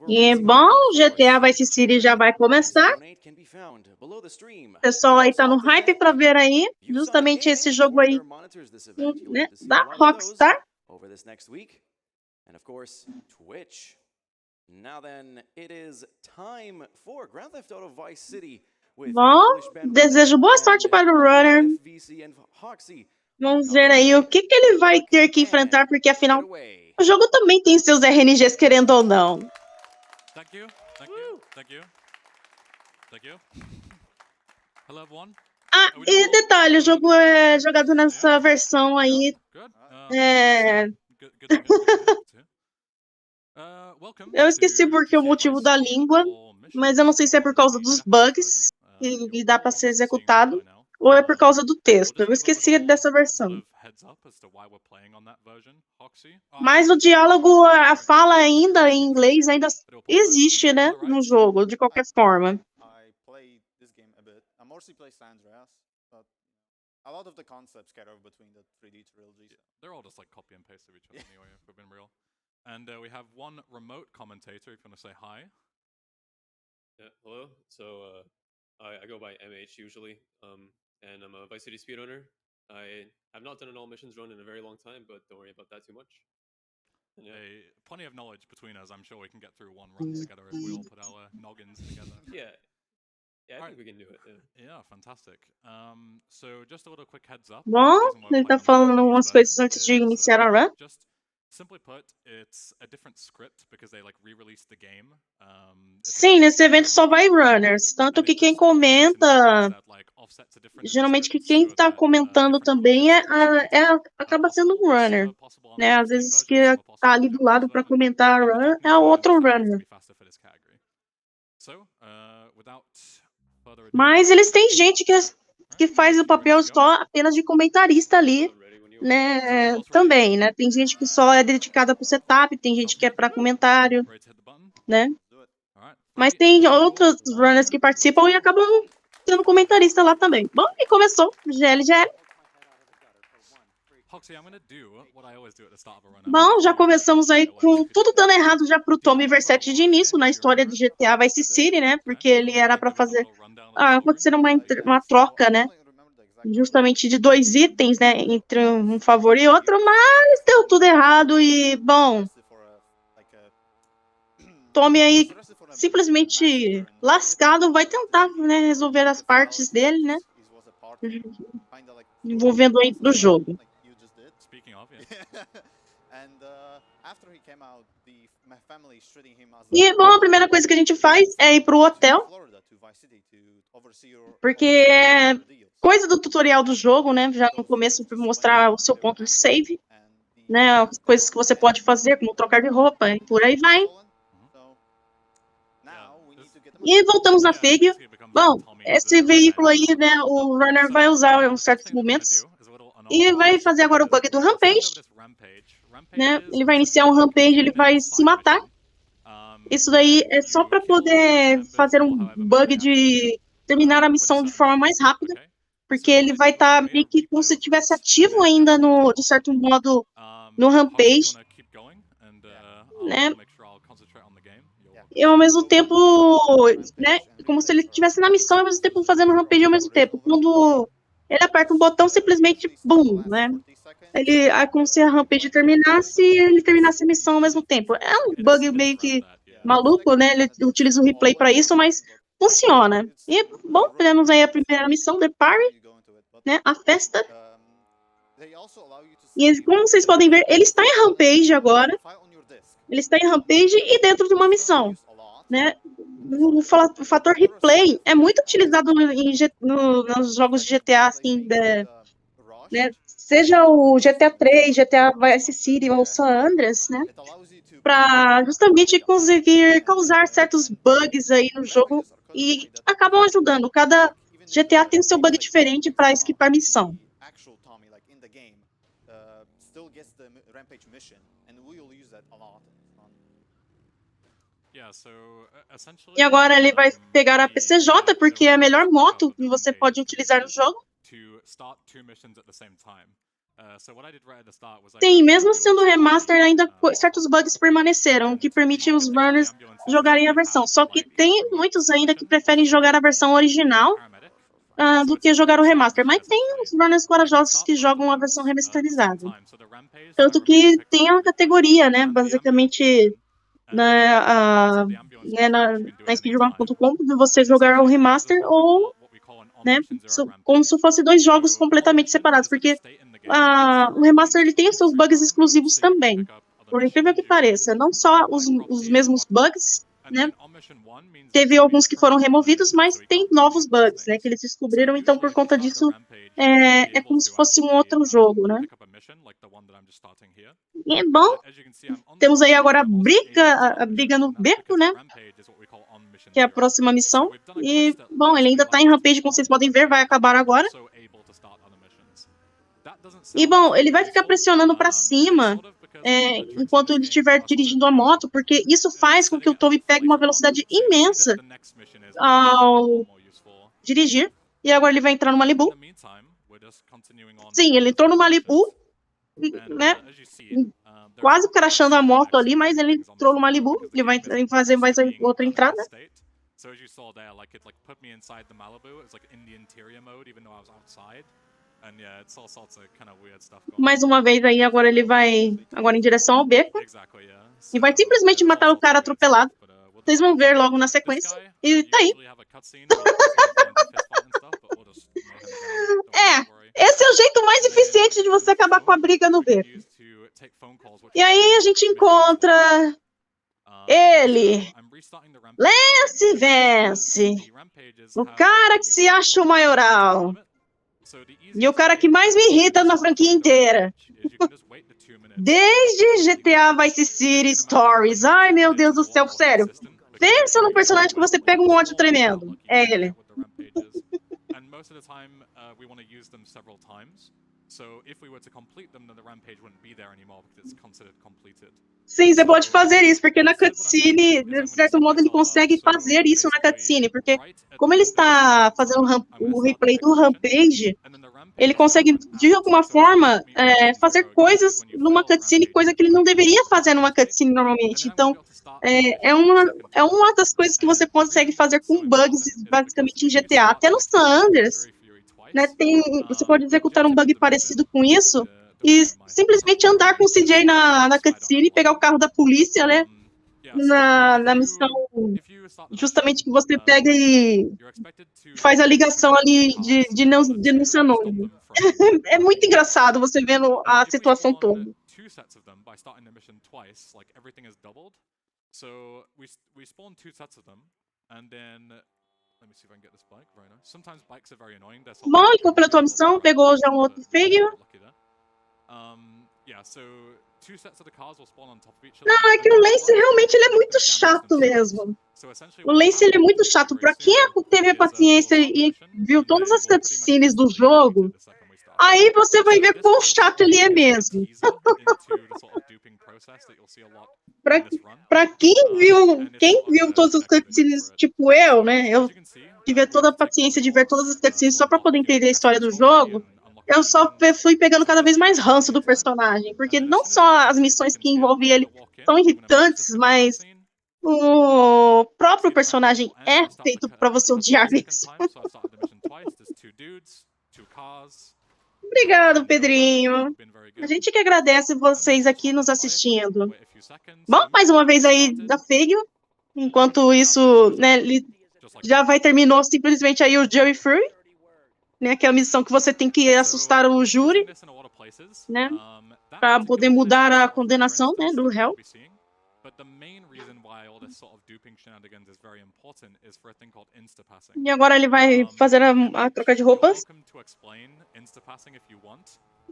E bom, GTA Vice City já vai começar. O pessoal aí tá no hype pra ver aí, justamente esse jogo aí, né, da Rockstar. And of course, Twitch. Now then, it is time for Grand Theft Auto Vice City. Bom, desejo boa sorte para o Runner. Vamos ver aí o que ele vai ter que enfrentar, porque afinal o jogo também tem seus RNGs, querendo ou não. Thank you, thank you, thank you, thank you. Hello everyone. Ah, e detalhe, o jogo é jogado nessa versão aí. Eu esqueci porque o motivo da língua, mas eu não sei se é por causa dos bugs que dá para ser executado ou é por causa do texto. Eu esqueci dessa versão. Mas o diálogo, a fala ainda em inglês ainda existe, né, no jogo, de qualquer forma. A lot of the concepts carry over between the 3D trilogies. They're all just like copy and paste of each other anyway, if we've been real. And we have one remote commentator, if you want to say hi. Yeah, hello. So I go by MH usually, and I'm a Vice City speedrunner. I have not done an all missions run in a very long time, but don't worry about that too much. Yeah. Plenty of knowledge between us. I'm sure we can get through one run together if we all put our noggins together. Yeah. Yeah, I think we can do it. Yeah, fantastic. So just a little quick heads up. Bom, ele tá falando umas coisas antes de iniciar a run. Just simply put, it's a different script because they like re-released the game. Sim, nesse evento só vai runners, tanto que quem comenta, geralmente que quem está comentando também acaba sendo um runner, né? Às vezes que tá ali do lado para comentar a run é outro runner. Mas eles têm gente que faz o papel só apenas de comentarista ali, né? Também, né? Tem gente que só é dedicada pro setup, tem gente que é para comentário, né? Mas tem outros runners que participam e acabam sendo comentarista lá também. Bom, e começou, GLGL. Bom, já começamos aí com tudo dando errado já pro Tommy Versetti de início na história de GTA Vice City, né? Porque ele era para fazer acontecer uma troca, né? Justamente de 2 itens, né? Entre um favor e outro, mas deu tudo errado e, bom, Tommy aí simplesmente lascado vai tentar, né, resolver as partes dele, né? Envolvendo aí do jogo. E, bom, a primeira coisa que a gente faz é ir pro hotel, porque é coisa do tutorial do jogo, né? Já no começo mostrar o seu ponto de save, né? As coisas que você pode fazer, como trocar de roupa e por aí vai. E voltamos na FIG. Bom, esse veículo aí, né, o runner vai usar em certos momentos e vai fazer agora o bug do Rampage, né? Ele vai iniciar um Rampage, ele vai se matar. Isso daí é só para poder fazer um bug de terminar a missão de forma mais rápida, porque ele vai estar meio que como se estivesse ativo ainda de certo modo no Rampage, né? E ao mesmo tempo, né, como se ele estivesse na missão e ao mesmo tempo fazendo rampage ao mesmo tempo. Quando ele aperta um botão, simplesmente, boom, né? É como se a rampage terminasse e ele terminasse a missão ao mesmo tempo. É um bug meio que maluco, né? Ele utiliza o replay para isso, mas funciona. E, bom, temos aí a primeira missão, The Party, né? A festa. E como vocês podem ver, ele está em rampage agora. Ele está em rampage e dentro de uma missão, né? O fator replay é muito utilizado nos jogos de GTA, assim, né? Seja o GTA 3, GTA Vice City ou San Andreas, né? Para justamente conseguir causar certos bugs aí no jogo e acabam ajudando. Cada GTA tem o seu bug diferente para esquipar missão. E agora ele vai pegar a PCJ, porque é a melhor moto que você pode utilizar no jogo. Sim, mesmo sendo remaster, ainda certos bugs permaneceram, o que permite os runners jogarem a versão. Só que tem muitos ainda que preferem jogar a versão original do que jogar o remaster. Mas tem uns runners corajosos que jogam a versão remasterizada. Tanto que tem a categoria, né? Basicamente, na speedrun.com, de você jogar o remaster ou, né, como se fossem dois jogos completamente separados, porque o remaster ele tem os seus bugs exclusivos também. Por incrível que pareça, não só os mesmos bugs, né? Teve alguns que foram removidos, mas tem novos bugs, né? Que eles descobriram, então por conta disso é como se fosse um outro jogo, né? E é bom. Temos aí agora a briga no beco, né? Que é a próxima missão. E, bom, ele ainda tá em rampage, como vocês podem ver, vai acabar agora. E, bom, ele vai ficar pressionando pra cima enquanto ele estiver dirigindo a moto, porque isso faz com que o Tommy pegue uma velocidade imensa ao dirigir. E agora ele vai entrar no Malibu. Sim, ele entrou no Malibu, né? Quase crashando a moto ali, mas ele entrou no Malibu. Ele vai fazer mais outra entrada. Mais uma vez aí, agora ele vai em direção ao beco. E vai simplesmente matar o cara atropelado. Vocês vão ver logo na sequência. E tá aí. Esse é o jeito mais eficiente de você acabar com a briga no beco. E aí a gente encontra ele, Lance Vance, o cara que se acha o maioral. E o cara que mais me irrita na franquia inteira. Desde GTA Vice City Stories. Ai, meu Deus do céu, sério. Pensa no personagem que você pega um ódio tremendo. É ele. Sim, você pode fazer isso, porque na cutscene, de certo modo, ele consegue fazer isso na cutscene, porque como ele está fazendo o replay do Rampage, ele consegue, de alguma forma, fazer coisas numa cutscene, coisa que ele não deveria fazer numa cutscene normalmente. Então, é uma das coisas que você consegue fazer com bugs, basicamente, em GTA. Até no San Andreas, né, você pode executar um bug parecido com isso e simplesmente andar com o CJ na cutscene e pegar o carro da polícia, né, na missão, justamente que você pega e faz a ligação ali de denúncia anônima. É muito engraçado você vendo a situação toda. Bom, ele completou a missão, pegou já um outro figure. Não, é que o Lance realmente ele é muito chato mesmo. O Lance ele é muito chato. Pra quem teve a paciência e viu todas as cutscenes do jogo, aí você vai ver quão chato ele é mesmo. Pra quem viu todas as cutscenes, tipo eu, né? Eu tive toda a paciência de ver todas as cutscenes só pra poder entender a história do jogo. Eu só fui pegando cada vez mais ranço do personagem, porque não só as missões que envolvem ele são irritantes, mas o próprio personagem é feito pra você odiar mesmo. Obrigado, Pedrinho. A gente que agradece vocês aqui nos assistindo. Bom, mais uma vez aí da Figure. Enquanto isso, né, ele já terminou simplesmente aí o Jury Free, né, que é a missão que você tem que assustar o júri, né, para poder mudar a condenação, né, do réu. E agora ele vai fazer a troca de roupas.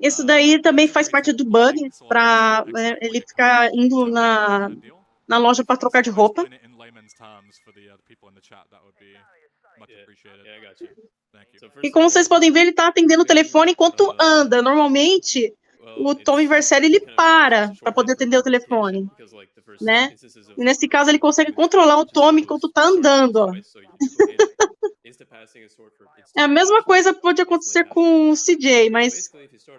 Isso daí também faz parte do bug, para ele ficar indo na loja para trocar de roupa. E como vocês podem ver, ele tá atendendo o telefone enquanto anda. Normalmente, o Tommy Vercelli, ele para poder atender o telefone, né? E nesse caso, ele consegue controlar o Tommy enquanto tá andando, ó. É a mesma coisa pode acontecer com o CJ, mas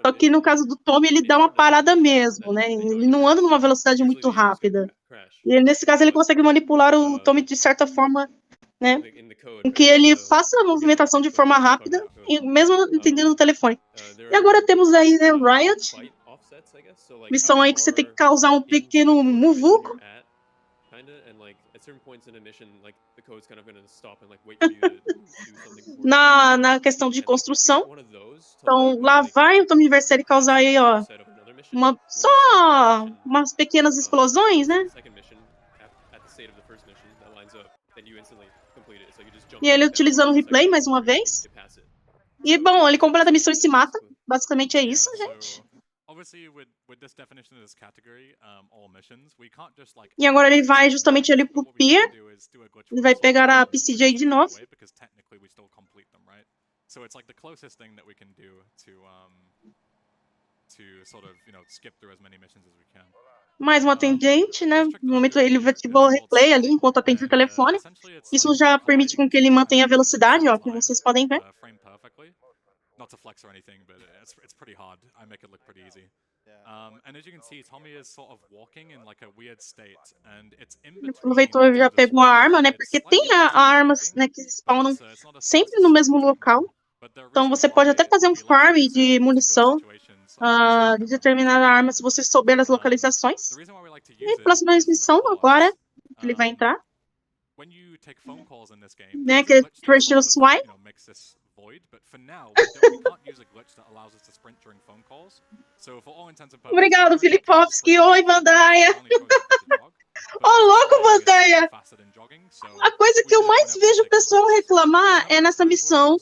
só que no caso do Tommy ele dá uma parada mesmo, né? Ele não anda numa velocidade muito rápida. E nesse caso ele consegue manipular o Tommy de certa forma, né? Em que ele faça a movimentação de forma rápida, mesmo entendendo o telefone. E agora temos aí, né, o Riot. Missão aí que você tem que causar um pequeno muvuco. Na questão de construção. Então, lá vai o Tommy Vercelli causar aí, ó, só umas pequenas explosões, né? E ele utilizando o replay mais uma vez. E, bom, ele completa a missão e se mata. Basicamente é isso, gente. E agora ele vai justamente ali pro Pier. Ele vai pegar a PCJ de novo. So it's like the closest thing that we can do to sort of, skip through as many missions as we can. Mais um atendente, né? No momento ele ativou o replay ali enquanto atende o telefone. Isso já permite com que ele mantenha a velocidade, ó, como vocês podem ver. Not to flex or anything, but it's pretty hard. I make it look pretty easy. And as you can see, Tommy is sort of walking in like a weird state, and it's in between. Aproveitou e já pegou a arma, né? Porque tem armas, né, que spawnam sempre no mesmo local. Então você pode até fazer um farm de munição de determinada arma se você souber as localizações. E a próxima missão agora ele vai entrar, né? Que é Treasure Swipe. Obrigado, Filipovski. Oi, Vandaia. Ô, louco, Vandaia. A coisa que eu mais vejo o pessoal reclamar é nessa missão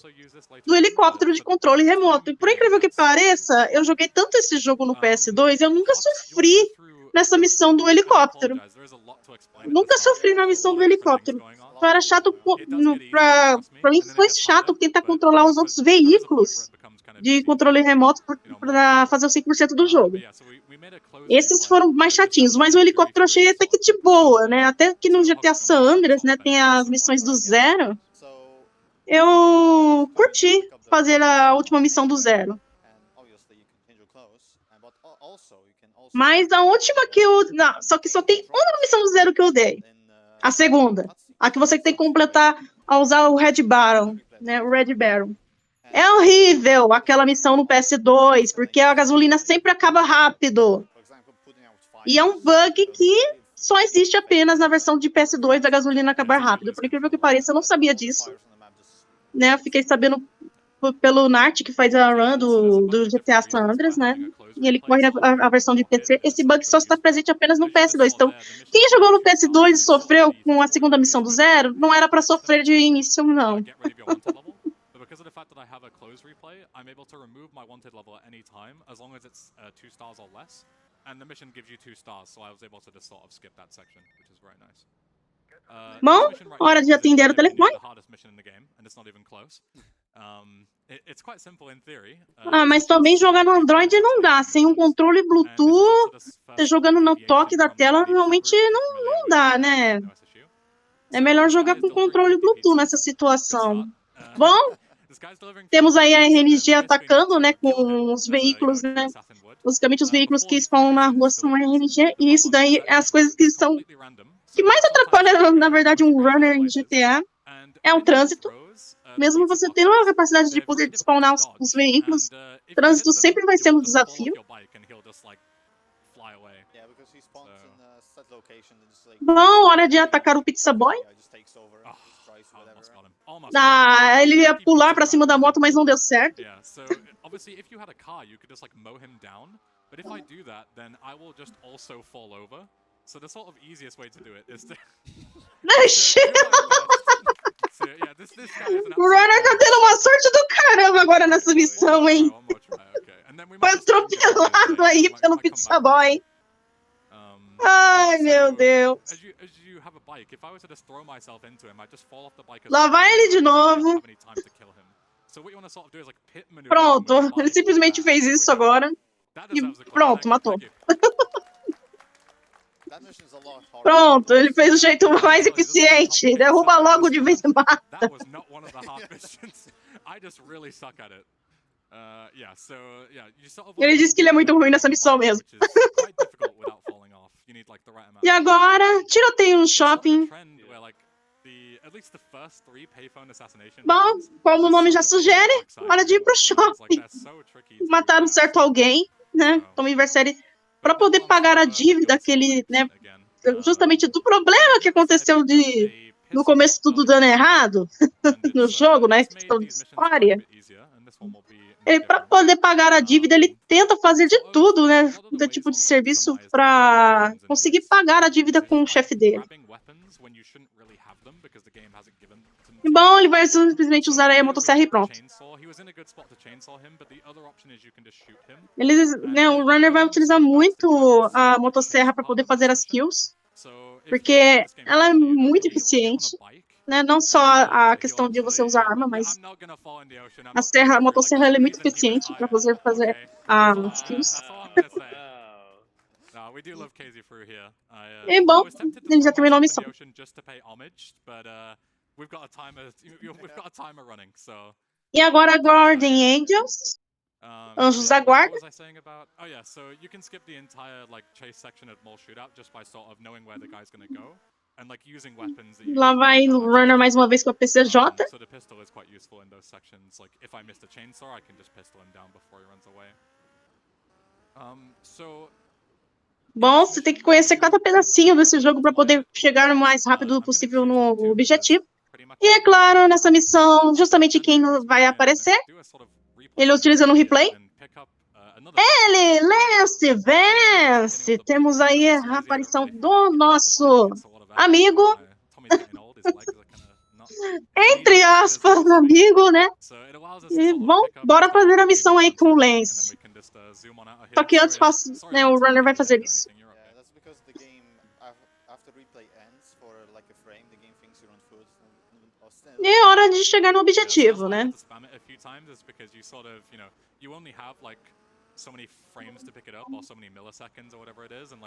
do helicóptero de controle remoto. E por incrível que pareça, eu joguei tanto esse jogo no PS2, eu nunca sofri nessa missão do helicóptero. Nunca sofri na missão do helicóptero. Então era chato, pra mim foi chato tentar controlar os outros veículos de controle remoto pra fazer o 100% do jogo. Esses foram mais chatinhos, mas o helicóptero eu achei até que de boa, né? Até que no GTA San Andreas, né, tem as missões do zero. Eu curti fazer a última missão do zero. Mas a última que eu... Não, só que só tem uma missão do zero que eu dei. A segunda. A que você tem que completar ao usar o Red Baron, né? O Red Baron. É horrível aquela missão no PS2, porque a gasolina sempre acaba rápido. E é um bug que só existe apenas na versão de PS2 da gasolina acabar rápido. Por incrível que pareça, eu não sabia disso. Né? Eu fiquei sabendo pelo Nart, que faz a run do GTA San Andreas, né? E ele corre a versão de PC. Esse bug só está presente apenas no PS2. Então, quem jogou no PS2 e sofreu com a segunda missão do zero, não era para sofrer de início, não. Because of the fact that I have a close replay, I'm able to remove my wanted level at any time, as long as it's 2 stars or less. And the mission gives you 2 stars, so I was able to just sort of skip that section, which is very nice. Bom, hora de atender o telefone. Mas também jogar no Android não dá. Sem um controle Bluetooth, você jogando no toque da tela, realmente não dá, né? É melhor jogar com controle Bluetooth nessa situação. Bom, temos aí a RNG atacando, né, com os veículos, né? Basicamente, os veículos que spawnam na rua são a RNG, e isso daí é as coisas que mais atrapalham, na verdade, um runner em GTA, é o trânsito. Mesmo você tendo a capacidade de poder spawnar os veículos, o trânsito sempre vai ser um desafio. Bom, hora de atacar o Pizza Boy. Ele ia pular pra cima da moto, mas não deu certo. But if I do that, then I will just also fall over. So the sort of easiest way to do it is to... O Runner tá tendo uma sorte do caramba agora nessa missão, hein? Foi atropelado aí pelo Pizza Boy. Ai, meu Deus. Lá vai ele de novo. Pronto, ele simplesmente fez isso agora. E pronto, matou. That mission is a lot harder. Pronto, ele fez o jeito mais eficiente. Derruba logo de vez e mata. That was not one of the hard missions. I just really suck at it. Yeah, so yeah, you sort of Ele disse que ele é muito ruim nessa missão mesmo. which is quite difficult without falling off. You need like the right amount. E agora, tiroteio no shopping. At least the first 3 payphone assassination Bom, como o nome já sugere, hora de ir pro shopping. Matar um certo alguém, né? Tom Inversary, pra poder pagar a dívida aquele, né? Justamente do problema que aconteceu no começo tudo dando errado no jogo, né? Questão de história. Para poder pagar a dívida, ele tenta fazer de tudo, né? Do tipo de serviço para conseguir pagar a dívida com o chefe dele. E bom, ele vai simplesmente usar aí a motosserra e pronto. Né, o runner vai utilizar muito a motosserra para poder fazer as kills, porque ela é muito eficiente. Né? Não só a questão de você usar arma, mas a motosserra ela é muito eficiente para você fazer as kills. E bom, ele já terminou a missão. E agora Guardian Angels, Anjos da Guarda. Lá vai o runner mais uma vez com a PCJ. Bom, você tem que conhecer cada pedacinho desse jogo para poder chegar o mais rápido possível no objetivo. E é claro, nessa missão, justamente quem vai aparecer, ele utilizando o replay. Ele, Lance, vence! Temos aí a aparição do nosso amigo, entre aspas, amigo, né? E bom, bora fazer a missão aí com o Lance. Só que antes né, o runner vai fazer isso. E é hora de chegar no objetivo, né?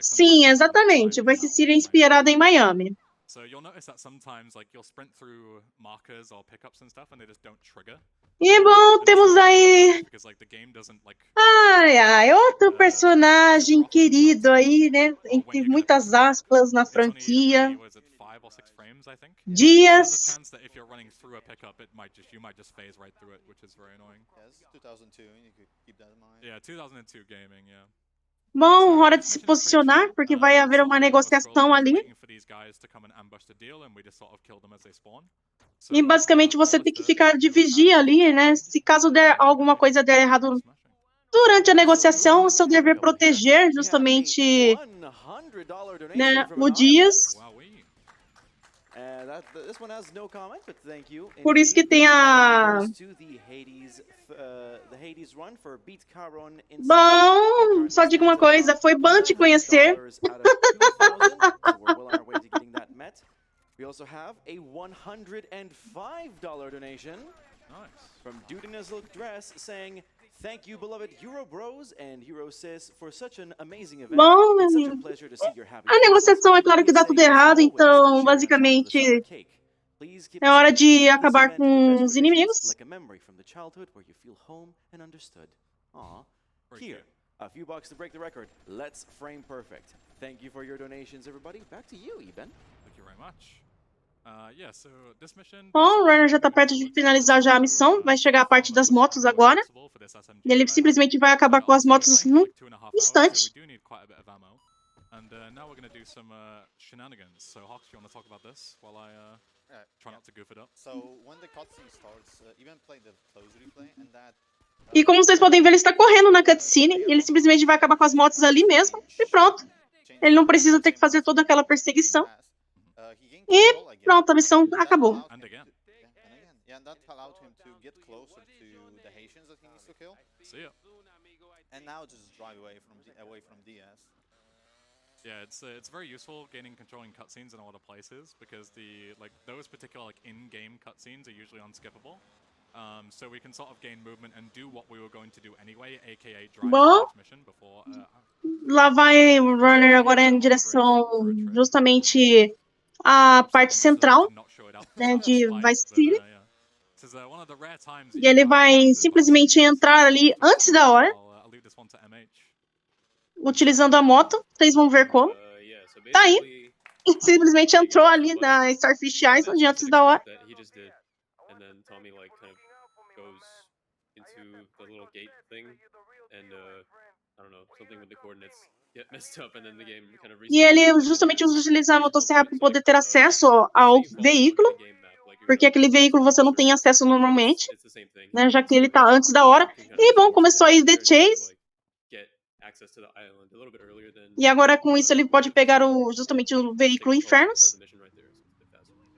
Sim, exatamente. Vai ser inspirado em Miami. E bom, temos aí... Ai, outro personagem querido aí, né? Entre muitas aspas na franquia. Dias. Bom, hora de se posicionar, porque vai haver uma negociação ali. E basicamente você tem que ficar de vigia ali, né? Se caso alguma coisa der errado durante a negociação, o seu dever proteger justamente, né, o Dias. Por isso que tem a... Bom, só digo uma coisa, foi bom te conhecer. We also have a $105 donation from Dude in his Look Dress saying, "Thank you, beloved Euro Bros and Euro Sis, for such an amazing event. Bom, It's such a pleasure to see your happy a negociação é claro que dá tudo errado, então basicamente é hora de acabar com os inimigos. Like a memory from the childhood where you feel home and understood. Aw, here, a few bucks to break the record. Let's frame perfect. Thank you for your donations, everybody. Back to you, Eben. Thank you very much. Bom, o runner já está perto de finalizar já a missão. Vai chegar a parte das motos agora. E ele simplesmente vai acabar com as motos num instante. E como vocês podem ver, ele está correndo na cutscene. Ele simplesmente vai acabar com as motos ali mesmo. E pronto. Ele não precisa ter que fazer toda aquela perseguição. E pronto, a missão acabou. Yeah, it's very useful gaining control in cutscenes in a lot of places because those particular in-game cutscenes are usually unskippable. So we can sort of gain movement and do what we were going to do anyway, aka drive the mission before Lá vai o runner agora em direção justamente à parte central, né, de Vice City. E ele vai simplesmente entrar ali antes da hora, utilizando a moto. Vocês vão ver como. Tá aí. Simplesmente entrou ali na Starfish Island antes da hora. E ele justamente utiliza a motosserra para poder ter acesso ao veículo, porque aquele veículo você não tem acesso normalmente, né, já que ele tá antes da hora. E bom, começou aí The Chase. E agora com isso ele pode pegar justamente o veículo Infernos.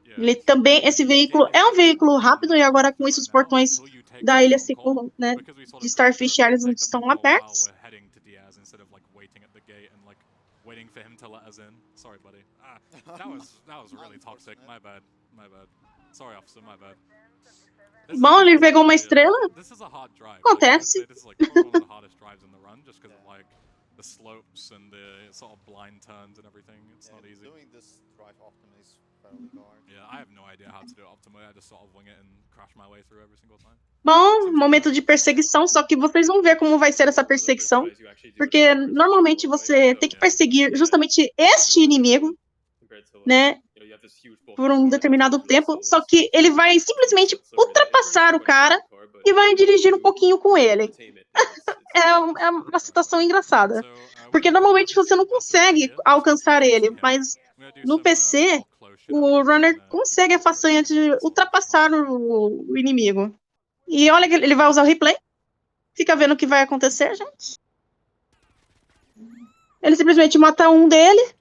Ele também, esse veículo é um veículo rápido e agora com isso os portões da ilha né, de Starfish Island estão abertos. Waiting for him to let us in. Sorry, buddy. That was really toxic. My bad. Sorry, officer. My bad. Bom, ele pegou uma estrela. Acontece. This is like one of the hardest drives in the run, just because of like the slopes and the sort of blind turns and everything. It's not easy. Doing this drive optimally is fairly hard. Yeah, I have no idea how to do it optimally. I just sort of wing it and crash my way through every single time. Bom, momento de perseguição, só que vocês vão ver como vai ser essa perseguição, porque normalmente você tem que perseguir justamente este inimigo, né, por um determinado tempo, só que ele vai simplesmente ultrapassar o cara e vai dirigir um pouquinho com ele. É uma situação engraçada, porque normalmente você não consegue alcançar ele, mas no PC o runner consegue a façanha de ultrapassar o inimigo. E olha que ele vai usar o replay. Fica vendo o que vai acontecer, gente. Ele simplesmente mata um dele.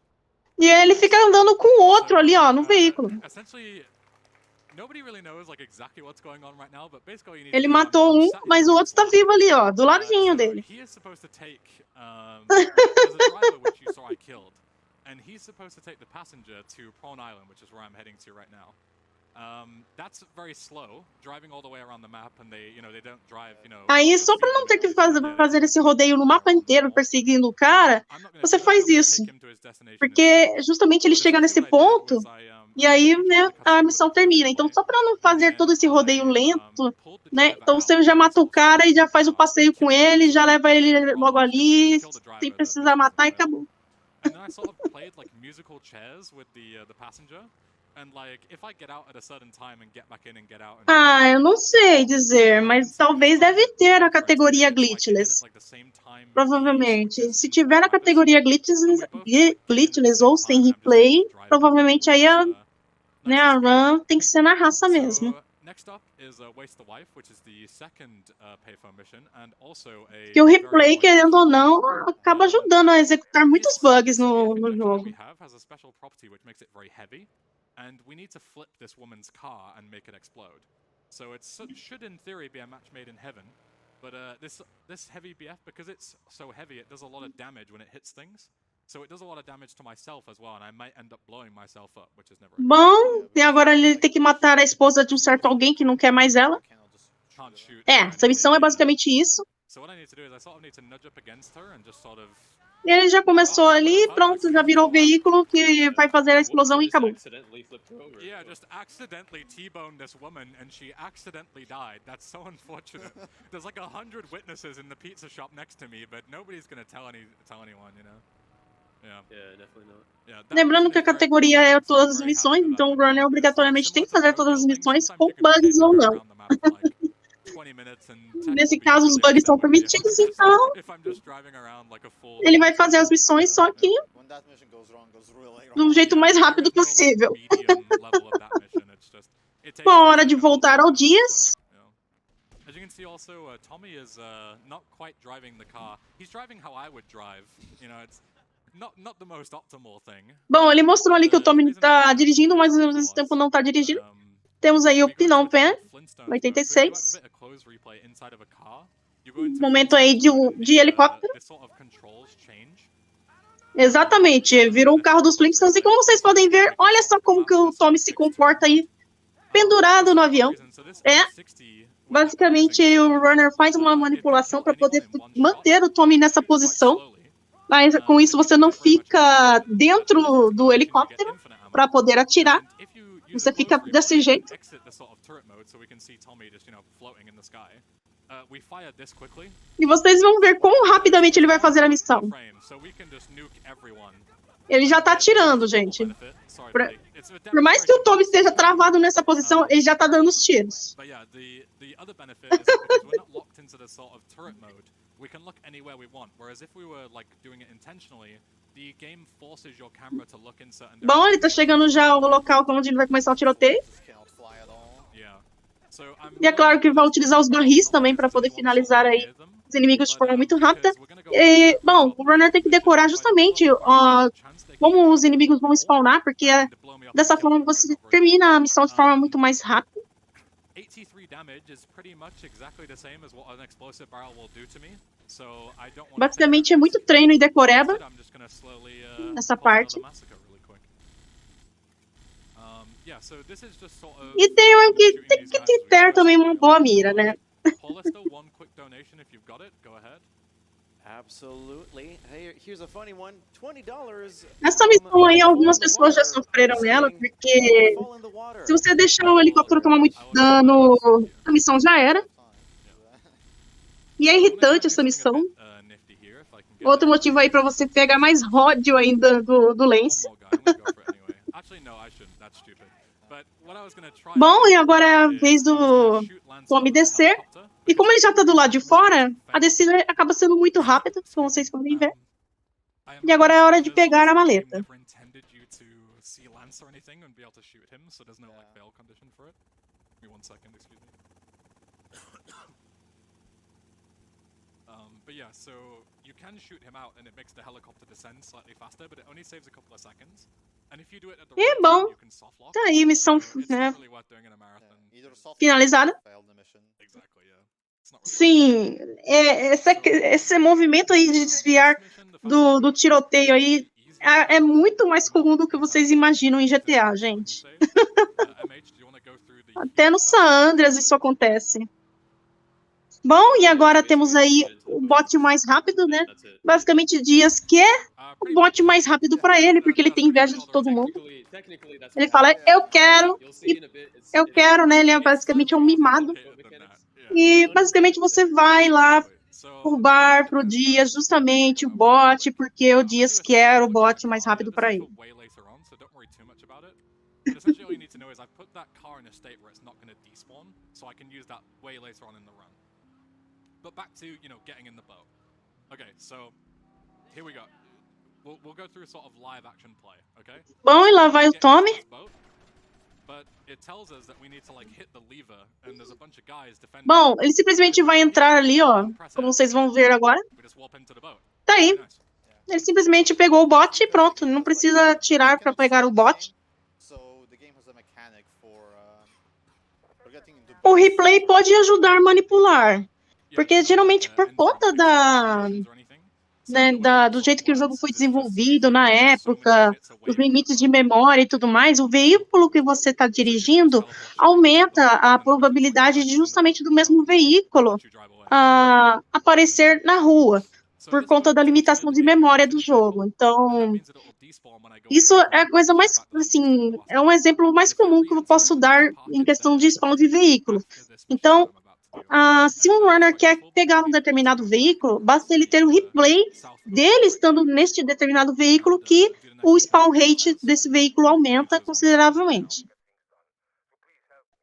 E ele fica andando com o outro ali, ó, no veículo. Ele matou um, mas o outro tá vivo ali, ó, do ladinho dele. Aí, só pra não ter que fazer esse rodeio no mapa inteiro perseguindo o cara, você faz isso. Porque justamente ele chega nesse ponto e aí, né, a missão termina. Então, só pra não fazer todo esse rodeio lento, né, então você já mata o cara e já faz o passeio com ele, já leva ele logo ali, sem precisar matar e acabou. Ah, eu não sei dizer, mas talvez deve ter a categoria glitchless. Provavelmente. Se tiver a categoria glitchless ou sem replay, provavelmente aí a run tem que ser na raça mesmo. Que o replay, querendo ou não, acaba ajudando a executar muitos bugs no jogo. And we need to flip this woman's car and make it explode. So it should, in theory, be a match made in heaven. But this heavy BF, because it's so heavy, it does a lot of damage when it hits things. So it does a lot of damage to myself as well, and I might end up blowing myself up, which is never. Bom, e agora ele tem que matar a esposa de um certo alguém que não quer mais ela. Essa missão é basicamente isso. So what I need to do is I sort of need to nudge up against her and just sort of. E ele já começou ali, pronto, já virou o veículo que vai fazer a explosão e acabou. Yeah, just accidentally T-boned this woman and she accidentally died. That's so unfortunate. There's like 100 witnesses in the pizza shop next to me, but nobody's gonna tell anyone, you know? Yeah. Yeah, definitely not. Yeah, Lembrando que a categoria é todas as missões, então o runner obrigatoriamente tem que fazer todas as missões com bugs ou não. Nesse caso, os bugs são permitidos, então ele vai fazer as missões, só que do jeito mais rápido possível. Bom, hora de voltar ao Dias. As you can see also, Tommy is not quite driving the car. He's driving how I would drive. You know, it's not the most optimal thing. Bom, ele mostrou ali que o Tommy está dirigindo, mas ao mesmo tempo não está dirigindo. Temos aí o Phnom Penh, 86. Momento aí de helicóptero. Exatamente, virou um carro dos Flintstones. E como vocês podem ver, olha só como que o Tommy se comporta aí, pendurado no avião. Basicamente, o runner faz uma manipulação para poder manter o Tommy nessa posição, Mas com isso você não fica dentro do helicóptero para poder atirar. Você fica desse jeito. E vocês vão ver quão rapidamente ele vai fazer a missão. Ele já tá atirando, gente. Por mais que o Tommy esteja travado nessa posição, ele já tá dando os tiros. Bom, ele tá chegando já ao local onde ele vai começar o tiroteio. E é claro que vai utilizar os barris também para poder finalizar aí os inimigos de forma muito rápida. E, bom, o runner tem que decorar justamente como os inimigos vão spawnar, porque dessa forma você termina a missão de forma muito mais rápida. Basicamente é muito treino e decoreba nessa parte. E tem que ter também uma boa mira, né? Essa missão aí, algumas pessoas já sofreram ela, porque se você deixar o helicóptero tomar muito dano, a missão já era. E é irritante essa missão. Outro motivo aí pra você pegar mais ódio ainda do Lance. Bom, e agora é a vez do Tommy descer. E como ele já tá do lado de fora, a descida acaba sendo muito rápida, como vocês podem ver. E agora é hora de pegar a maleta. But yeah, so you can shoot him out and it makes the helicopter descend slightly faster, but it only saves a couple of seconds. And if you do it at the E bom, tá aí, missão, né, finalizada. Sim, esse movimento aí de desviar do tiroteio aí é muito mais comum do que vocês imaginam em GTA, gente. Até no San Andreas isso acontece. Bom, e agora temos aí o bot mais rápido, né? Basicamente, Dias quer o bot mais rápido para ele, porque ele tem inveja de todo mundo. Ele fala, eu quero, né? Ele é basicamente um mimado. E basicamente você vai lá roubar pro Dias justamente o bot, porque o Dias quer o bot mais rápido para ele. But back to, getting in the boat. Okay, so here we go. We'll go through sort of live action play, okay? Bom, e lá vai o Tommy. Bom, ele simplesmente vai entrar ali, ó, como vocês vão ver agora. Tá aí. Ele simplesmente pegou o bot e pronto, não precisa tirar para pegar o bot. O replay pode ajudar a manipular. Porque geralmente por conta do jeito que o jogo foi desenvolvido na época, os limites de memória e tudo mais, o veículo que você está dirigindo aumenta a probabilidade de justamente do mesmo veículo aparecer na rua, por conta da limitação de memória do jogo. Então, isso é a coisa mais, assim, é um exemplo mais comum que eu posso dar em questão de spawn de veículo. Então, se um runner quer pegar um determinado veículo, basta ele ter um replay dele estando neste determinado veículo que o spawn rate desse veículo aumenta consideravelmente.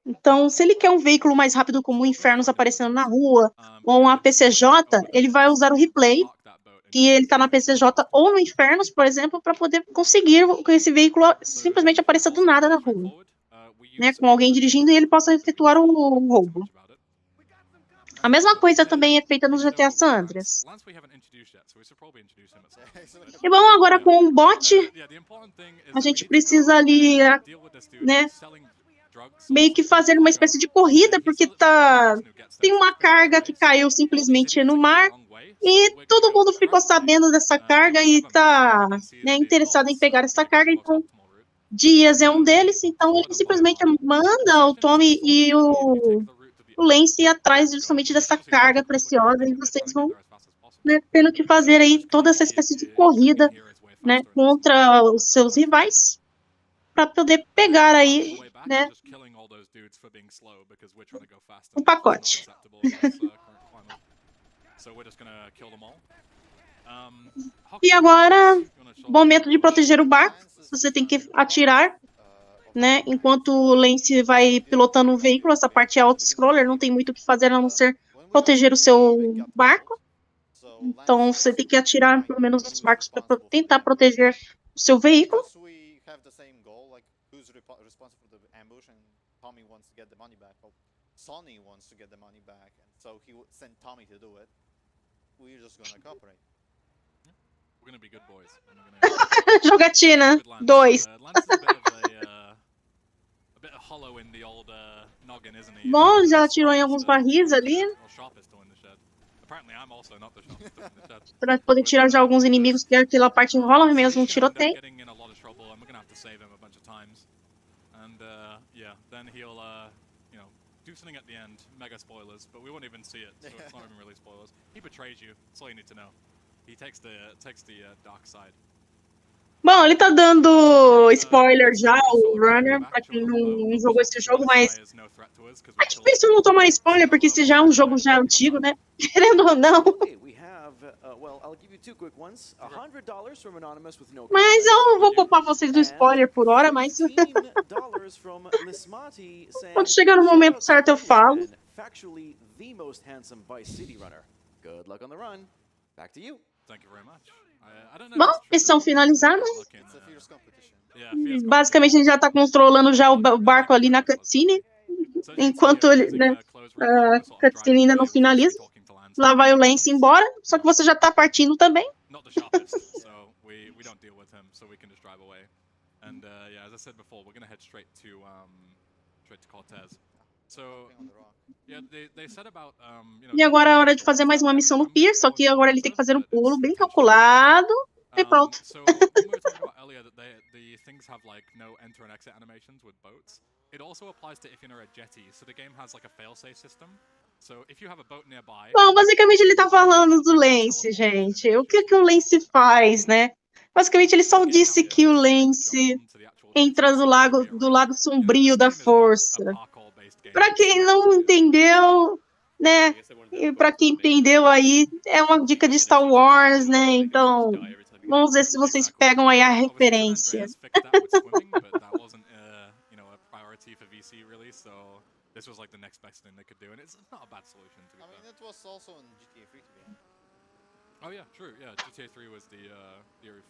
Então, se ele quer um veículo mais rápido como o Infernos aparecendo na rua, ou um APCJ, ele vai usar o replay, que ele está na PCJ ou no Infernos, por exemplo, para poder conseguir que esse veículo simplesmente apareça do nada na rua, né, com alguém dirigindo e ele possa efetuar um roubo. A mesma coisa também é feita no GTA San Andreas. E bom, agora com o bot, a gente precisa ali, né, meio que fazer uma espécie de corrida, porque tem uma carga que caiu simplesmente no mar, e todo mundo ficou sabendo dessa carga e tá, né, interessado em pegar essa carga, então Dias é um deles, então ele simplesmente manda o Tommy e o Lance ir atrás justamente dessa carga preciosa, e vocês vão né, tendo que fazer aí toda essa espécie de corrida, né, contra os seus rivais, para poder pegar aí, né, um pacote. E agora, momento de proteger o barco. Você tem que atirar, né? Enquanto o Lance vai pilotando o veículo, essa parte é auto-scroller, não tem muito o que fazer a não ser proteger o seu barco. Então você tem que atirar pelo menos nos barcos para tentar proteger o seu veículo. Because we have the same goal, like who's responsible for the ambush, and Tommy wants to get the money back. Well, Sonny wants to get the money back, and so he sent Tommy to do it. We're just gonna cooperate. We're gonna be good boys. Jogatina 2. Bom, já atirou em alguns barris ali. Para poder tirar já alguns inimigos, que aquela parte rola mesmo um tiroteio. Do something at the end, mega spoilers, but we won't even see it, so it's not even really spoilers. He betrays you, that's all you need to know. He takes the dark side. Bom, ele tá dando spoiler já, o Runner, pra quem não jogou esse jogo, mas é difícil não tomar spoiler, porque esse já é um jogo já antigo, né? Querendo ou não. Mas eu não vou poupar vocês do spoiler por hora, mas quando chegar no momento certo eu falo. Bom, missão finalizada. Basicamente a gente já tá controlando já o barco ali na cutscene, enquanto ele, né, a cutscene ainda não finaliza. Lá vai o Lance embora, só que você já tá partindo também. E agora é a hora de fazer mais uma missão no pier, só que agora ele tem que fazer um pulo bem calculado e pronto. It also applies to if you're a jetty, so the game has like a failsafe system. So if you have a boat nearby. Bom, basicamente ele tá falando do Lance, gente. O que o Lance faz, né? Basicamente ele só disse que o Lance entra do lado sombrio da força. Pra quem não entendeu, né? E pra quem entendeu aí, é uma dica de Star Wars, né? Então, vamos ver se vocês pegam aí a referência. This was like the next best thing they could do, and it's not a bad solution to be fair. I mean, it was also in GTA 3 to be honest. Oh yeah, true. Yeah, GTA 3 was the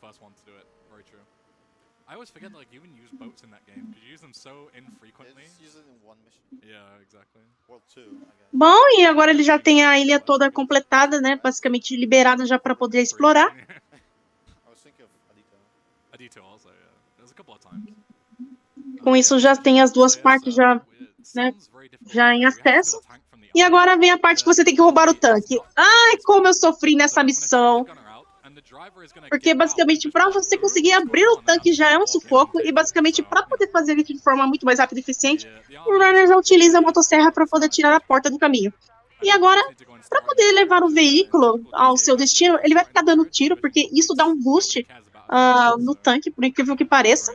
first one to do it. Very true. I always forget that like you even use boats in that game because you use them so infrequently. It's used in one mission. Yeah, exactly. World 2, I guess. Bom, e agora ele já tem a ilha toda completada, né? Basicamente liberada já para poder explorar. I was thinking of Adito. Adito also, yeah. There's a couple of times. Com isso já tem as duas partes já, né, já em acesso. E agora vem a parte que você tem que roubar o tanque. Ai, como eu sofri nessa missão. Porque basicamente para você conseguir abrir o tanque já é um sufoco. E basicamente para poder fazer isso de forma muito mais rápida e eficiente, o runner já utiliza a motosserra para poder tirar a porta do caminho. E agora, para poder levar o veículo ao seu destino, ele vai ficar dando tiro, porque isso dá um boost no tanque, por incrível que pareça.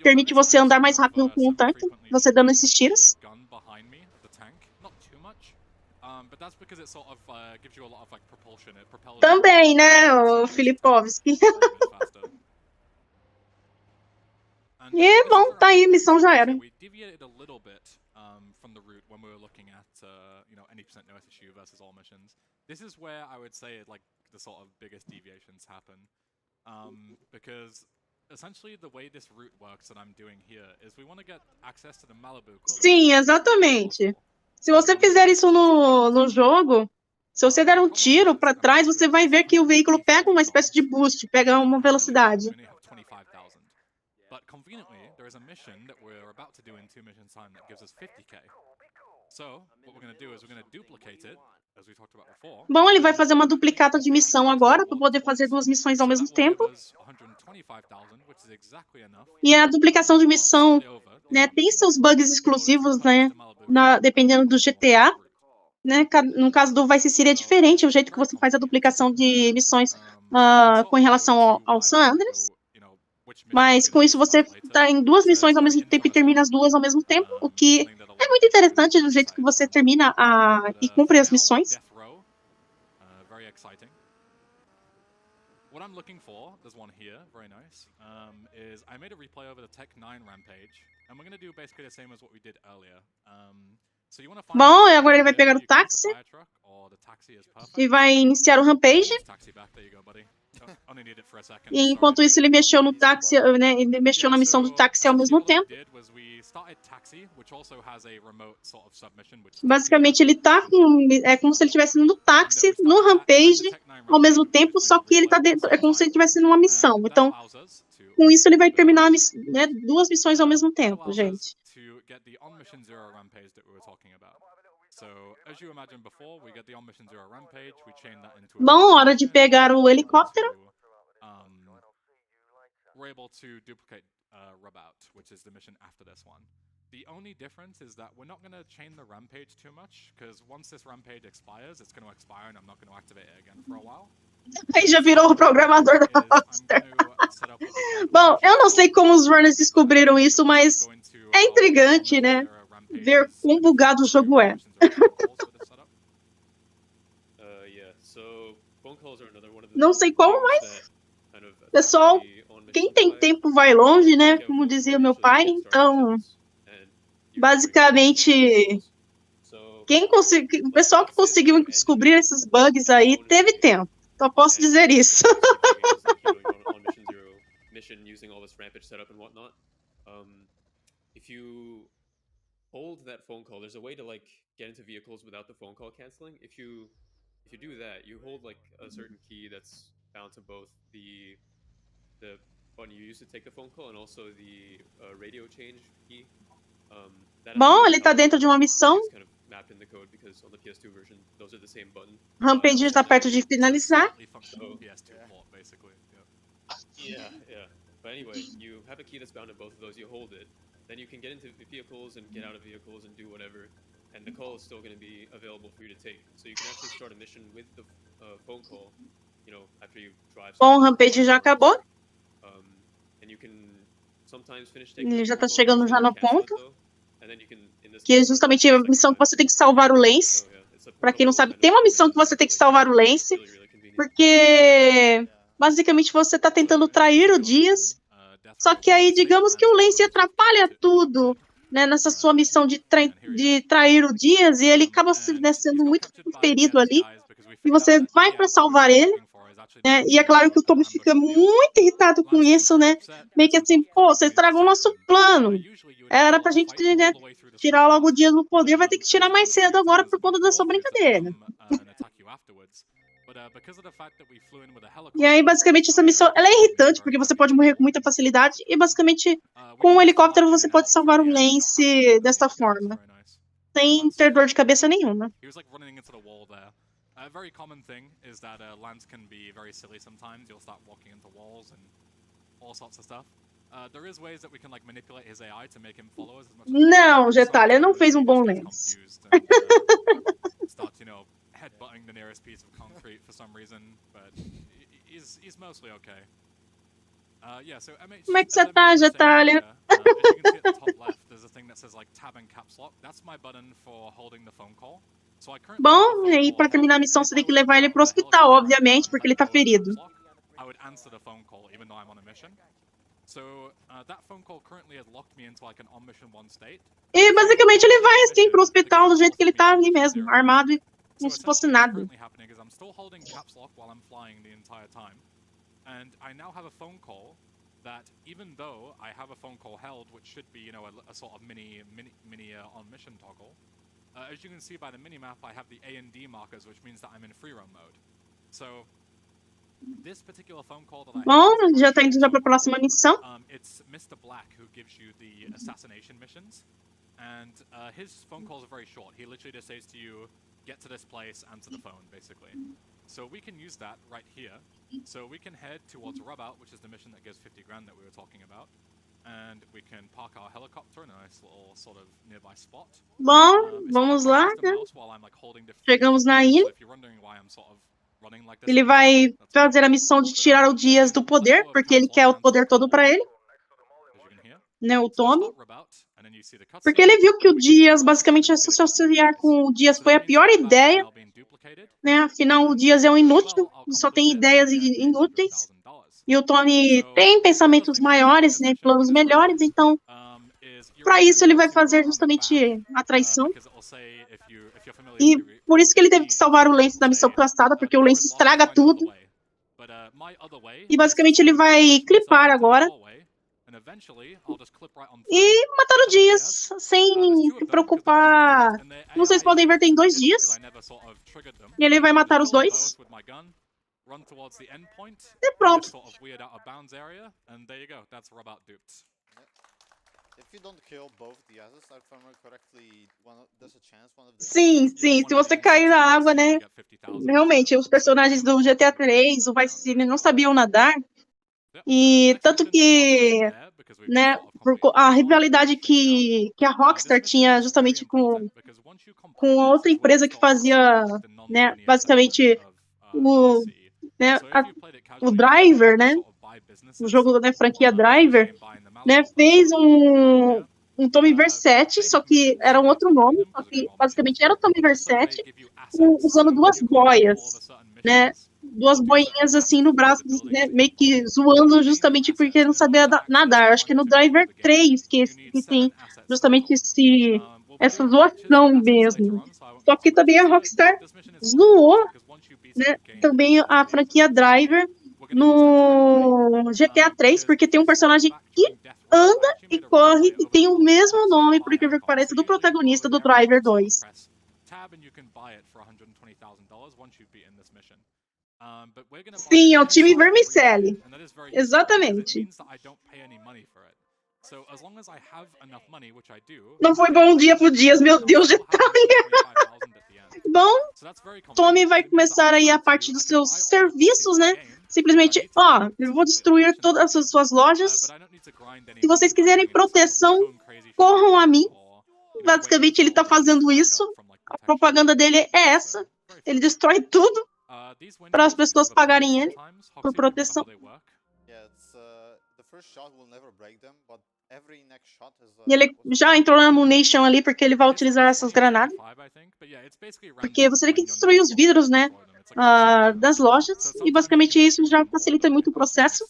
Permite você andar mais rápido com o tanque, você dando esses tiros. Também, né, o Filipovski. E, bom, tá aí, missão já era. This is where I would say like the sort of biggest deviations happen, because essentially the way this route works that I'm doing here is we want to get access to the Malibu. Sim, exatamente. Se você fizer isso no jogo, se você der um tiro para trás, você vai ver que o veículo pega uma espécie de boost, pega uma velocidade. But conveniently, there is a mission that we're about to do in 2 missions time that gives us 50k. So, what we're going to do is we're going to duplicate it, as we talked about before. Bom, ele vai fazer uma duplicata de missão agora para poder fazer 2 missões ao mesmo tempo. E a duplicação de missão, né, tem seus bugs exclusivos, né, dependendo do GTA. né? No caso do Vice City é diferente, o jeito que você faz a duplicação de missões com relação ao San Andreas. Mas com isso você está em 2 missões ao mesmo tempo e termina as 2 ao mesmo tempo, o que é muito interessante do jeito que você termina e cumpre as missões. What I'm looking for, there's one here, very nice, is I made a replay over the Tech 9 rampage, and we're going to do basically the same as what we did earlier. So you want to find Bom, agora ele vai pegar o táxi e vai iniciar o rampage. E enquanto isso ele mexeu no táxi, né? Ele mexeu na missão do táxi ao mesmo tempo. Basicamente ele tá com, é como se ele estivesse no táxi, no rampage, ao mesmo tempo, só que ele tá dentro, é como se ele estivesse numa missão. Então, com isso ele vai terminar, né, 2 missões ao mesmo tempo, gente. Bom, hora de pegar o helicóptero. We're able to duplicate rub out, which is the mission after this one. The only difference is that we're not going to chain the rampage too much, because once this rampage expires, it's going to expire and I'm not going to activate it again for a while. Aí já virou o programador da Rockstar. Bom, eu não sei como os runners descobriram isso, mas é intrigante, né? Ver quão bugado o jogo é. Não sei como, mas pessoal, quem tem tempo vai longe, né? Como dizia meu pai. Então, basicamente, o pessoal que conseguiu descobrir esses bugs aí teve tempo. Só posso dizer isso. Hold that phone call. There's a way to like get into vehicles without the phone call canceling. If you do that, you hold like a certain key that's bound to both the button you use to take the phone call and also the radio change key. Bom, ele tá dentro de uma missão. Rampage está perto de finalizar. Yeah. But anyway, you have a key that's bound to both of those. You hold it. Then you can get into vehicles and get out of vehicles and do whatever, and the call is still going to be available for you to take. So you can actually start a mission with the phone call, you know, after you drive. Bom, o rampage já acabou. And you can sometimes finish ele já tá chegando já no ponto, que é justamente a missão que você tem que salvar o Lance. Pra quem não sabe, tem uma missão que você tem que salvar o Lance, porque basicamente você tá tentando trair o Dias. Só que aí, digamos que o Lance atrapalha tudo, né, nessa sua missão de trair o Dias, e ele acaba sendo muito ferido ali, e você vai para salvar ele, né, e é claro que o Toby fica muito irritado com isso, né, meio que assim, pô, você estragou o nosso plano, era pra gente, né, tirar logo o Dias no poder, vai ter que tirar mais cedo agora por conta da sua brincadeira. E aí, basicamente, essa missão ela é irritante, porque você pode morrer com muita facilidade, e basicamente, com o helicóptero, você pode salvar o Lance dessa forma, sem ter dor de cabeça nenhuma. A very common thing is that Lance can be very silly sometimes. You'll start walking into walls and all sorts of stuff. There is ways that we can like manipulate his AI to make him follow us as much as não, Getalha, não fez um bom Lance. Start, you know, headbutting the nearest piece of concrete for some reason, but he's mostly okay. Yeah, so MH, como é que você tá, Getalha? As you can see at the top left, there's a thing that says like tab and caps lock. That's my button for holding the phone call. Bom, e para terminar a missão você tem que levar ele pro hospital, obviamente, porque ele tá ferido. E basicamente ele vai assim pro hospital do jeito que ele tá ali mesmo, armado e como se fosse nada. That even though I have a phone call held, which should be, you know, a sort of mini on mission toggle, as you can see by the minimap, I have the A and D markers, which means that I'm in free roam mode. So this particular phone call that I bom, já tá indo já pra próxima missão. It's Mr. Black who gives you the assassination missions, and his phone calls are very short. He literally just says to you, get to this place, answer the phone, basically. So we can use that right here. So we can head towards Rub Out, which is the mission that gives 50 grand that we were talking about. Bom, vamos lá, né? Chegamos na ilha. Ele vai fazer a missão de tirar o Dias do poder, porque ele quer o poder todo pra ele. Né, o Tommy. Porque ele viu que o Dias, basicamente, associar com o Dias foi a pior ideia. Né? Afinal, o Dias é um inútil, só tem ideias inúteis. E o Tommy tem pensamentos maiores, né, planos melhores, então, para isso ele vai fazer justamente a traição. E por isso que ele teve que salvar o Lance da missão passada, porque o Lance estraga tudo. E basicamente ele vai clipar agora. E matar o Dias, sem se preocupar. Não sei se podem ver, tem 2 dias. E ele vai matar os 2. E pronto. Sim, sim. Se você cair na água, né? Realmente, os personagens do GTA 3, o Vice City, não sabiam nadar. E tanto que, né, a rivalidade que a Rockstar tinha justamente com outra empresa que fazia, né, basicamente o Driver, né, o jogo da franquia Driver, né, fez um Tommy Vercetti, só que era um outro nome, só que basicamente era o Tommy Vercetti, usando 2 boias, né, 2 boinhas assim no braço, né, meio que zoando justamente porque não sabia nadar. Acho que no Driver 3 que tem justamente essa zoação mesmo. Só que também a Rockstar zoou, né, também a franquia Driver no GTA 3, porque tem um personagem que anda e corre e tem o mesmo nome, por incrível que pareça, do protagonista do Driver 2. Sim, é o time Vermicelli. Exatamente. Não foi bom dia pro Dias, meu Deus de Itália. Bom, Tommy vai começar aí a parte dos seus serviços, né? Simplesmente, ó, eu vou destruir todas as suas lojas. Se vocês quiserem proteção, corram a mim. Basicamente, ele tá fazendo isso. A propaganda dele é essa. Ele destrói tudo para as pessoas pagarem ele por proteção. E ele já entrou na Munition ali porque ele vai utilizar essas granadas. Porque você tem que destruir os vidros, né, das lojas. E basicamente isso já facilita muito o processo.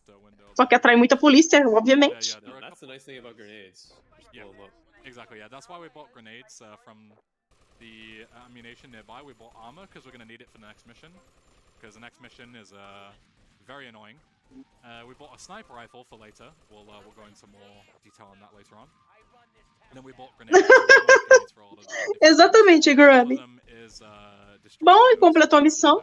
Só que atrai muita polícia, obviamente. Exactly, yeah. That's why we bought grenades from the ammunition nearby. We bought armor because we're going to need it for the next mission. Because the next mission is very annoying. We bought a sniper rifle for later. We'll go into more detail on that later on. And then we bought grenades. For all of them. Exatamente, Grubby. Bom, e completou a missão.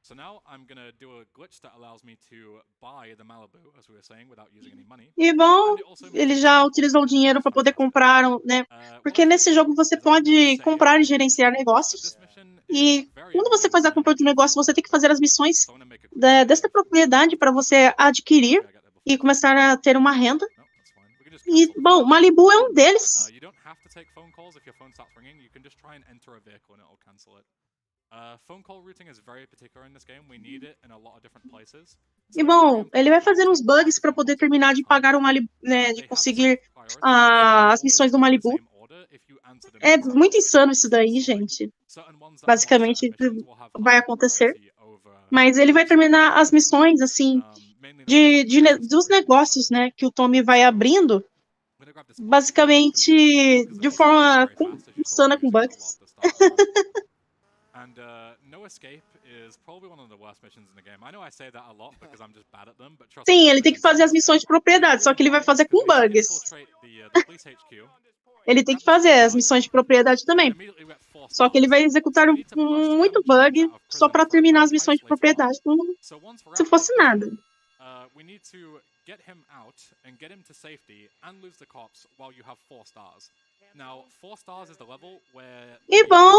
So now I'm gonna do a glitch that allows me to buy the Malibu, as we were saying, without using any money. E bom, ele já utilizou o dinheiro para poder comprar, né? Porque nesse jogo você pode comprar e gerenciar negócios. E quando você faz a compra de negócio, você tem que fazer as missões desta propriedade para você adquirir e começar a ter uma renda. E, bom, Malibu é um deles. E bom, ele vai fazer uns bugs para poder terminar de pagar o Malibu, né, de conseguir as missões do Malibu. É muito insano isso daí, gente. Basicamente vai acontecer. Mas ele vai terminar as missões, assim, dos negócios, né, que o Tommy vai abrindo, basicamente de forma insana com bugs. Sim, ele tem que fazer as missões de propriedade, só que ele vai fazer com bugs. Ele tem que fazer as missões de propriedade também. Só que ele vai executar muito bug só para terminar as missões de propriedade, como se fosse nada. get him out and get him to safety and lose the cops while you have 4 stars. Now, 4 stars is the level where... E bom,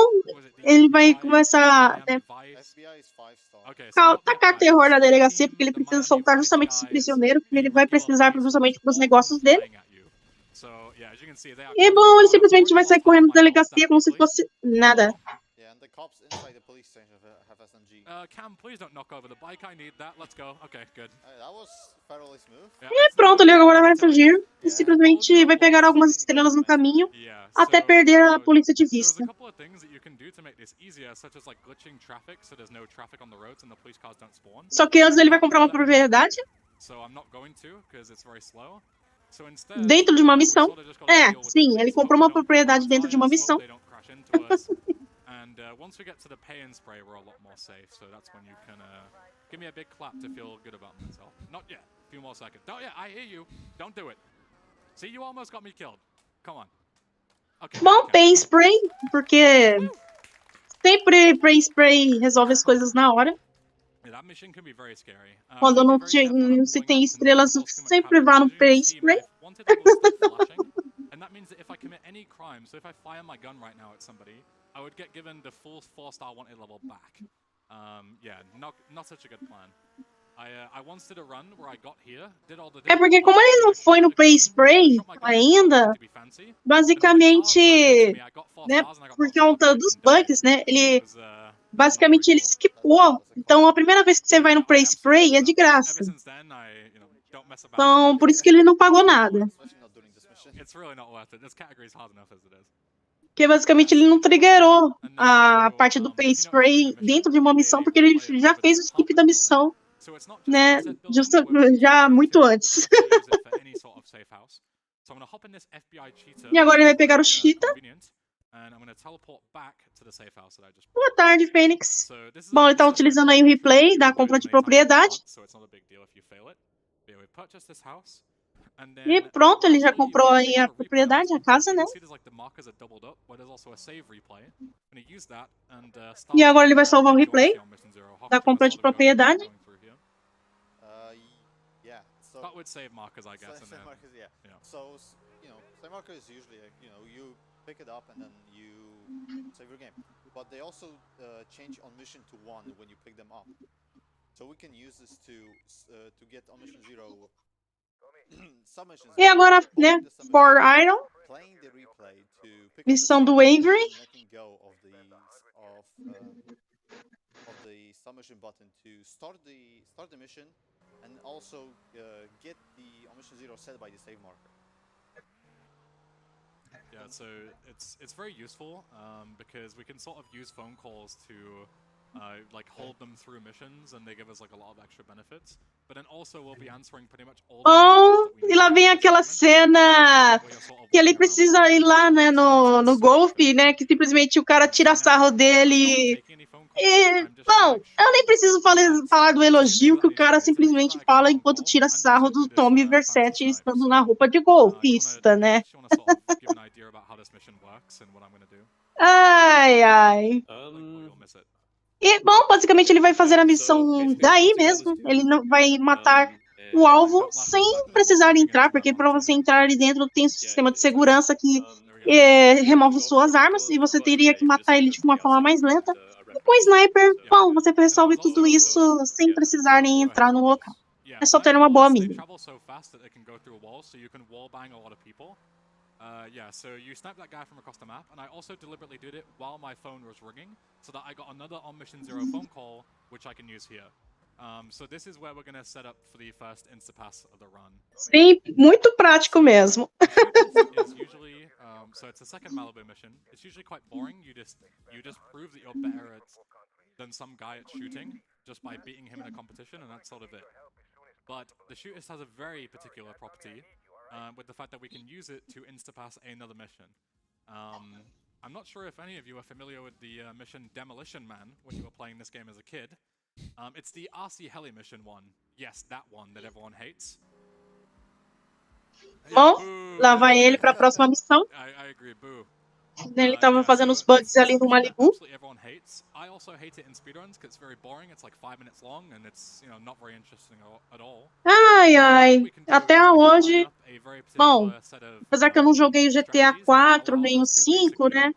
ele vai começar a FBI is 5 stars. Okay, so not the tacar FBI, terror na the delegacia, team, porque ele the precisa Miami soltar Vice justamente esse guys, prisioneiro, que the ele vai regular precisar police justamente force, para os all negócios dele. flying at you. So, yeah, as you can see, they are E coming bom, ele down. I've simplesmente already vai sair lost half correndo da my health delegacia that como se quickly. fosse nada. Yeah, and the cops inside the police station have SMG. Cam, please don't knock over the bike. I need that. Let's go. Okay, good. That was fairly smooth. Yeah, E pronto, ele agora vai fugir e Yeah. simplesmente vai pegar algumas estrelas no caminho Yeah, até so, perder a polícia de there's a vista. couple of things that you can do to make this easier, such as like glitching traffic, so there's no traffic on the roads and the police cars don't spawn. Só que antes ele vai Can't comprar do uma that in this propriedade game, so I'm not going to, because it's very slow. So instead, dentro de uma we missão. sort of just gotta deal with the Sim, ele police, comprou hope uma they don't propriedade pop our dentro de uma tires, missão. hope they don't crash into us. And once we get to the pay and spray, we're a lot more safe. So that's when you can give me a big clap to feel good about myself. Not yet. A few more seconds. Don't yet. I hear you. Don't do it. See, you almost got me killed. Come on. Okay. Bom, okay. pay spray, porque sempre pay spray resolve as coisas na hora. Yeah, that mission can be very scary. Quando Be não very careful when I'm se pulling tem up to not estrelas, cause too much sempre havoc. vá no As you can pay see, spray. my wanted level is still flashing, and that means that if I commit any crime, so if I fire my gun right now at somebody, I would get given the full 4-star wanted level back. Yeah, not such a good plan. I once did a run where I got here, did all the É porque como ele não foi no pay spray ainda, basicamente, né, por conta dos bugs, né, ele basicamente ele skipou. Então a primeira vez que você vai no pay spray é de graça. Então por isso que ele não pagou nada. Especially not during this mission. It's really not worth it. This category is hard enough as it is. Porque basicamente ele não triggerou a parte do pay spray dentro de uma missão, porque ele já fez o skip da missão, né, já muito antes. E agora ele vai pegar o cheetah. Boa tarde, Fênix. Bom, ele tá utilizando aí o replay da compra de propriedade. E pronto, ele já comprou aí a propriedade, a casa, né? E agora ele vai salvar o replay da compra de propriedade. Yeah. So That would save markers, I guess. save markers, yeah. So save markers is usually you pick it up and then you save your game. But they also change on mission to 1 when you pick them up. So we can use this to get on mission 0 submissions. E agora, né, For Iron, Playing the replay to pick missão up the do Avery. and letting go of the submission button to start the mission and also get the on mission 0 set by the save marker. Yeah, so it's very useful because we can sort of use phone calls to like hold them through missions, and they give us like a lot of extra benefits. But then also we'll be answering pretty much all. Oh, e lá vem aquela cena que ele precisa ir lá, né, no golfe, né, que simplesmente o cara tira sarro dele. E, bom, eu nem preciso falar do elogio que o cara simplesmente fala enquanto tira sarro do Tommy Versetti estando na roupa de golfista, né? Ai, ai. E, bom, basicamente ele vai fazer a missão daí mesmo. Ele não vai matar o alvo sem precisar entrar, porque para você entrar ali dentro tem um sistema de segurança que remove suas armas e você teria que matar ele de uma forma mais lenta. E com o sniper, bom, você resolve tudo isso sem precisar nem entrar no local. É só ter uma boa mira. Yeah, so you snipe that guy from across the map, and I also deliberately did it while my phone was ringing, so that I got another on mission 0 phone call, which I can use here. So this is where we're going to set up for the first insta-pass of the run. Sim, muito prático mesmo. Is usually, so it's a second Malibu mission. It's usually quite boring. You just prove that you're better than some guy at shooting just by beating him in a competition, and that's sort of it. But the shootist has a very particular property. With the fact that we can use it to insta-pass another mission. I'm not sure if any of you are familiar with the mission Demolition Man when you were playing this game as a kid. It's the RC Heli mission one. Yes, that one that everyone hates. Bom, lá vai ele para a próxima missão. I agree, boo. Ele tava fazendo os bugs ali no Malibu. Absolutely everyone hates. I also hate it in speedruns because it's very boring. It's like 5 minutes long and it's, you know, not very interesting at all. Ai, ai. What we can do Até is we can line hoje. up a very Bom, particular set of, apesar que eu não joguei o GTA strategies that 4, allows nem o us to 5, né?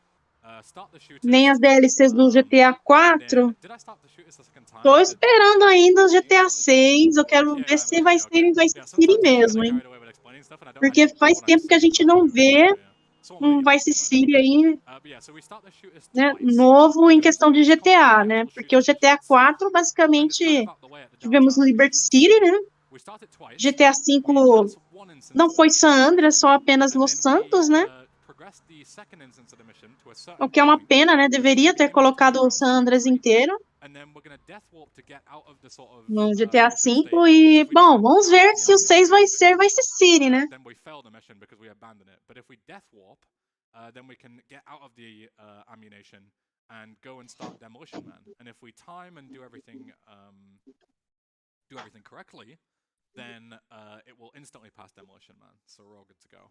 basically, start the shooters, Nem as DLCs do GTA and 4. then, did I start the shooters the second time? Tô I did. esperando ainda o GTA 6. Eu quero Yeah, ver se vai ser em Vice Yeah, City sometimes I get mesmo, kinda hein? carried away with explaining stuff and I Porque don't faz know what I'm tempo que a saying gente não properly, vê so yeah. Someone um leave, Vice but, City aí, but yeah, so we start the shooters né, twice. novo em Because questão de it's GTA, complicated né? actual Porque o shooting GTA missions, 4, and it's kind basicamente, of out the way at the tivemos downtown Liberty location, City, so né? we start it twice. GTA We 5 pass one instance não of foi the San Andreas, só apenas and Los then we, Santos, né? progress the second instance of the mission to a O certain que é uma point, pena, né? which is Deveria gonna ter be in between colocado o rounds San 2 and Andreas 3. inteiro And then we're gonna death warp to get out of the sort of no GTA mission state, 5 because e, if we bom, just vamos pass ver the se o 6 vai ammunition, ser Vice City, né? then we fail the mission because we abandon it. But if we death warp, then we can get out of the ammunition and go and start Demolition Man. And if we time and do everything correctly, then it will instantly pass Demolition Man. So we're all good to go.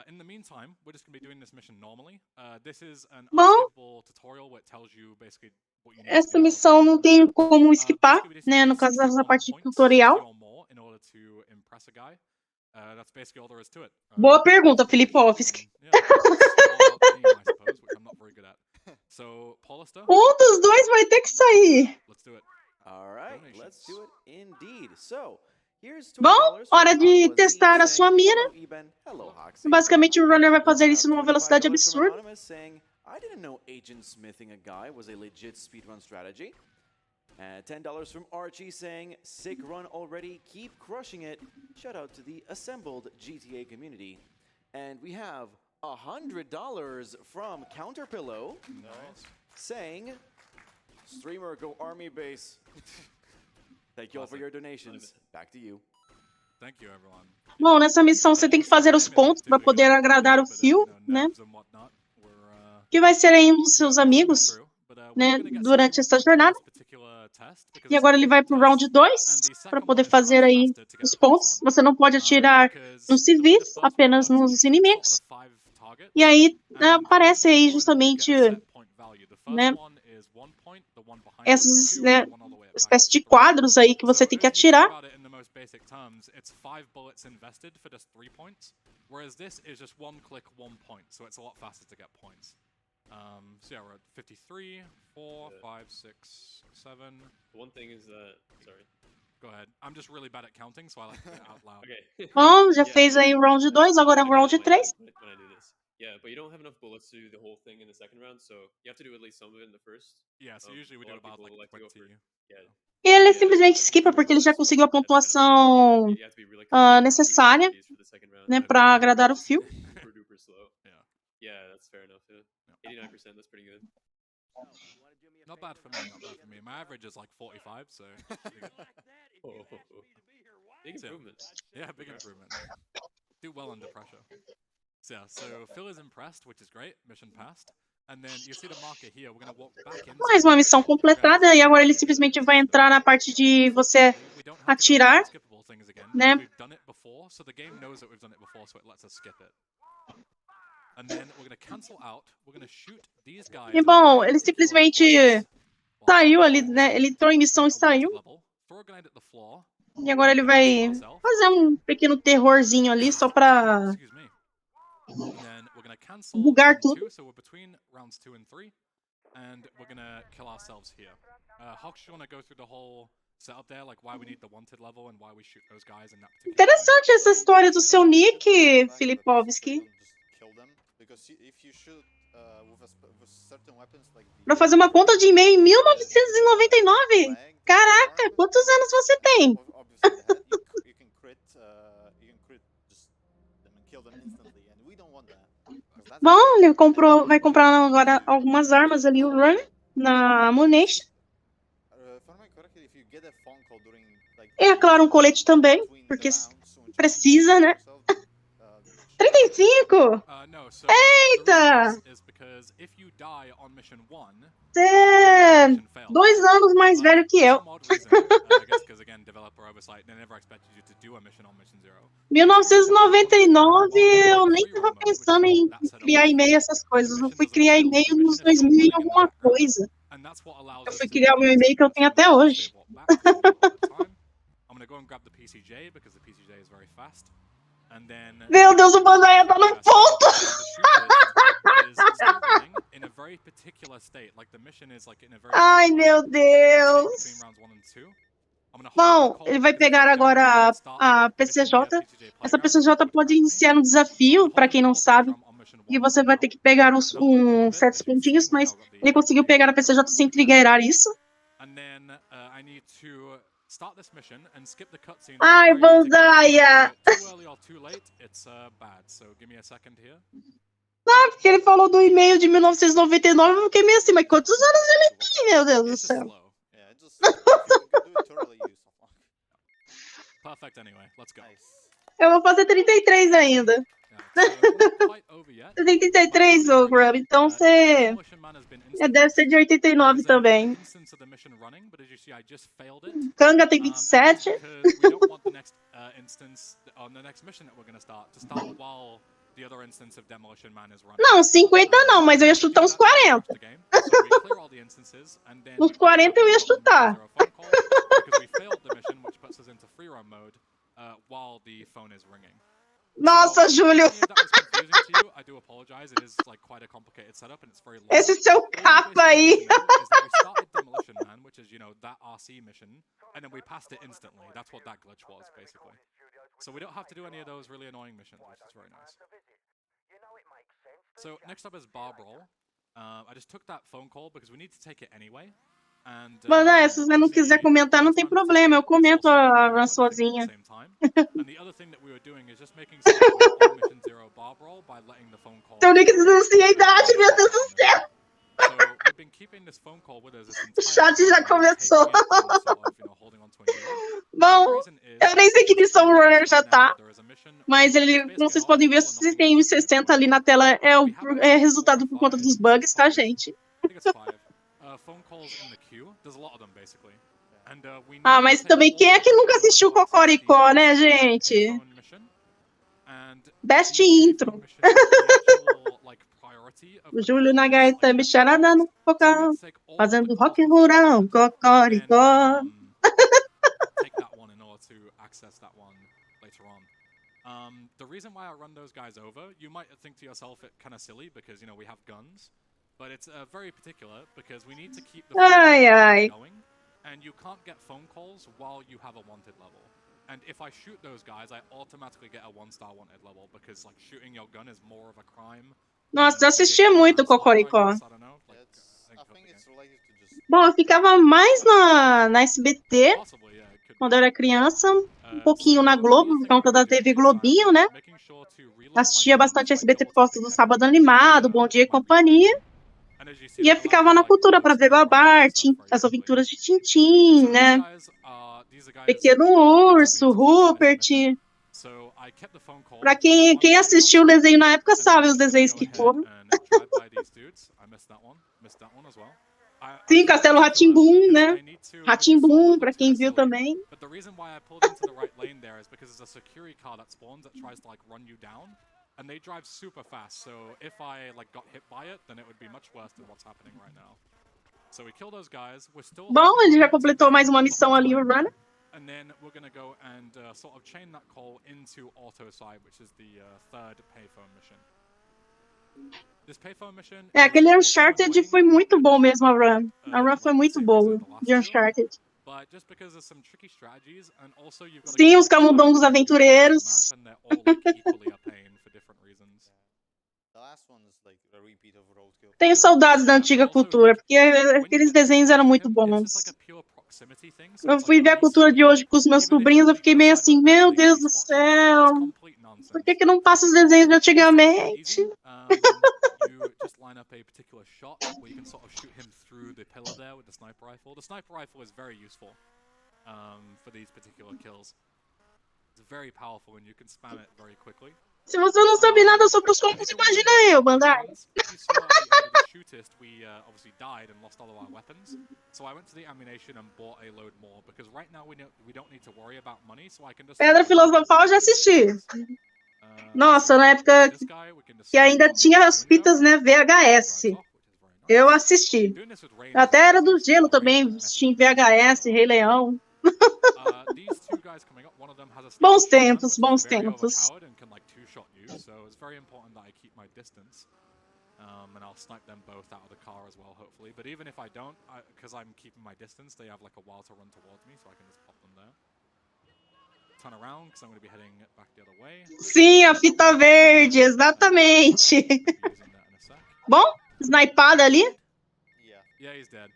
In the meantime, we're just going to be doing this mission normally. This is an Bom, unskippable tutorial where it tells you basically what you need to essa do in order to missão não complete tem it. como esquipar, Basically, we just né? need No caso dessa 61 parte de points, 60 tutorial. or more, in order to impress a guy. That's basically all there is to it. Boa pergunta, Filipovski. Yeah, it's all about aim, I suppose, which I'm not very good at. So, Pollister, Dos dois vai ter que sair. let's do it. All right, let's do it indeed. So, here's Bom, $20 hora from de Aqua Z testar a saying, sua mira. "Hello, Eben. Hello, Hoxie." Basicamente, o runner vai Let's fazer have isso numa velocidade $25 from absurda. Anonymous saying, "I didn't know agent smithing a guy was a legit speedrun strategy." And $10 from Archie saying, "Sick run already, keep crushing it." Shout out to the assembled GTA community. And we have $100 from Counterpillow saying, "Streamer, go army base." Thank you all for your donations. Back to you. Thank you, everyone. Bom, nessa missão você tem que fazer os pontos para poder agradar o Phil, né? Que vai ser aí um dos seus amigos, né? Durante essa jornada. E agora ele vai pro round 2 para poder fazer aí os pontos. Você não pode atirar nos civis, apenas nos inimigos. E aí aparece aí justamente, né? Essas, né, espécie de quadros aí que você tem que atirar. It's 5 bullets invested for just 3 points, whereas this is just 1 click, 1 point, so it's a lot faster to get points. So yeah, we're at 53, 4, 5, 6, 7. The one thing is that, sorry. Go ahead. I'm just really bad at counting, so I like to get out loud. Okay. Bom, já fez aí o round 2, agora o round 3. When I do this. Yeah, but you don't have enough bullets to do the whole thing in the second round, so you have to do at least some of it in the first. Yeah, so usually we do about like 20. Yeah. E ele simplesmente skipa porque ele já conseguiu a pontuação necessária, né, para agradar o Phil. Yeah, that's fair enough. 89%, that's pretty good. Not bad for me, not bad for me. My average is like 45, so... Big improvement. Yeah, big improvement. Do well under pressure. So yeah, so Phil is impressed, which is great. Mission passed. And then you see the marker here. We're going to walk back into Mais uma missão completada e agora ele simplesmente vai entrar na parte de você atirar, né? We've done it before, so the game knows that we've done it before, so it lets us skip it. And then we're going to cancel out. We're going to shoot these guys. E bom, ele simplesmente saiu ali, né? Ele entrou em missão e saiu. E agora ele vai fazer um pequeno terrorzinho ali só pra bugar tudo. So we're between rounds 2 and 3, and we're gonna kill ourselves here. Hawks, you wanna go through the whole setup there, like why we need the wanted level and why we shoot those guys in that particular Interessante essa história do seu nick, Filipovski. Pra fazer uma conta de e-mail em 1999. Caraca, quantos anos você tem? Bom, ele vai comprar agora algumas armas ali, o Run, na Ammunition. E é claro, um colete também, porque precisa, né? 35? No, so Eita! É 2 anos mais velho que eu. 1999, eu nem tava pensando em criar e-mail, essas coisas. Eu fui criar e-mail nos 2000 e alguma coisa. Eu fui criar o meu e-mail que eu tenho até hoje. Meu Deus, o Bandaia tá no ponto! Ai, meu Deus! Bom, ele vai pegar agora a PCJ. Essa PCJ pode iniciar um desafio, para quem não sabe. E você vai ter que pegar certos pontinhos, mas ele conseguiu pegar a PCJ sem triggerar isso. Ai, Bandaia! Ah, porque ele falou do e-mail de 1999, eu fiquei meio assim, mas quantos anos ele tem, meu Deus do céu? Eu vou fazer 33 ainda. 33, ô Grub, então você deve ser de 89 também. Kanga tem 27. Não, 50 não, mas eu ia chutar uns 40. Uns 40 eu ia chutar. Nossa, Júlio. Esse seu capa aí. So we don't have to do any of those really annoying missions, which is very nice. So next up is Bar Brawl. I just took that phone call because we need to take it anyway. Bandaia, se você não quiser comentar, não tem problema. Eu comento a run sozinha. Eu nem que denunciei a idade, meu Deus do céu. O chat já começou. Bom, eu nem sei que missão o runner já tá. Mas ele, como vocês podem ver, se tem 60 ali na tela, é resultado por conta dos bugs, tá, gente? Ah, mas também, quem é que nunca assistiu Cocoricó, né, gente? Best intro. O Júlio na gaita, bicharada no cocão, fazendo rock rural, Cocoricó. The reason why I run those guys over, you might think to yourself it kind of silly because, you know, we have guns, but it's very particular because we need to keep the phone going, and you can't get phone calls while you have a wanted level. And if I shoot those guys, I automatically get a 1-star wanted level because, like, shooting your gun is more of a crime. Nossa, eu assistia muito Cocoricó. Bom, eu ficava mais na SBT quando eu era criança, um pouquinho na Globo, por conta da TV Globinho, né? Assistia bastante SBT por causa do Sábado Animado, Bom Dia e Companhia. E eu ficava na cultura para ver Babar, as aventuras de Tintim, né? Pequeno Urso, Rupert. Pra quem assistiu o desenho na época sabe os desenhos que foram. Sim, Castelo Rá-Tim-Bum, né? Rá-Tim-Bum, pra quem viu também. And they drive super fast, so if I got hit by it, then it would be much worse than what's happening right now. So we kill those guys. We're still. Bom, ele já completou mais uma missão ali, o runner. And then we're gonna go and sort of chain that call into auto side, which is the third payphone mission. This payphone mission. Aquele Uncharted foi muito bom mesmo, a run. A run foi muito boa de Uncharted. Sim, os camundongos aventureiros. Tenho saudades da antiga cultura, porque aqueles desenhos eram muito bons. Eu fui ver a cultura de hoje com os meus sobrinhos, eu fiquei meio assim, meu Deus do céu, por que não passa os desenhos de antigamente? Line up a particular shot where you can sort of shoot him through the pillar there with the sniper rifle. The sniper rifle is very useful for these particular kills. It's very powerful and you can spam it very quickly. Se você não sabe nada sobre os combos, imagina eu, Bandai. If you saw at the end of the shootist, we obviously died and lost all of our weapons. So I went to the ammunition and bought a load more because right now we don't need to worry about money, so I can just. Pedra Filosofal eu já assisti. Nossa, na época que ainda tinha as fitas, né, VHS. Eu assisti. Até era do gelo também, assisti em VHS, Rei Leão. Bons tempos, bons tempos. And I'll snipe them both out of the car as well, hopefully. But even if I don't, because I'm keeping my distance, they have like a while to run towards me, so I can just pop them there. Turn around, because I'm going to be heading back the other way. Sim, a fita verde, exatamente. Bom, snipada ali. Yeah, he's dead.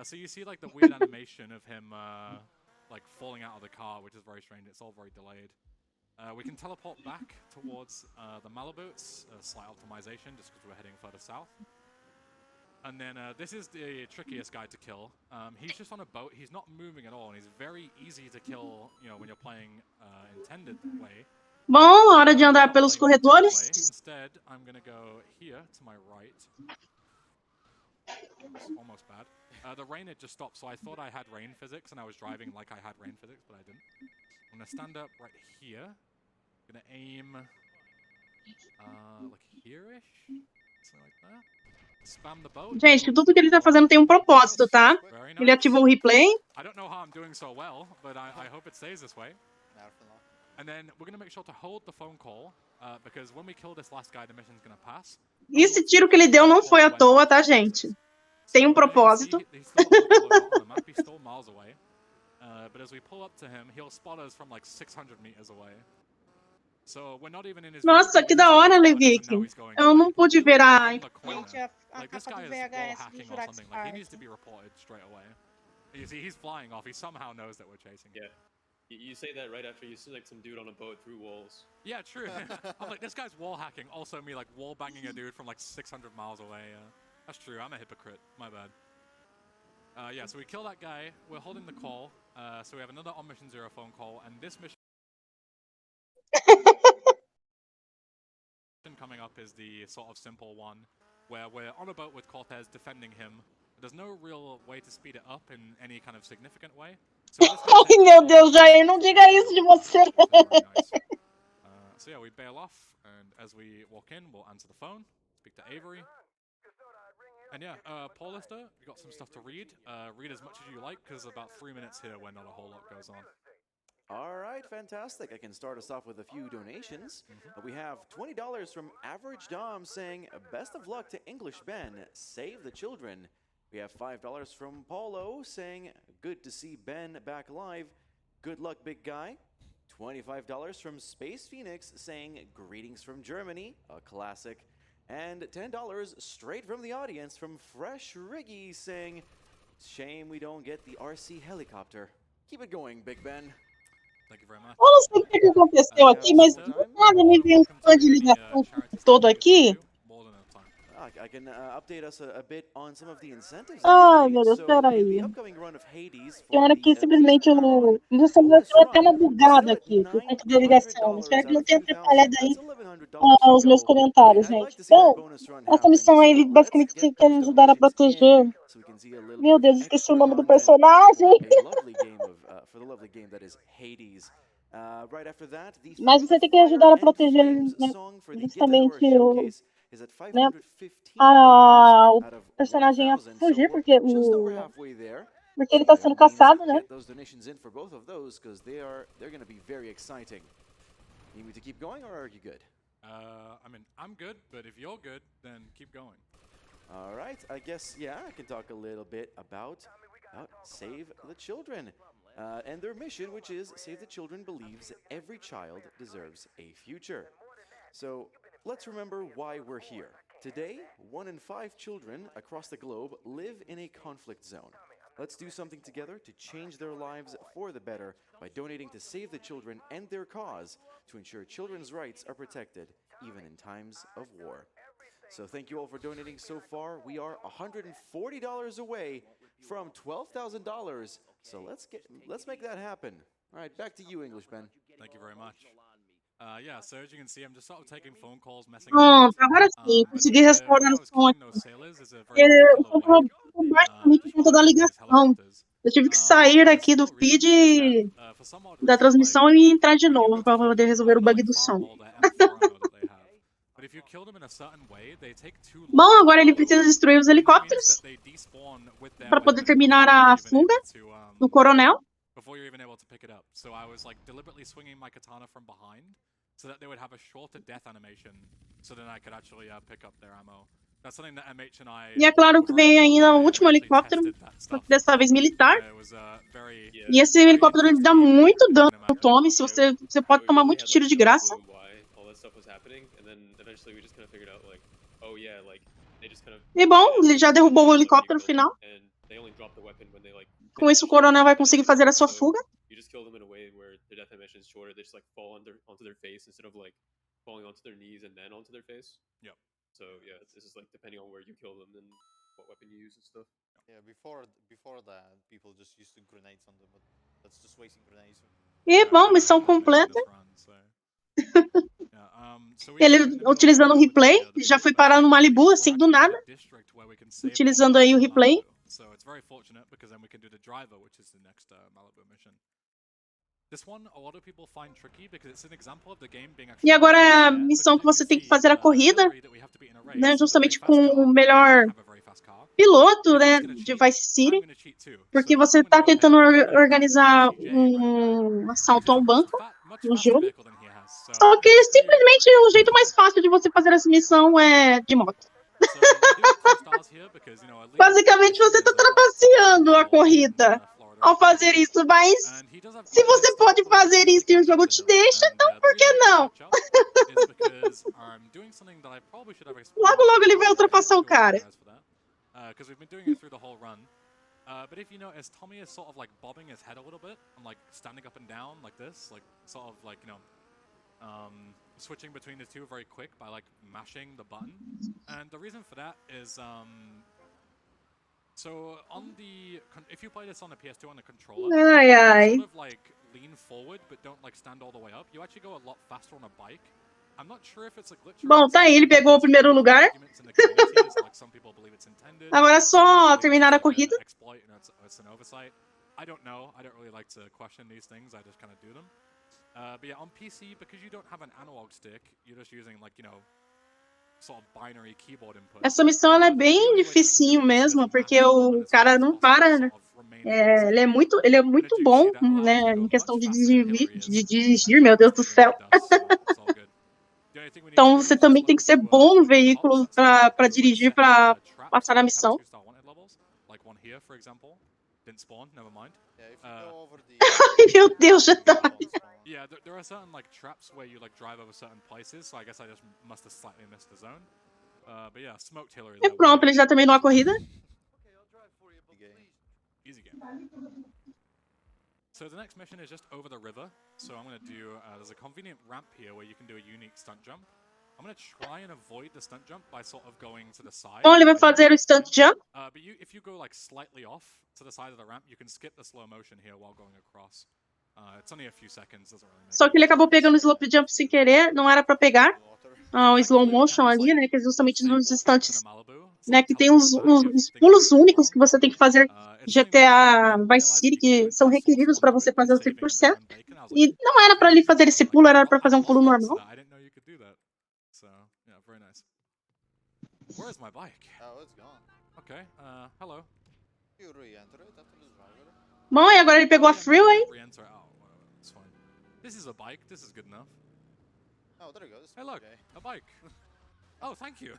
So you see like the weird animation of him like falling out of the car, which is very strange. It's all very delayed. We can teleport back towards the Maliboots, slight optimization just because we're heading further south. And then this is the trickiest guy to kill. He's just on a boat, he's not moving at all, and he's very easy to kill, you know, when you're playing intended way. Bom, hora de andar pelos corredores. Instead, I'm gonna go here to my right. Almost bad. The rain had just stopped, so I thought I had rain physics, and I was driving like I had rain physics, but I didn't. I'm gonna stand up right here. I'm gonna aim like here-ish, something like that. Spam the boat. Gente, tudo que ele tá fazendo tem um propósito, tá? Ele ativou o replay. I don't know how I'm doing so well, but I hope it stays this way. And then we're gonna make sure to hold the phone call, because when we kill this last guy, the mission's gonna pass. E esse tiro que ele deu não foi à toa, tá, gente? Tem um propósito. But as we pull up to him, he'll spot us from like 600 meters away. So we're not even in his. Nossa, que da hora, Levick. Eu não pude ver a capa do VHS do Jurassic Park. He needs to be reported straight away. You see, he's flying off. He somehow knows that we're chasing him. Yeah. You say that right after you see like some dude on a boat through walls. Yeah, true. I'm like, this guy's wall hacking. Also me like wall banging a dude from like 600 miles away. That's true. I'm a hypocrite. My bad. Yeah, so we kill that guy. We're holding the call. So we have another on mission 0 phone call, and this mission coming up is the sort of simple one, where we're on a boat with Cortez defending him. There's no real way to speed it up in any kind of significant way. So Ai, meu Deus, Jair, não diga isso de você. So yeah, we bail off, and as we walk in, we'll answer the phone, speak to Avery. And yeah, Paul Lister, you got some stuff to read. Read as much as you like, because about 3 minutes here where not a whole lot goes on. All right, fantastic. I can start us off with a few donations. We have $20 from Average Dom saying, best of luck to English Ben, save the children. We have $5 from Paulo saying, good to see Ben back alive. Good luck, big guy. $25 from Space Phoenix saying, greetings from Germany, a classic. And $10 straight from the audience from Fresh Riggy saying, shame we don't get the RC helicopter. Keep it going, Big Ben. Thank you very much. Eu não sei o que aconteceu aqui, mas nada me veio um fã de ligação todo aqui. I can update us a bit on some of the incentives. Ai, meu Deus, peraí. Tem hora que simplesmente o meu celular deu até uma bugada aqui por conta da ligação. Espero que não tenha atrapalhado aí os meus comentários, gente. Bom, essa missão aí, basicamente, você quer ajudar a proteger. Meu Deus, esqueci o nome do personagem. Mas você tem que ajudar a proteger, né, justamente o personagem a fugir, porque ele tá sendo caçado, né? I mean, I'm good, but if you're good, then keep going. All right, I guess, yeah, I can talk a little bit about Save the Children and their mission, which is Save the Children believes every child deserves a future. So let's remember why we're here. Today, 1 in 5 children across the globe live in a conflict zone. Let's do something together to change their lives for the better by donating to Save the Children and their cause to ensure children's rights are protected even in times of war. So thank you all for donating so far. We are $140 away from $12,000. So let's make that happen. All right, back to you, English Ben. Thank you very much. Yeah, so as you can see, I'm just sort of taking phone calls, messing Pronto, around. agora sim, consegui restaurar o Was som killing aqui. those sailors is a very O particular som way, ficou baixo pra mim por just conta da flying these ligação. helicopters. Eu tive que sair The aqui do simple reason feed is that, for some odd da reason, transmissão like, e entrar de when you novo go to pra kill poder them, I resolver o wanna, bug like, do som. fireball their M4 ammo that they have. But if you kill them in a certain way, they take too long Bom, to agora ele fireball, precisa destruir os which means helicópteros that they despawn with their para poder weapon terminar before a you're even fuga able to, do coronel. before you're even able to pick it up. So I was like deliberately swinging my katana from behind so that they would have a shorter death animation so then I could actually pick up their ammo. That's something that MH and I E é claro que were very vem proud ainda of. o último helicóptero, só que dessa vez militar. It was very E esse helicóptero ele dá muito dano no Tommy, se você pode tomar muito tiro de graça. E bom, ele já derrubou o helicóptero final. Com isso o coronel vai conseguir fazer a sua fuga. So yeah, this is like depending on where you kill them and what weapon you use and stuff. Yeah, before that, people just used to grenades on them, but that's just wasting grenades. E bom, missão completa. Ele, utilizando o replay, já foi parar no Malibu, assim, do nada. Utilizando aí o replay. So it's very fortunate because then we can do the driver, which is the next Malibu mission. This one, a lot of people find tricky because it's an example of the game being actually. E agora é a missão que você tem que fazer a corrida, né, justamente com o melhor piloto, né, de Vice City, porque você está tentando organizar um assalto a um banco no jogo. Só que simplesmente o jeito mais fácil de você fazer essa missão é de moto. Basicamente você está trapaceando a corrida ao fazer isso, mas se você pode fazer isso e o jogo te deixa, então por que não? Logo, logo ele vai ultrapassar o cara. But if you notice, Tommy is sort of like bobbing his head a little bit and like standing up and down like this, like sort of like, you know, switching between the two very quick by like mashing the button. And the reason for that is so on the if you play this on the PS2 on the controller, you sort of like lean forward but don't like stand all the way up. You actually go a lot faster on a bike. I'm not sure if it's a glitch. Bom, tá aí, ele pegou o primeiro lugar. Agora é só terminar a corrida. I don't know. I don't really like to question these things. I just kind of do them. But yeah, on PC, because you don't have an analog stick, you're just using like, you know, sort of binary keyboard input. Essa missão ela é bem dificinho mesmo, porque o cara não para, né? Ele é muito bom, né, em questão de dirigir, meu Deus do céu. Então você também tem que ser bom no veículo para dirigir, para passar na missão. Ai, meu Deus, já tá. Yeah, there are certain like traps where you like drive over certain places, so I guess I just must have slightly missed the zone. But yeah, smoked Hillary. E pronto, ele já terminou a corrida. Easy game. So the next mission is just over the river. So I'm going to do, there's a convenient ramp here where you can do a unique stunt jump. I'm going to try and avoid the stunt jump by sort of going to the side. Então ele vai fazer o stunt jump. But if you go like slightly off to the side of the ramp, you can skip the slow motion here while going across. It's only a few seconds, doesn't really make Só que ele acabou pegando o slope jump sem querer, não era para pegar. O slow motion ali, né, que é justamente nos instantes, né, que tem os pulos únicos que você tem que fazer GTA Vice City, que são requeridos para você fazer o 100%. E não era para ele fazer esse pulo, era para fazer um pulo normal. Where's my bike? Oh, it's gone. Okay, hello. You re-enter it after this driver? Bom, e agora ele pegou a freeway. This is a bike. This is good enough. Oh, there it goes. Hey, look, Okay. a bike. Oh, thank you.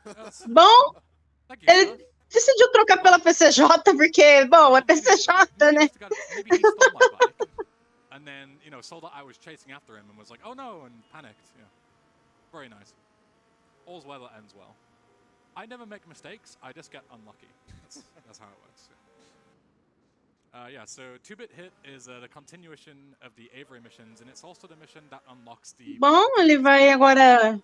Bom, Thank you, ele decidiu trocar pela PCJ porque, bom, é PCJ, né? Maybe he stole my bike, and then saw that I was chasing after him and was like, "Oh no!" and panicked. Yeah, very nice. All's well that ends well. I never make mistakes. I just get unlucky. That's how it works. Yeah, so 2-bit hit is the continuation of the Avery missions, and it's also the mission that unlocks the. Bom, ele vai agora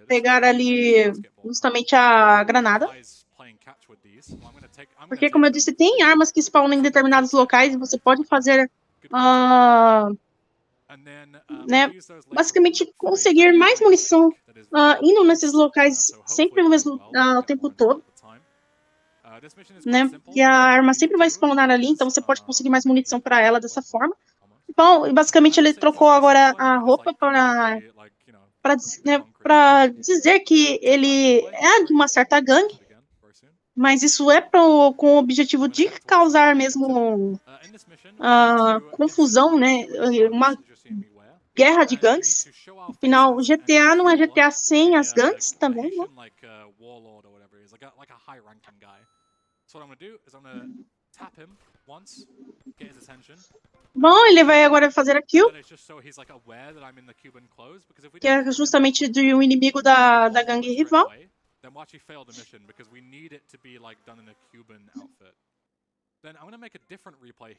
pegar ali justamente a granada. Porque, como eu disse, tem armas que spawnam em determinados locais e você pode fazer né, basicamente conseguir mais munição indo nesses locais sempre o tempo todo, né, e a arma sempre vai spawnar ali, então você pode conseguir mais munição para ela dessa forma. Bom, basicamente ele trocou agora a roupa para dizer que ele é de uma certa gangue, mas isso é com o objetivo de causar mesmo confusão, né, uma guerra de gangues. Afinal, o GTA não é GTA sem as gangues também, né? Bom, ele vai agora fazer a kill, que é justamente de um inimigo da gangue rival.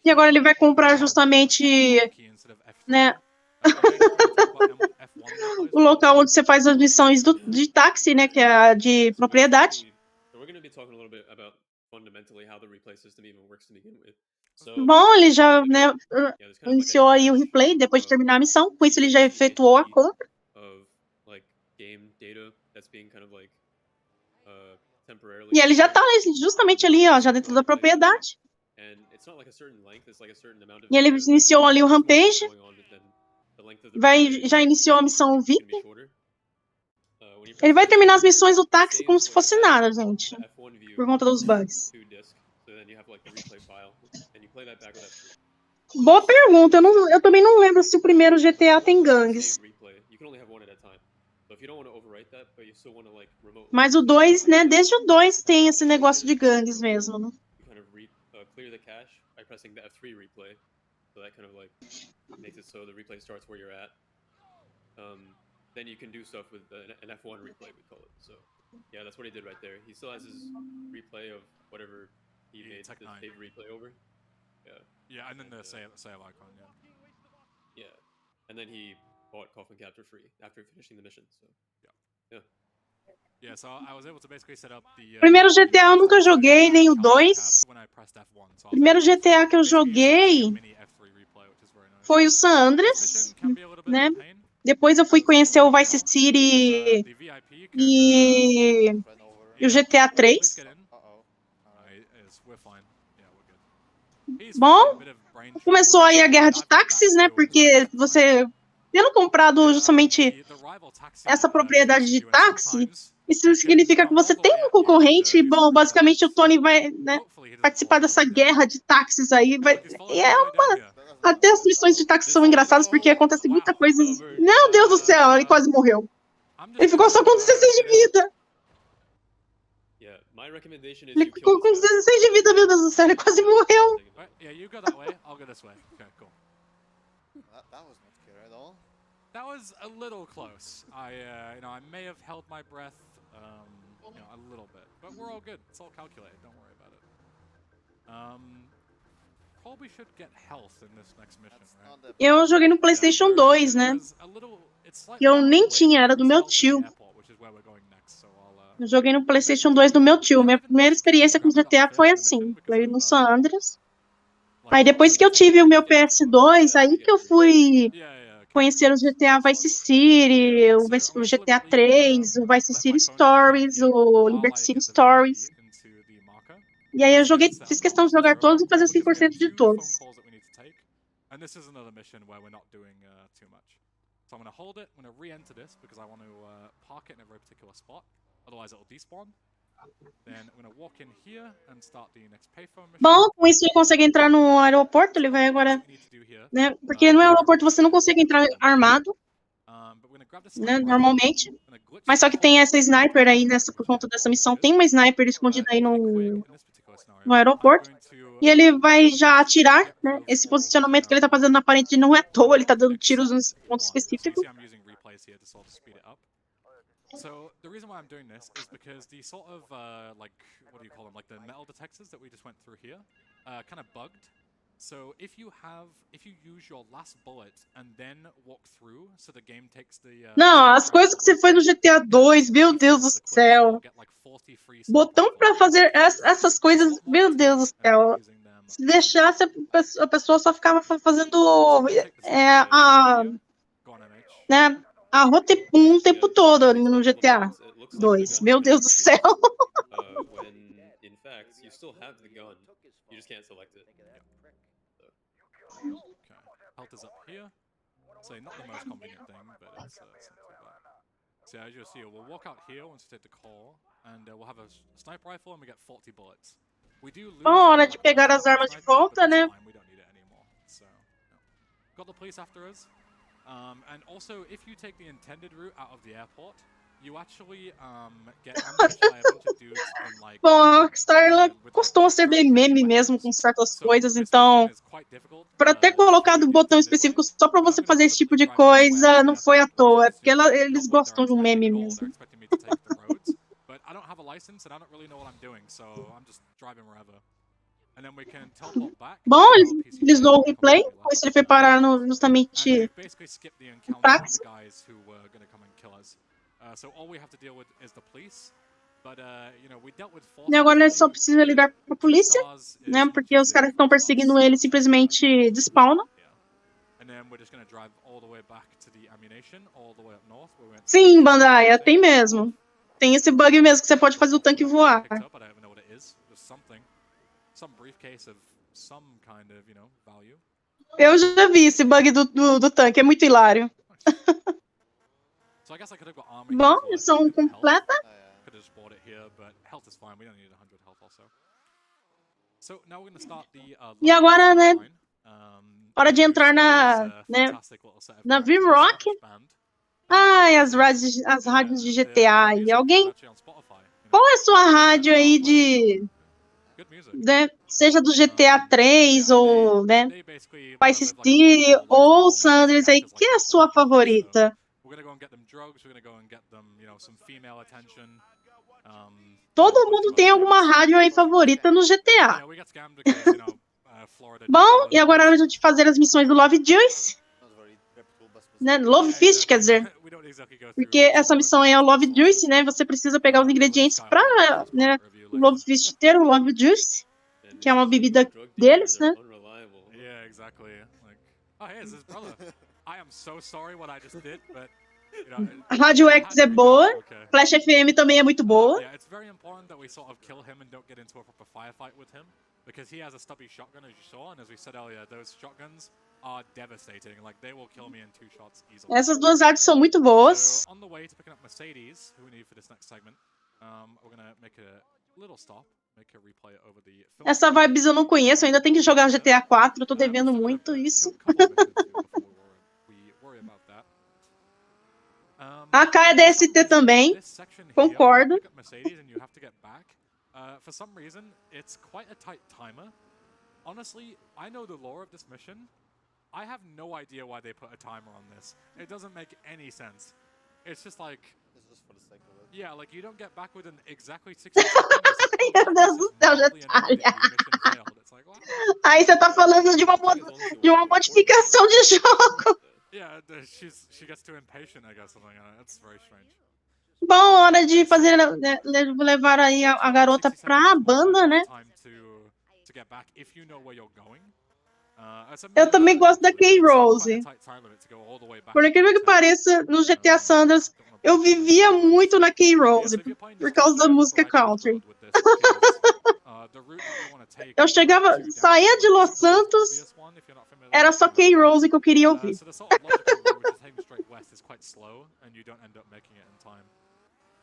E agora ele vai comprar justamente, né, o local onde você faz as missões de táxi, né, que é a de propriedade. Bom, ele já, né, iniciou aí o replay depois de terminar a missão. Com isso ele já efetuou a compra. E ele já tá justamente ali, ó, já dentro da propriedade. E ele iniciou ali o Rampage. Já iniciou a missão VIP. Ele vai terminar as missões do táxi como se fosse nada, gente. Por conta dos bugs. Boa pergunta. Eu também não lembro se o primeiro GTA tem gangues. Mas o 2, né? Desde o 2 tem esse negócio de gangues mesmo, né? Then you can do stuff with an F1 replay, we call it. So, yeah, that's what he did right there. He still has his replay of whatever he made the save replay over. Yeah. Yeah, and then the save icon, yeah. Yeah. And then he bought Coffin Capture free after finishing the mission, so, yeah. Yeah, so I was able to basically set up the... Primeiro GTA eu nunca joguei, nem o 2. O primeiro GTA que eu joguei foi o San Andreas, né? Depois eu fui conhecer o Vice City e o GTA 3. Bom, começou aí a guerra de táxis, né? Porque você, tendo comprado justamente essa propriedade de táxi, isso significa que você tem um concorrente. Bom, basicamente o Tony vai, né, participar dessa guerra de táxis aí. E é até as missões de táxi são engraçadas porque acontece muita coisa. Meu Deus do céu, ele quase morreu. Ele ficou só com 16 de vida. Ele ficou com 16 de vida, meu Deus do céu, ele quase morreu. That was a little close. I may have held my breath, a little bit, but we're all good. It's all calculated. Don't worry about it. Probably should get health in this next mission, right? Eu joguei no PlayStation 2, né? E eu nem tinha, era do meu tio. Eu joguei no PlayStation 2 do meu tio. Minha primeira experiência com GTA foi assim, foi no San Andreas. Aí depois que eu tive o meu PS2, aí que eu fui conhecer o GTA Vice City, o GTA 3, o Vice City Stories, o Liberty City Stories. E aí eu joguei, fiz questão de jogar todos e fazer 100% de todos. And this is another mission where we're not doing too much. So I'm going to hold it, I'm going to re-enter this because I want to park it in a very particular spot. Otherwise it'll despawn. Then I'm going to walk in here and start the next payphone mission. Bom, com isso ele consegue entrar no aeroporto, ele vai agora, né? Porque no aeroporto você não consegue entrar armado, né, normalmente. Mas só que tem essa sniper aí, por conta dessa missão, tem uma sniper escondida aí no aeroporto. E ele vai já atirar, né? Esse posicionamento que ele tá fazendo na parede não é à toa, ele tá dando tiros num ponto específico. So the reason why I'm doing this is because the sort of what do you call them, like the metal detectors that we just went through here, kind of bugged. So if you use your last bullet and then walk through, so the game takes the Não, as coisas que você faz no GTA 2, meu Deus do céu. Botão pra fazer essas coisas, meu Deus do céu. Se deixasse, a pessoa só ficava fazendo né, a rotepum o tempo todo ali no GTA 2. Meu Deus do céu. When in fact you still have the gun, you just can't select it. Okay, health is up here. So not the most convenient thing, but it's not too bad. So as you'll see, we'll walk out here once we take the call, and we'll have a sniper rifle, and we get 40 bullets. We do lose. Bom, hora de pegar as armas de volta, né? We don't need it anymore. So, got the police after us. And also, if you take the intended route out of the airport, you actually get ambushed by a bunch of dudes in like. Bom, a Rockstar ela costuma ser bem meme mesmo com certas coisas, então para ter colocado o botão específico só para você fazer esse tipo de coisa não foi à toa, é porque eles gostam de um meme mesmo. Bom, eles dão o replay, pois ele foi parar justamente no táxi. E agora ele só precisa ligar para a polícia, né? Porque os caras que estão perseguindo ele simplesmente despawnam. Sim, Bandaia, tem mesmo. Tem esse bug mesmo que você pode fazer o tanque voar. Eu já vi esse bug do tanque, é muito hilário. Bom, missão completa. E agora, né? Hora de entrar na V-Rock. Ai, as rádios de GTA. E alguém... Qual é a sua rádio aí de... Né, seja do GTA 3 ou, né, Vice City ou Sanders aí, que é a sua favorita? Todo mundo tem alguma rádio aí favorita no GTA. Bom, e agora é hora de fazer as missões do Love Juice. Né, Love Feast, quer dizer. Porque essa missão aí é o Love Juice, né? Você precisa pegar os ingredientes pra, né, o Love Feast ter o Love Juice, que é uma bebida deles, né? A Rádio X é boa, Flash FM também é muito boa. Essas duas rádios são muito boas. Essa vibes eu não conheço, eu ainda tenho que jogar GTA 4, eu tô devendo muito isso. A K é DST também, concordo. For some reason, it's quite a tight timer. Honestly, I know the lore of this mission. I have no idea why they put a timer on this. It doesn't make any sense. It's just like... It's just for the sake of it. Yeah, like you don't get back within exactly 60 seconds. Meu Deus do céu, Natália. Aí você tá falando de uma modificação de jogo. Yeah, she gets too impatient, I guess, something. It's very strange. Bom, hora de fazer, levar aí a garota pra banda, né? Eu também gosto da K-Rose. Por incrível que pareça, no GTA Sanders, eu vivia muito na K-Rose, por causa da música country. Eu saía de Los Santos, era só K-Rose que eu queria ouvir.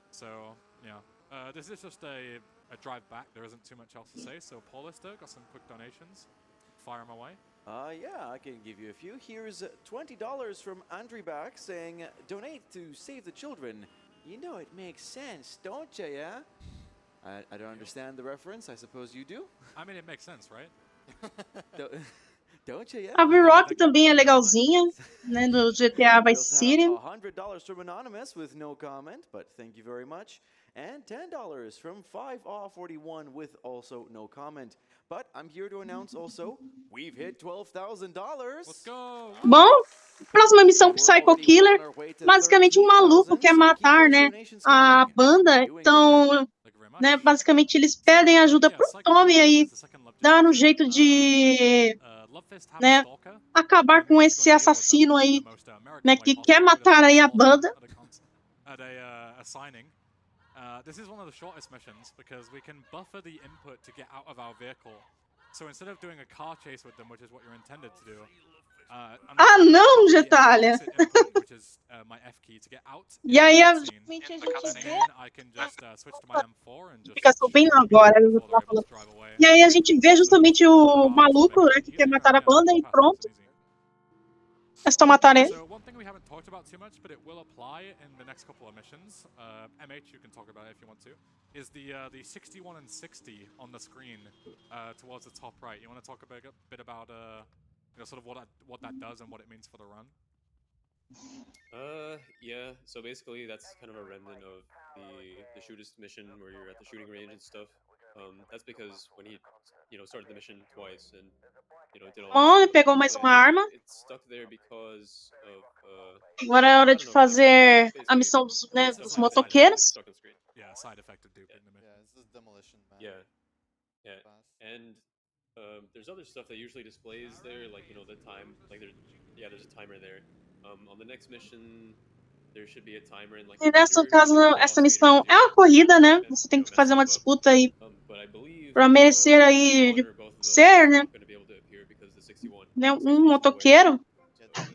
So, yeah. This is just a drive back. There isn't too much else to say. So, Paul Lister, got some quick donations. Fire them away. Yeah, I can give you a few. Here's $20 from Andre back saying, donate to save the children. You know it makes sense, don't you, yeah? I don't understand the reference. I suppose you do? I mean, it makes sense, right? Don't you, yeah? A V-Rock também é legalzinha, né, do GTA Vice City. $100 from Anonymous with no comment, but thank you very much. And $10 from 5Aw41 with also no comment. But I'm here to announce also, we've hit $12,000. Let's go! Bom, próxima missão Psycho Killer. Basicamente um maluco quer matar, né, a banda. Então, né, basicamente eles pedem ajuda pro Tommy aí dar um jeito de, né, acabar com esse assassino aí, né, que quer matar aí a banda. This is one of the shortest missions because we can buffer the input to get out of our vehicle. So instead of doing a car chase with them, which is what you're intended to do, ah, não, Getalha! E aí, geralmente a gente vê. Fica bem agora. E aí a gente vê justamente o maluco, né, que quer matar a banda e pronto. É só matar ele. So one thing we haven't talked about too much, but it will apply in the next couple of missions. MH, you can talk about it if you want to. Is the 61 and 60 on the screen towards the top right? You want to talk a bit about you know, sort of what that does and what it means for the run? Yeah. So basically, that's kind of a remnant of the shootist mission where you're at the shooting range and stuff. That's because when he, you know, started the mission twice and Bom, ele pegou mais uma arma. Agora é hora de fazer a missão dos, né, dos motoqueiros. Yeah, side effect of duping the mission. Yeah, this is demolition, man. Yeah. And there's other stuff that usually displays there, like, you know, the time, like there's a timer there. On the next mission, there should be a timer and like. E nesse caso, essa missão é uma corrida, né? Você tem que fazer uma disputa aí para merecer aí de ser, né, um motoqueiro.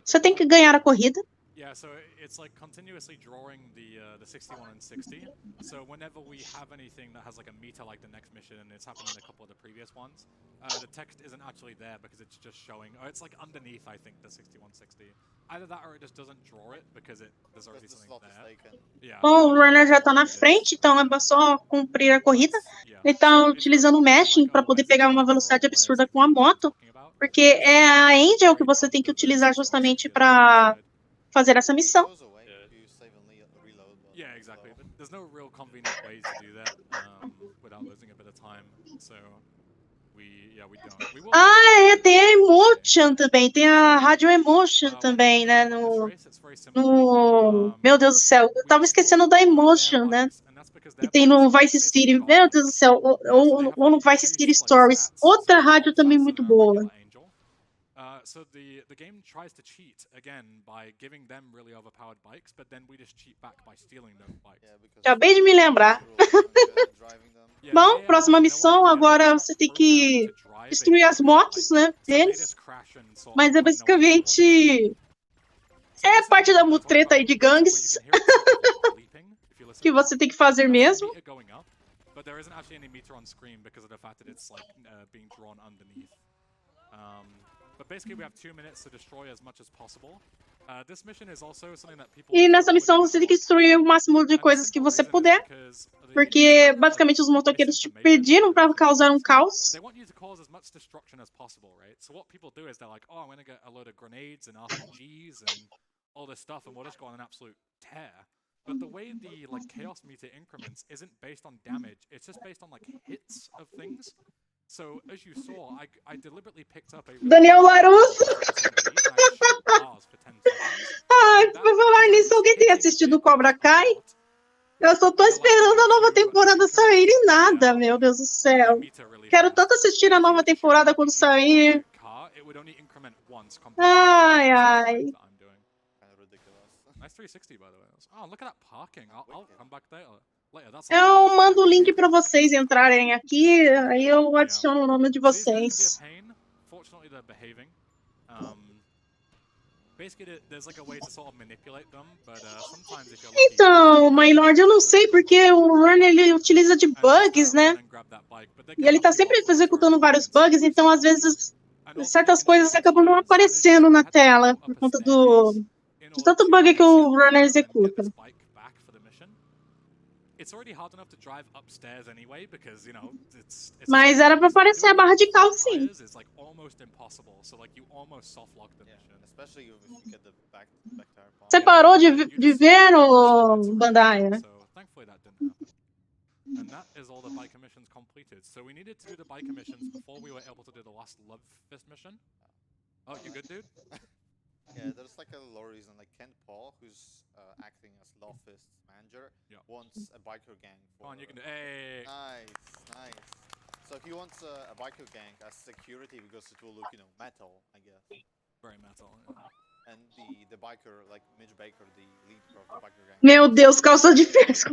Você tem que ganhar a corrida. Yeah, so it's like continuously drawing the 61 and 60. So whenever we have anything that has like a meter like the next mission, and it's happened in a couple of the previous ones, the text isn't actually there because it's just showing, or it's like underneath, I think, the 6160. Either that or it just doesn't draw it because there's already something there. Yeah. Bom, o runner já tá na frente, então é só cumprir a corrida. Ele tá utilizando o mashing para poder pegar uma velocidade absurda com a moto, porque é a Angel que você tem que utilizar justamente para fazer essa missão. Yeah, exactly. But there's no real convenient ways to do that without losing a bit of time. So we don't. Ah, tem a emotion também, tem a radio emotion também, né, no meu Deus do céu, eu tava esquecendo da emotion, né, que tem no Vice City, meu Deus do céu, ou no Vice City Stories, outra rádio também muito boa. So the game tries to cheat again by giving them really overpowered bikes, but then we just cheat back by stealing those bikes. Acabei de me lembrar. Bom, próxima missão, agora você tem que destruir as motos, né, deles. Mas é basicamente é parte da mutreta aí de gangues que você tem que fazer mesmo. But there isn't actually any meter on screen because of the fact that it's like being drawn underneath. But basically we have 2 minutes to destroy as much as possible. This mission is also something that people. E nessa missão você tem que destruir o máximo de coisas que você puder, porque basicamente os motoqueiros te pediram para causar um caos. They want you to cause as much destruction as possible, right? So what people do is they're like, oh, I'm gonna get a load of grenades and RPGs and all this stuff, and we'll just go on an absolute tear. But the way the like chaos meter increments isn't based on damage; it's just based on like hits of things. So as you saw, I deliberately picked up a. Daniel Larusso. Ai, por falar nisso, alguém tem assistido Cobra Kai? Eu só tô esperando a nova temporada sair e nada, meu Deus do céu. Quero tanto assistir a nova temporada quando sair. Ai, ai. Nice 360, by the way. Oh, look at that parking. I'll come back later. Eu mando o link para vocês entrarem aqui, aí eu adiciono o nome de vocês. Então, My Lord, eu não sei porque o Run ele utiliza de bugs, né? E ele tá sempre executando vários bugs, então às vezes certas coisas acabam não aparecendo na tela por conta de tanto bug que o Runner executa. Mas era pra aparecer a barra de cal, sim. Você parou de ver o Bandai, né? And that is all the biker missions completed. So we needed to do the biker missions before we were able to do the last Love Fist mission. Oh, you good, dude? Yeah, there's like a lore reason, like Ken Paul, who's acting as Love Fist's manager, wants a biker gang. Come on, you can do. Hey. Nice. So if he wants a biker gang as security because it will look, you know, metal, I guess. Very metal. Yeah. And the biker, like Mitch Baker, the leader of the biker gang. Meu Deus, calça de férias.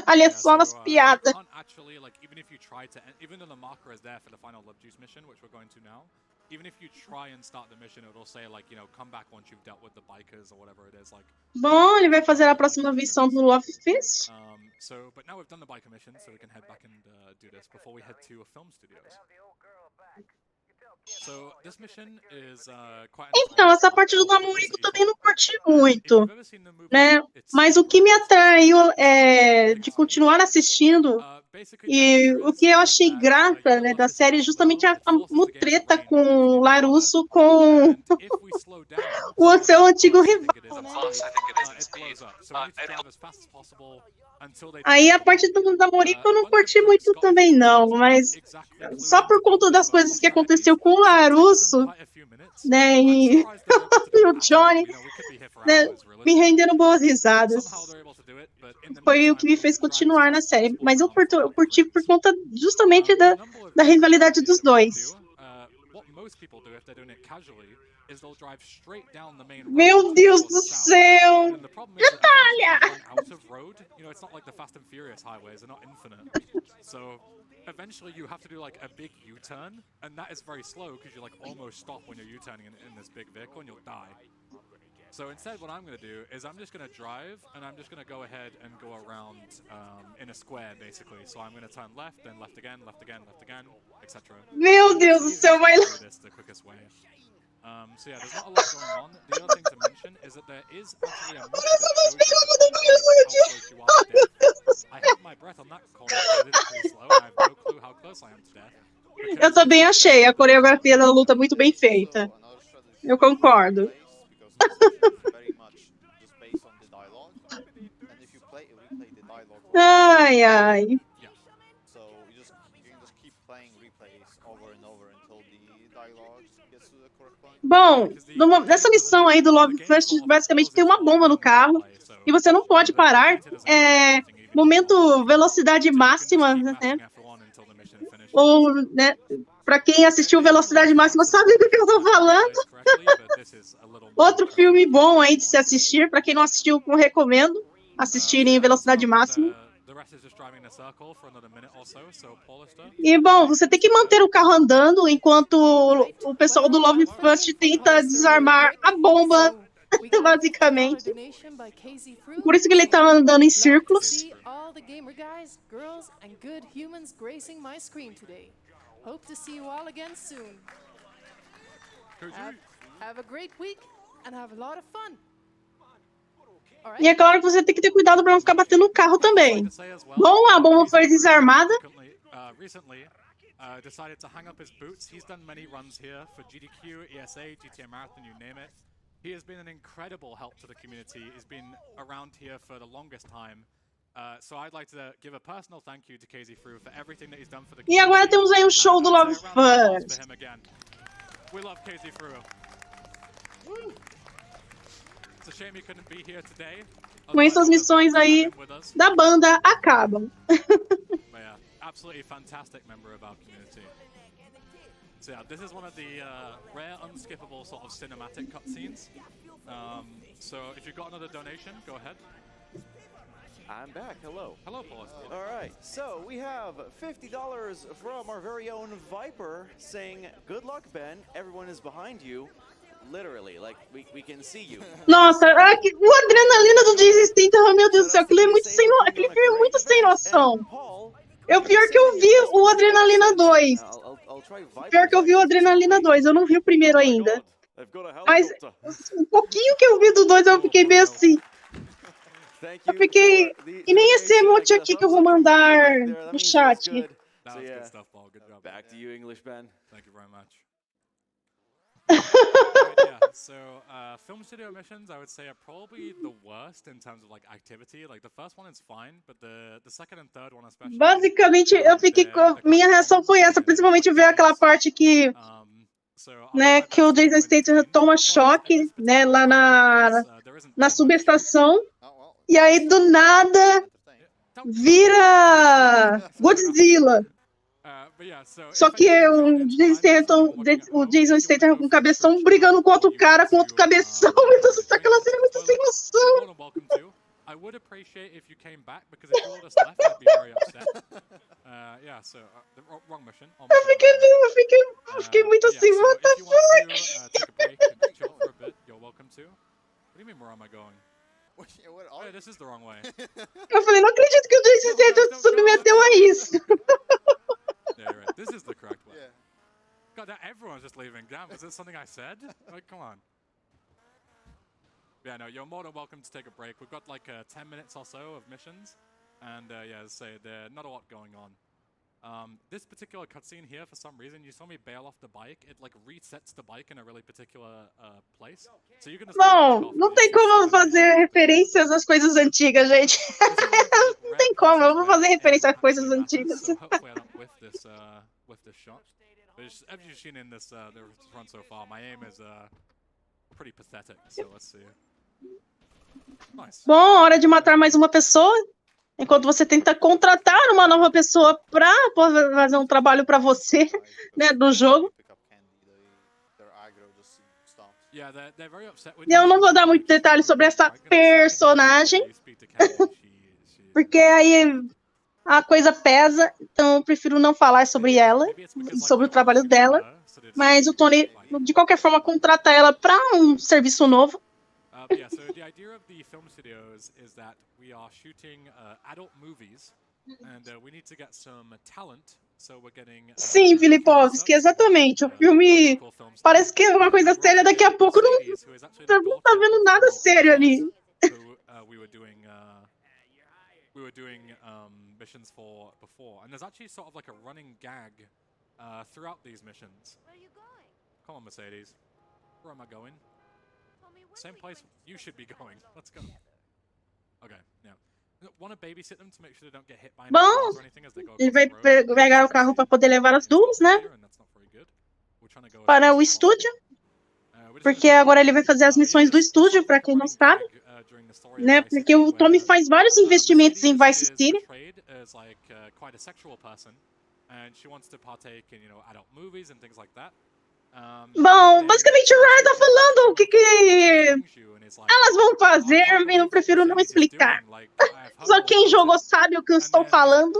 Olha só nas piadas. Can't actually, like, even if you try to, even though the marker is there for the final Love Juice mission, which we're going to now, even if you try and start the mission, it'll say, like, you know, come back once you've dealt with the bikers or whatever it is. Like. Bom, ele vai fazer a próxima missão do Love Fist. So, but now we've done the biker mission, so we can head back and do this before we head to film studios. So, this mission is quite. Então, essa parte do namorico eu também não curti muito, né? Mas o que me atraiu de continuar assistindo e o que eu achei graça, né, da série é justamente a mutreta com o Larusso com o seu antigo rival, né? Aí a parte do namorico eu não curti muito também não, mas só por conta das coisas que aconteceu com o Larusso, né, e o Johnny, né, me renderam boas risadas. Foi o que me fez continuar na série, mas eu curti por conta justamente da rivalidade dos dois. Meu Deus do céu! Natália! Eventually you have to do like a big U-turn, and that is very slow because you like almost stop when you're U-turning in this big vehicle and you'll die. So instead what I'm going to do is I'm just going to drive and I'm just going to go ahead and go around in a square basically. So I'm going to turn left, then left again, etc. Meu Deus do céu, vai lá. This the quickest way. So yeah, there's not a lot going on. The other thing to mention is that there is actually a I have my breath on that corner, so I did it pretty slow, and I have no clue how close I am to death. Eu também achei a coreografia da luta muito bem feita. Eu concordo. Ai, ai. Bom, nessa missão aí do Love Fest, basicamente tem uma bomba no carro e você não pode parar. Momento velocidade máxima, né? Ou, né, pra quem assistiu Velocidade Máxima sabe do que eu tô falando. Outro filme bom aí de se assistir, pra quem não assistiu, eu recomendo assistirem Velocidade Máxima. E, bom, você tem que manter o carro andando enquanto o pessoal do Love Fest tenta desarmar a bomba, basicamente. Por isso que ele tá andando em círculos. E é claro que você tem que ter cuidado para não ficar batendo no carro também. Bom, a bomba foi desarmada. Decided to hang up his boots. He's done many runs here for GDQ, ESA, GTA Marathon, you name it. He has been an incredible help to the community. He's been around here for the longest time. So I'd like to give a personal thank you to KZ Fruit for everything that he's done for the community. E agora temos aí um show do Love Fest. We love KZ Fruit. It's a shame he couldn't be here today. Com essas missões aí da banda acabam. Absolutely fantastic member of our community. So yeah, this is one of the rare unskippable sort of cinematic cutscenes. So if you've got another donation, go ahead. I'm back. Hello. Hello, Paul. All right. So we have $50 from our very own Viper saying, "Good luck, Ben. Everyone is behind you." Literally, like we can see you. Nossa, o adrenalina do Jason Statham, meu Deus do céu, aquele filme é muito sem noção. É o pior que eu vi o Adrenalina 2. Pior que eu vi o Adrenalina 2, eu não vi o primeiro ainda. Mas um pouquinho que eu vi do 2 eu fiquei meio assim. Eu fiquei... E nem esse emote aqui que eu vou mandar no chat. Back to you, English Ben. Thank you very much. Yeah, so film studio missions I would say are probably the worst in terms of like activity. Like the first one is fine, but the second and third one especially. Basicamente, eu fiquei minha reação foi essa, principalmente ver aquela parte que né, que o Jason Statham toma choque, né, lá na subestação. E aí do nada vira Godzilla. Só que o Jason Statham com o cabeção brigando contra o cara com outro cabeção. Meu Deus do céu, aquela cena é muito sem noção. I would appreciate if you came back, because if you all just left, I'd be very upset. Yeah, so the wrong mission. Eu fiquei muito assim, what the fuck? Take a break and chill for a bit, you're welcome to. What do you mean, where am I going? Hey, this is the wrong way. Eu falei, não acredito que o Jason Statham se submeteu a isso. Yeah, you're right. This is the correct way. Yeah. God, everyone's just leaving. Damn, was it something I said? Like, come on. Yeah, no, you're more than welcome to take a break. We've got like 10 minutes or so of missions, and yeah, as I say, there's not a lot going on. This particular cutscene here, for some reason, you saw me bail off the bike. It like resets the bike in a really particular place. So you can. Bom, não tem como fazer referências às coisas antigas, gente. Não tem como, eu vou fazer referência às coisas antigas. So hopefully I don't with this shot. But as you've seen in this the run so far, my aim is pretty pathetic. So let's see. Nice. Bom, hora de matar mais uma pessoa. Enquanto você tenta contratar uma nova pessoa para fazer um trabalho para você, né, do jogo. E eu não vou dar muito detalhe sobre essa personagem, porque aí a coisa pesa, então eu prefiro não falar sobre ela, sobre o trabalho dela. Mas o Tony, de qualquer forma, contrata ela para um serviço novo. Yeah, so the idea of the film studios is that we are shooting adult movies, and we need to get some talent. So we're getting. Sim, Filipovski, exatamente. O filme parece que é uma coisa séria. Daqui a pouco não tá vendo nada sério ali. We were doing missions for before, and there's actually sort of like a running gag throughout these missions. Come on, Mercedes. Where am I going? Same place you should be going. Let's go. Okay, yeah. Want to babysit them to make sure they don't get hit by Bom, or anything as they go. Ele vai pegar o carro para poder levar as duas, né? Para o estúdio. Porque agora ele vai fazer as missões do estúdio, para quem não sabe. Né? Porque o Tommy faz vários investimentos em Vice City. Bom, basicamente o Ryan tá falando o que elas vão fazer, eu prefiro não explicar. Só quem jogou sabe o que eu estou falando.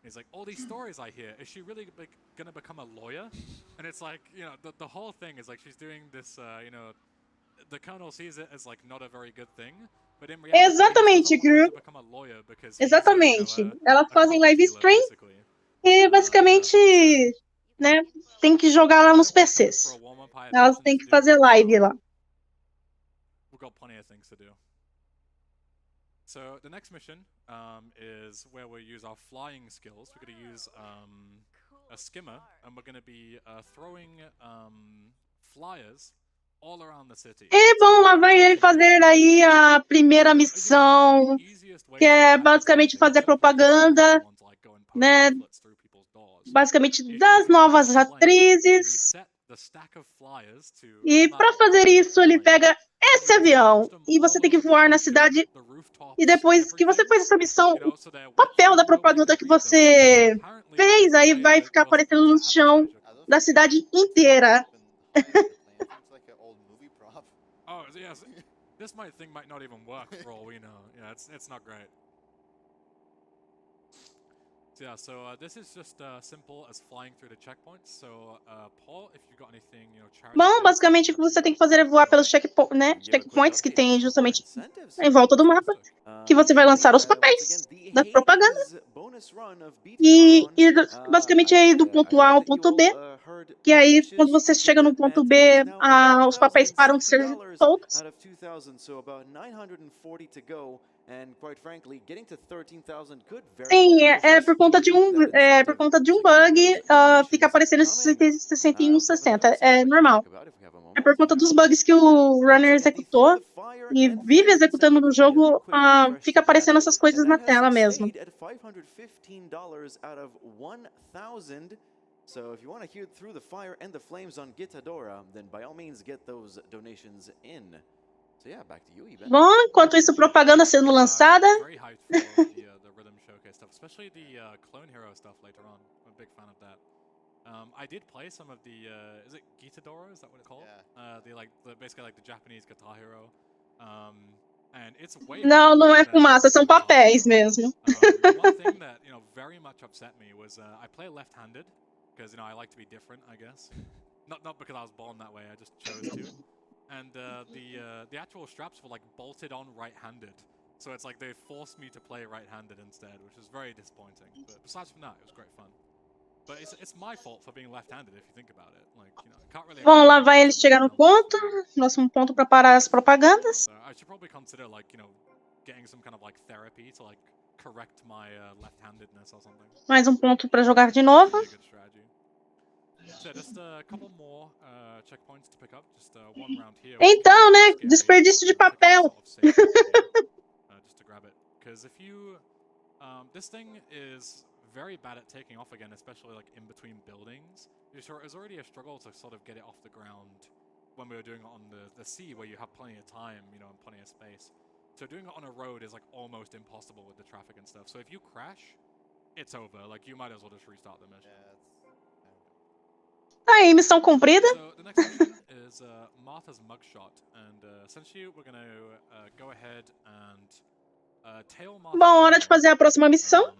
He's like, all these stories I hear, is she really like gonna become a lawyer? And it's like, you know, the whole thing is like she's doing this, you know, the Colonel sees it as like not a very good thing, but in reality, exatamente, Gru. Exatamente. Elas fazem live stream e basicamente, né, tem que jogar lá nos PCs. Elas têm que fazer live lá. We've got plenty of things to do. So the next mission is where we'll use our flying skills. We're going to use a skimmer, and we're going to be throwing flyers all around the city. E bom, lá vai ele fazer aí a primeira missão, que é basicamente fazer propaganda, né? Basicamente das novas atrizes. E para fazer isso, ele pega esse avião e você tem que voar na cidade. E depois que você faz essa missão, o papel da propaganda que você fez aí vai ficar aparecendo no chão da cidade inteira. Oh, yes. This thing might not even work for all we know. Yeah, it's not great. Yeah, so this is just simple as flying through the checkpoints. So, Paul, if you've got anything, you know, charity. Bom, basicamente o que você tem que fazer é voar pelos checkpoints que tem justamente em volta do mapa, que você vai lançar os papéis da propaganda e basicamente é ir do ponto A ao ponto B, que aí quando você chega no ponto B, os papéis param de ser soltos. Sim, é por conta de um bug, fica aparecendo 61, 60, é normal. É por conta dos bugs que o runner executou e vive executando no jogo, fica aparecendo essas coisas na tela mesmo. So if you want to hear through the fire and the flames on Gitadora, then by all means get those donations in. So yeah, back to you, Eben. Bom, enquanto isso, propaganda sendo lançada. Very hyped for the rhythm showcase stuff, especially the Clone Hero stuff later on. I'm a big fan of that. I did play some of the is it Gitadoro? Is that what it's called? Yeah. Basically like the Japanese Guitar Hero. And it's way Não, não é better than fumaça, são Guitar papéis Hero. mesmo. One thing that very much upset me was I play left-handed because I like to be different, I guess. Not because I was born that way, I just chose to. And the actual straps were like bolted on right-handed, so it's like they forced me to play right-handed instead, which was very disappointing. But besides from that, it was great fun. But it's my fault for being left-handed if you think about it. Like I can't really. Bom, lá vai ele chegar no ponto. Próximo ponto para parar as propagandas. So I should probably consider getting some kind of therapy to correct my left-handedness or something. Mais ponto para jogar de novo. So just a couple more checkpoints to pick up. Just one round here. Então, né? Desperdício de papel. Just to grab it, because if you, this thing is very bad at taking off again, especially in between buildings. It was already a struggle to sort of get it off the ground when we were doing it on the sea, where you have plenty of time, and plenty of space. So doing it on a road is almost impossible with the traffic and stuff. So if you crash, it's over. You might as well just restart the mission. Aí, missão cumprida. So the next mission is Martha's mugshot, and essentially we're going to go ahead and tail Martha. Bom, hora de fazer a próxima missão.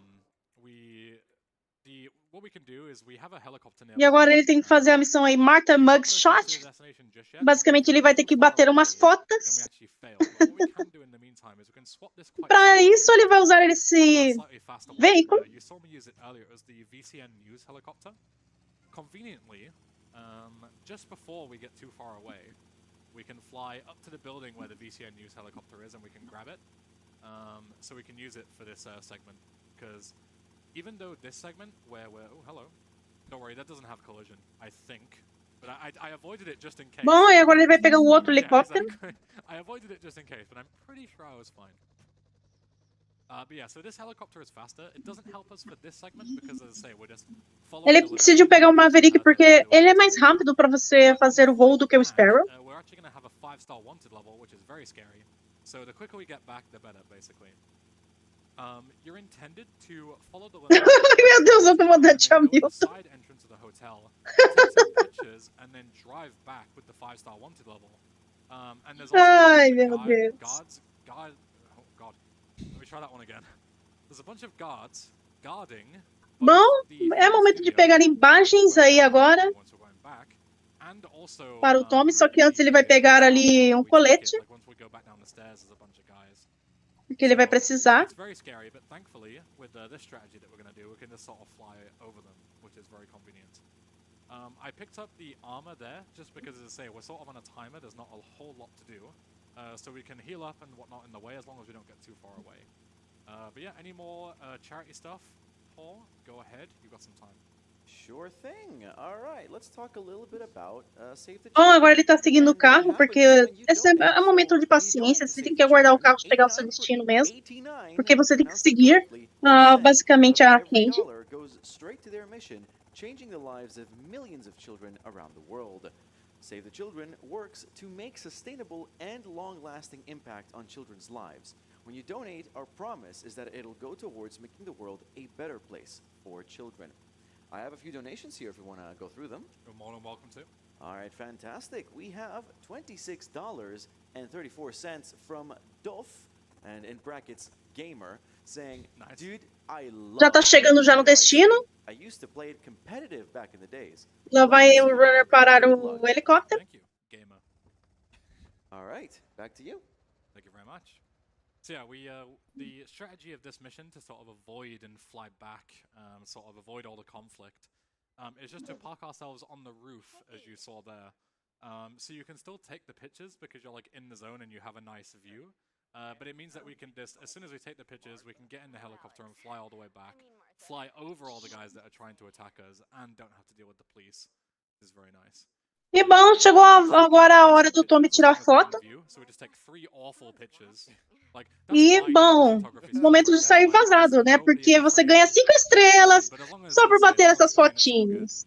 What we can do is we have a helicopter E agora ele tem que fazer a missão aí, Martha Mugshot. Basicamente ele vai ter que bater umas fotos. Para isso ele vai usar esse veículo. You saw me use it earlier. It was the VCN News helicopter. Conveniently, just before we get too far away, we can fly up to the building where the VCN News helicopter is, and we can grab it. So we can use it for this segment, because even though this segment where we're... Oh, hello. Don't worry, that doesn't have collision, I think. But I avoided it just in case. Bom, e agora ele vai pegar um outro helicóptero. Exactly. I avoided it just in case, but I'm pretty sure I was fine. But yeah, so this helicopter is faster. It doesn't help us for this segment because, as I say, we're just following. Ele decidiu pegar o Maverick porque ele é mais rápido para você fazer o voo do que o Sparrow. We're actually going to have a 5-star wanted level, which is very scary. So the quicker we get back, the better, basically. You're intended to follow the Meu Deus, eu tô mandando de Hamilton. side entrance of the hotel, take some pictures, and then drive back with the 5-star wanted level. And there's also Ai, meu Deus. Oh God. Let me try that one again. There's a bunch of guards guarding. Bom, é momento de pegar imagens aí agora para o Tommy, só que antes ele vai pegar ali um colete, que ele vai precisar. It's very scary, but thankfully, with this strategy that we're going to do, we can just sort of fly over them, which is very convenient. I picked up the armor there, just because, as I say, we're sort of on a timer, there's not a whole lot to do. So we can heal up and whatnot in the way, as long as we don't get too far away. But yeah, any more charity stuff? Paul, go ahead, you've got some time. Sure thing. All right, let's talk a little bit about Save the Bom, agora ele tá seguindo o carro, porque esse é um momento de paciência, você tem que aguardar o carro chegar ao seu destino mesmo, porque você tem que seguir basicamente a Candy. Changing the lives of millions of children around the world. Save the Children works to make sustainable and long-lasting impact on children's lives. When you donate, our promise is that it'll go towards making the world a better place for children. I have a few donations here if you want to go through them. You're more than welcome to. All right, fantastic. We have $26.34 from Doff, and in brackets, Gamer, saying, Nice. Dude, I love Já tá chegando já no destino. I used to play it competitive back in the days. Lá vai o runner parar o helicóptero. Thank you, gamer. All right, back to you. Thank you very much. So yeah, the strategy of this mission to sort of avoid and fly back, sort of avoid all the conflict, is just to park ourselves on the roof, as you saw there. So you can still take the pictures because you're in the zone and you have a nice view. But it means that we can just, as soon as we take the pictures, we can get in the helicopter and fly all the way back, fly over all the guys that are trying to attack us, and don't have to deal with the police. This is very nice. E bom, chegou agora a hora do Tommy tirar foto. E bom, momento de sair vazado, né? Porque você ganha 5 estrelas só por bater essas fotinhas.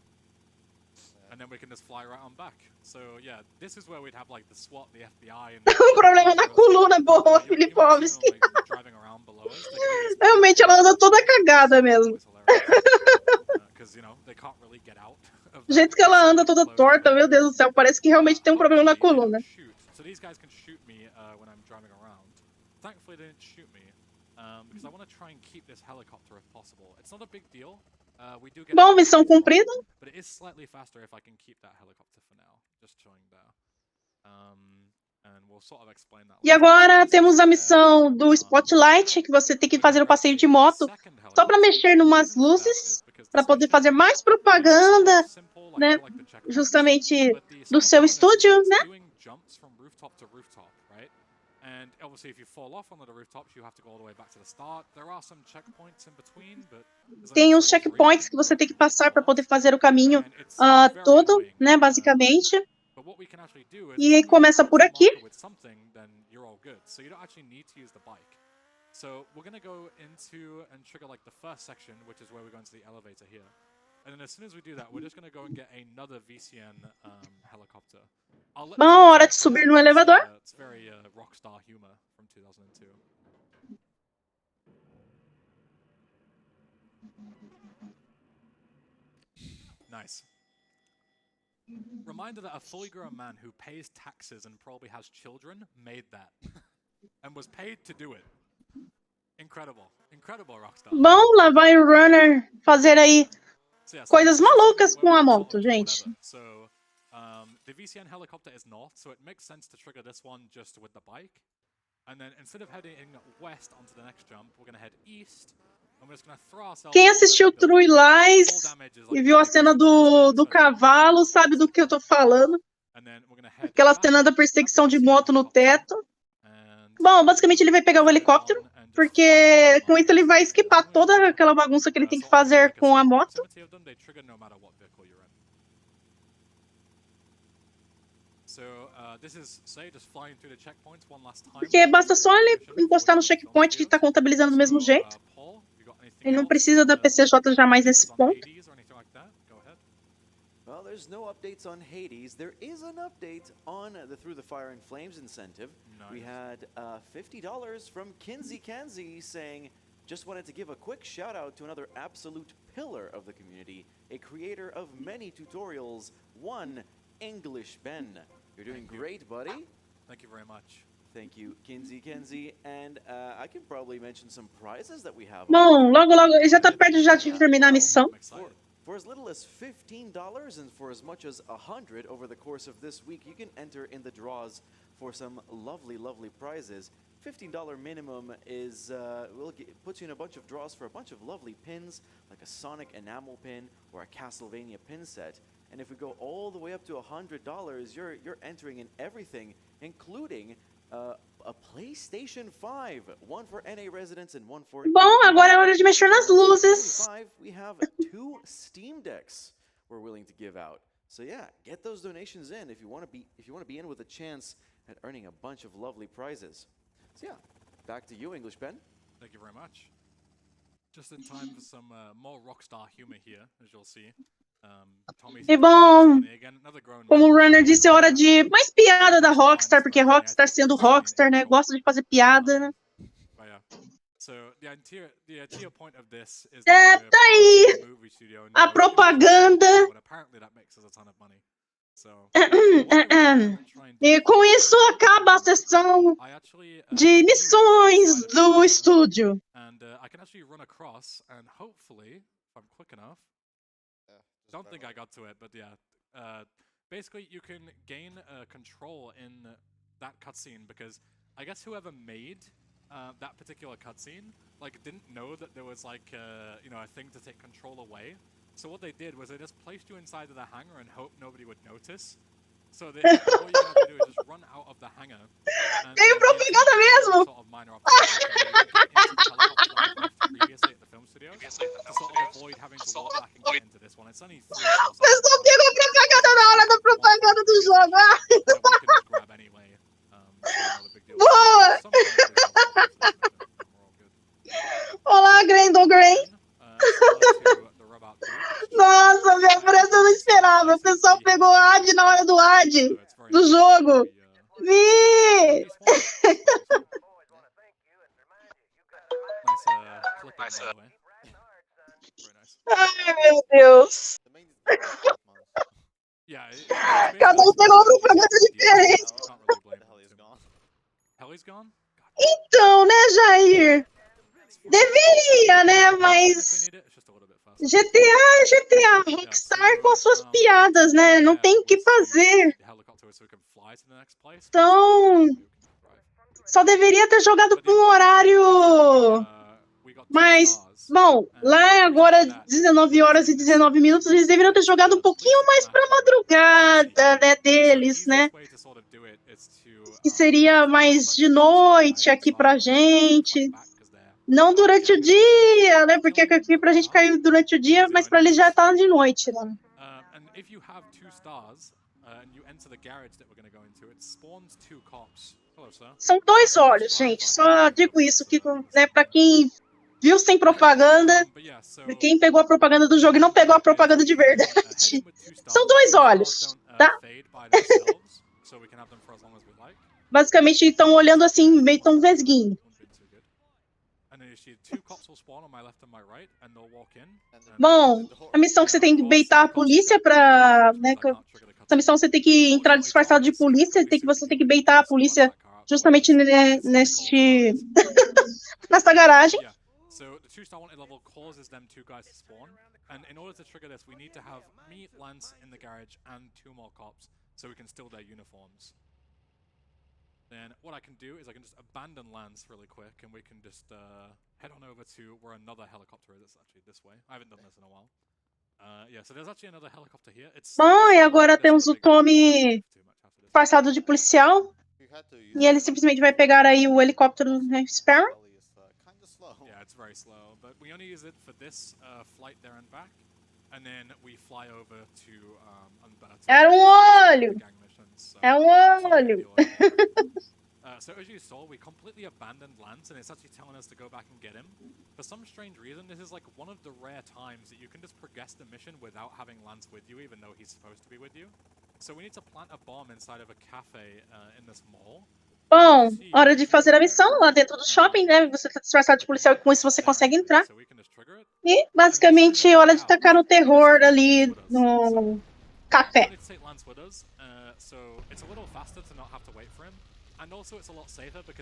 then we can just fly right on back. So yeah, this is where we'd have like the SWAT, the FBI, and Um problema na coluna, boa, Filipovski. driving around below us. They can even Realmente ela anda toda cagada mesmo. Because you know they can't really get out. Do jeito que ela anda toda torta, meu Deus do céu, parece que realmente tem um problema na coluna. So these guys can shoot me when I'm driving around. Thankfully they didn't shoot me because I want to try and keep this helicopter if possible. It's not a big deal. We do get Bom, missão cumprida. But it is slightly faster if I can keep that helicopter for now. Just showing there. And we'll sort of explain that. E agora temos a missão do Spotlight, que você tem que fazer o passeio de moto só para mexer em umas luzes, para poder fazer mais propaganda, né, justamente do seu estúdio, né? And obviously, if you fall off one of the rooftops, you have to go all the way back to the start. There are some checkpoints in between, but tem uns checkpoints que você tem que passar para poder fazer o caminho todo, né, basicamente. E começa por aqui. So you don't actually need to use the bike. So we're going to go into and trigger like the first section, which is where we're going to the elevator here. And then as soon as we do that, we're just going to go and get another VCN helicopter. Bom, hora de subir no elevador. It's very rockstar humor from 2002. Nice. Reminder that a fully grown man who pays taxes and probably has children made that. And was paid to do it. Incredible. Incredible, Rockstar. Bom, lá vai o Runner fazer aí coisas malucas com a moto, gente. So, the VCN helicopter is north, so it makes sense to trigger this one just with the bike. And then instead of heading west onto the next jump, we're going to head east. And we're just going to throw ourselves. Quem assistiu True Lies e viu a cena do cavalo sabe do que eu tô falando. Aquela cena da perseguição de moto no teto. Bom, basicamente ele vai pegar o helicóptero, porque com isso ele vai esquipar toda aquela bagunça que ele tem que fazer com a moto. Porque basta só ele encostar no checkpoint que está contabilizando do mesmo jeito. Ele não precisa da PCJ jamais nesse ponto. Well, there's no updates on Hades. There is an update on the Through the Fire and Flames incentive. Nice. We had $50 from Kinsey Kanzi saying, just wanted to give a quick shout out to another absolute pillar of the community, a creator of many tutorials, one English Ben. You're doing great, buddy. Thank you very much. Thank you, Kinsey Kenzie, and I can probably mention some prizes that we have. Bom, logo ele já tá perto já de terminar a missão. For as little as $15 and for as much as $100 over the course of this week, you can enter in the draws for some lovely, lovely prizes. $15 minimum is puts you in a bunch of draws for a bunch of lovely pins, like a Sonic enamel pin or a Castlevania pin set. And if we go all the way up to $100, you're entering in everything, including a PlayStation 5, one for NA residents and one for. Bom, agora é hora de mexer nas luzes. We have 2 Steam Decks we're willing to give out. So yeah, get those donations in if you want to be in with a chance at earning a bunch of lovely prizes. So yeah, back to you, English Ben. Thank you very much. Just in time for some more rockstar humor here, as you'll see. E bom, como o Runner disse, é hora de mais piada da Rockstar, porque Rockstar sendo Rockstar, né, gosta de fazer piada, né? Tá aí a propaganda. E com isso acaba a sessão de missões do estúdio. Don't think I got to it, but yeah. Basically, you can gain control in that cutscene because I guess whoever made that particular cutscene didn't know that there was a thing to take control away. So what they did was they just placed you inside of the hangar and hoped nobody would notice. So all you have to do is just run out of the hangar. Tem propaganda mesmo. Sort of minor previously at the film studio to sort of avoid having to walk back and get into this one. It's only 3 or 4 Pessoal, pegou a propaganda na hora da propaganda do jogo. Grab anyway. Boa! Olá, Grendon Grain. Nossa, meu, parece que eu não esperava. O pessoal pegou Nice. Ai, meu Deus. The main is the months. Yeah, Cada um pegou uma propaganda diferente. The hell is gone. Helly's gone? Então, né, Jair? Deveria, né? Mas GTA, Rockstar com as suas piadas, né? Não tem o que fazer. Então, só deveria ter jogado com um horário mais... Bom, lá é agora 19 horas e 19 minutos, eles deveriam ter jogado um pouquinho mais pra madrugada, né, deles, né? Que seria mais de noite aqui pra gente. Não durante o dia, né? Porque aqui pra gente caiu durante o dia, mas pra eles já tá de noite, né? São 2 olhos, gente. Só digo isso, que, né, pra quem viu sem propaganda, quem pegou a propaganda do jogo e não pegou a propaganda de verdade. São 2 olhos, tá? Basicamente, estão olhando assim, meio tão vesguinho. Bom, a missão que você tem que baitar a polícia pra... Né, essa missão você tem que entrar disfarçado de polícia, você tem que baitar a polícia justamente nessa garagem. So the 2-star wanted level causes them 2 guys to spawn, and in order to trigger this, we need to have me, Lance in the garage, and 2 more cops, so we can steal their uniforms. Then what I can do is I can just abandon Lance really quick, and we can just head on over to where another helicopter is. It's actually this way. I haven't done this in a while. Yeah, so there's actually another helicopter here. Bom, e agora temos o Tommy disfarçado de policial, e ele simplesmente vai pegar aí o helicóptero do Sparrow. Yeah, it's very slow, but we only use it for this flight there and back, and then we fly over to Umberto. Era um olho! É um olho! So as you saw, we completely abandoned Lance, and it's actually telling us to go back and get him. For some strange reason, this is like one of the rare times that you can just progress the mission without having Lance with you, even though he's supposed to be with you. So we need to plant a bomb inside of a cafe in this mall. Bom, hora de fazer a missão lá dentro do shopping, né? Você tá disfarçado de policial e com isso você consegue entrar. E, basicamente, hora de tacar o terror ali no café.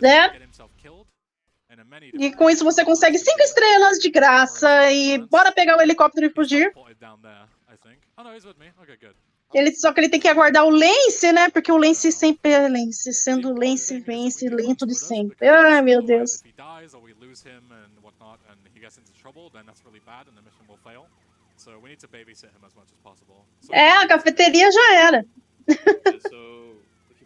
Né? E com isso você consegue 5 estrelas de graça e bora pegar o helicóptero e fugir. Só que ele tem que aguardar o Lance, né? Porque o Lance sempre é Lance. Sendo Lance, vence lento de sempre. Ai, meu Deus. É, a cafeteria já era.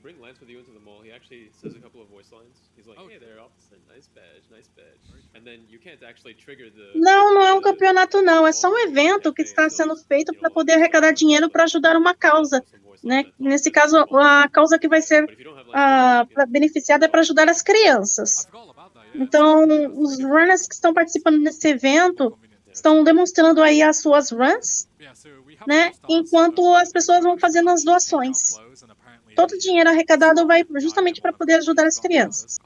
Bring Lance with you into the mall, he actually says a couple of voice lines. He's like, hey there, officer, nice badge, nice badge. And then you can't actually trigger the... Não, não é um campeonato não, é só um evento que está sendo feito para poder arrecadar dinheiro para ajudar uma causa, né? Nesse caso, a causa que vai ser beneficiada é para ajudar as crianças. Então, os runners que estão participando desse evento estão demonstrando aí as suas runs, né? Enquanto as pessoas vão fazendo as doações. Todo o dinheiro arrecadado vai justamente para poder ajudar as crianças.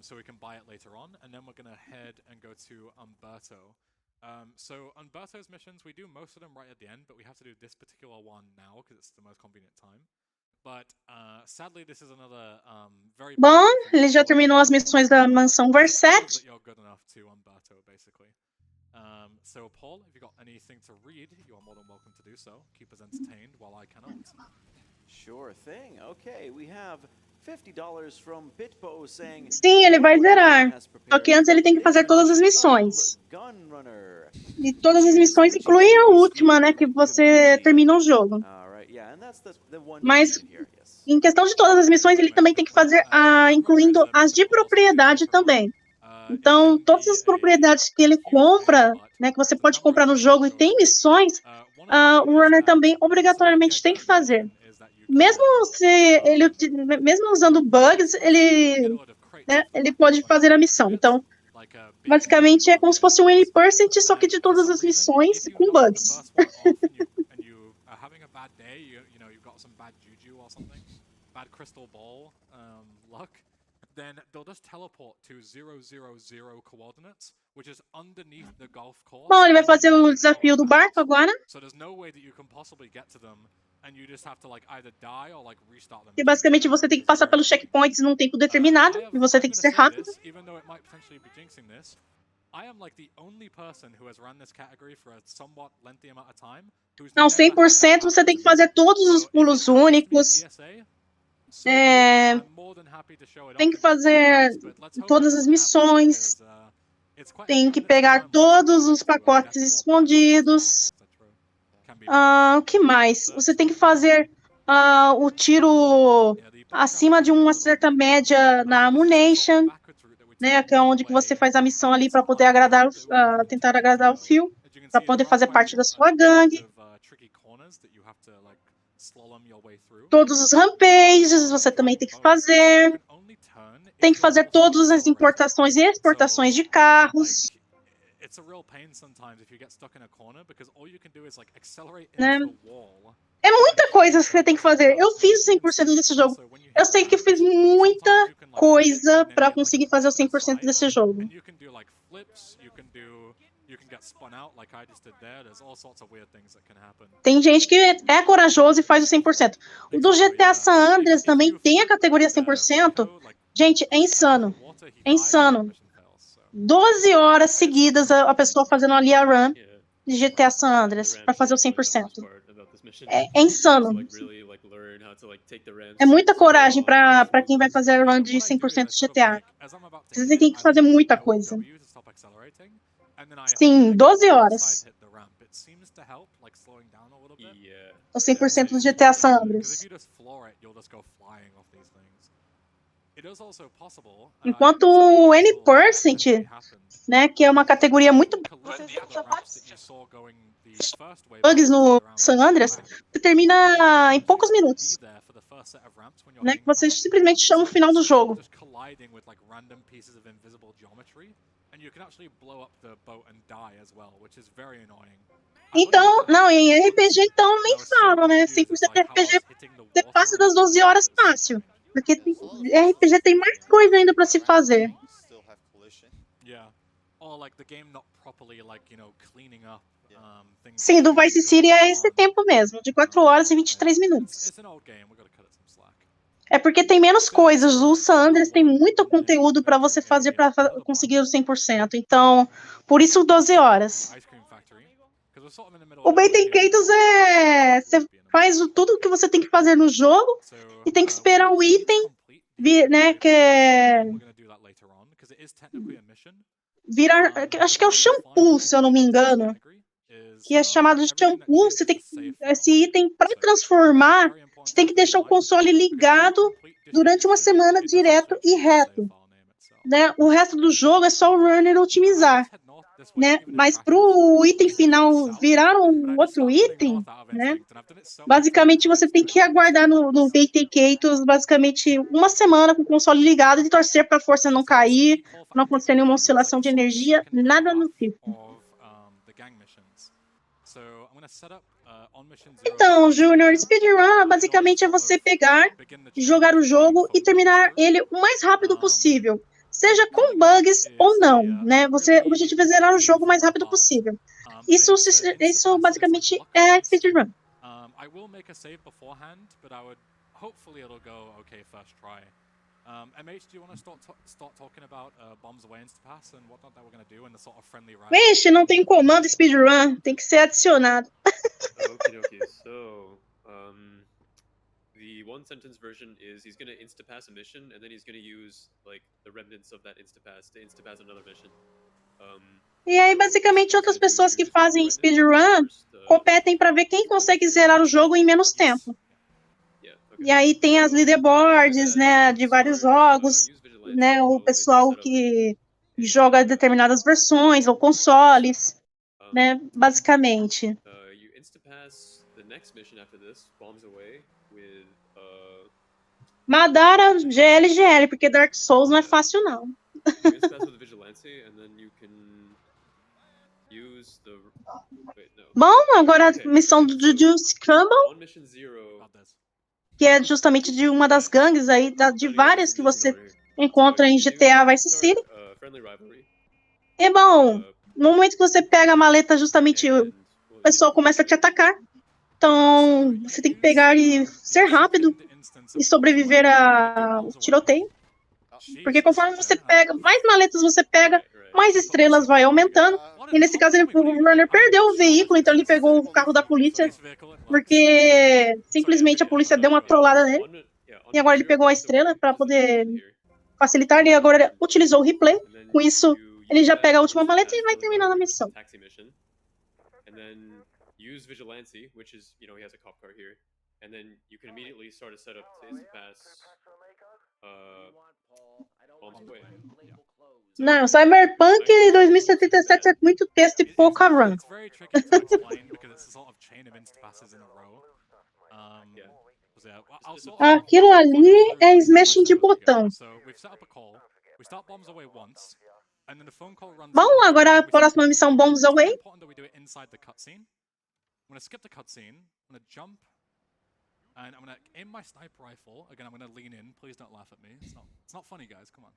So we can buy it later on, and then we're going to head and go to Umberto. So Umberto's missions, we do most of them right at the end, but we have to do this particular one now because it's the most convenient time. Sadly, this is another, bom, ele já terminou as missões da mansão Versace. So Paul, if you've got anything to read, you are more than welcome to do so. Keep us entertained while I cannot. Sure thing. Okay, we have $50 from Bitpo saying... Sim, ele vai zerar. Só que antes ele tem que fazer todas as missões. E todas as missões incluem a última, né, que você termina o jogo. Mas, em questão de todas as missões, ele também tem que fazer, incluindo as de propriedade também. Então, todas as propriedades que ele compra, né, que você pode comprar no jogo e tem missões, o runner também obrigatoriamente tem que fazer. Mesmo usando bugs, ele pode fazer a missão. Então, basicamente, é como se fosse um 1%, só que de todas as missões com bugs. got some bad juju or something, bad crystal ball luck, then they'll just teleport to 000 coordinates, which is underneath the golf course. Bom, ele vai fazer o desafio do barco agora. So there's no way that you can possibly get to them, and you just have to like either die or like restart them. E basicamente você tem que passar pelos checkpoints num tempo determinado e você tem que ser rápido. Even though it might potentially be jinxing this, I am like the only person who has run this category for a somewhat lengthy amount of time. Não, 100% você tem que fazer todos os pulos únicos. Tem que fazer todas as missões. Tem que pegar todos os pacotes escondidos. O que mais? Você tem que fazer o tiro acima de uma certa média na Ammunition, né? Que é onde que você faz a missão ali para poder tentar agradar o Phil, para poder fazer parte da sua gangue. Todos os rampages você também tem que fazer. Tem que fazer todas as importações e exportações de carros. Né? É muita coisa que você tem que fazer. Eu fiz o 100% desse jogo. Eu sei que eu fiz muita coisa para conseguir fazer o 100% desse jogo. Tem gente que é corajoso e faz o 100%. O do GTA San Andreas também tem a categoria 100%. Gente, é insano. É insano. 12 horas seguidas a pessoa fazendo ali a run de GTA San Andreas para fazer o 100%. É insano. É muita coragem para quem vai fazer a run de 100% de GTA. Você tem que fazer muita coisa. Sim, 12 horas. O 100% do GTA San Andreas. Enquanto o N%, né, que é uma categoria muito bugs no San Andreas, você termina em poucos minutos. Né, que você simplesmente chama o final do jogo. Então, não, em RPG então nem falo, né? 100% de RPG você passa das 12 horas fácil. Porque RPG tem mais coisa ainda pra se fazer. Sim, do Vice City é esse tempo mesmo, de 4 horas e 23 minutos. É porque tem menos coisas. O San Andreas tem muito conteúdo pra você fazer pra conseguir o 100%. Então, por isso 12 horas. O Bait Catos você faz tudo o que você tem que fazer no jogo e tem que esperar o item, né, que é virar, acho que é o shampoo, se eu não me engano, que é chamado de shampoo. Você tem que, esse item, para transformar, você tem que deixar o console ligado durante uma semana direto e reto. Né? O resto do jogo é só o runner otimizar. Né? Mas para o item final virar um outro item, né? Basicamente você tem que aguardar no Veicatos basicamente uma semana com o console ligado e torcer para a força não cair, não acontecer nenhuma oscilação de energia, nada do tipo. Então, Junior, speedrun basicamente é você pegar, jogar o jogo e terminar ele o mais rápido possível. Seja com bugs ou não, né? O objetivo é zerar o jogo o mais rápido possível. Isso basicamente é speedrun. I will make a save beforehand, but hopefully it'll go okay first try. MH, do you want to start talking about bombs away Instapass and whatnot that we're going to do and the sort of friendly round? Vixe, não tem comando speedrun, tem que ser adicionado. Okay. So, the one sentence version is he's going to instapass a mission and then he's going to use like the remnants of that instapass to instapass another mission. E aí, basicamente, outras pessoas que fazem speedrun competem para ver quem consegue zerar o jogo em menos tempo. E aí tem as leaderboards, né, de vários jogos, né, o pessoal que joga determinadas versões ou consoles, né, basicamente. Madara GL, porque Dark Souls não é fácil, não. Bom, agora a missão do Juju Scramble. que é justamente de uma das gangues aí, de várias que você encontra em GTA Vice City. E bom, no momento que você pega a maleta, justamente o pessoal começa a te atacar. Então, você tem que pegar e ser rápido e sobreviver ao tiroteio. Porque conforme você pega, mais maletas você pega, mais estrelas vai aumentando. E nesse caso, o runner perdeu o veículo, então ele pegou o carro da polícia, porque simplesmente a polícia deu uma trollada nele. E agora ele pegou a estrela para poder facilitar, e agora ele utilizou o replay. Com isso, ele já pega a última maleta e vai terminando a missão. Use Vigilante, which is, he has a cop car here, and then you can immediately start a setup to pass bombs away. Não, Cyberpunk 2077 é muito texto e pouca run. It's very tricky to explain because it's a sort of chain of insta-passes in a row. Aquilo ali é smashing de botão. Bom, agora a próxima missão, Bombs Away. I'm going to skip the cutscene. I'm going to jump, and I'm going to aim my sniper rifle. Again, I'm going to lean in. Please don't laugh at me. It's not funny, guys. Come on.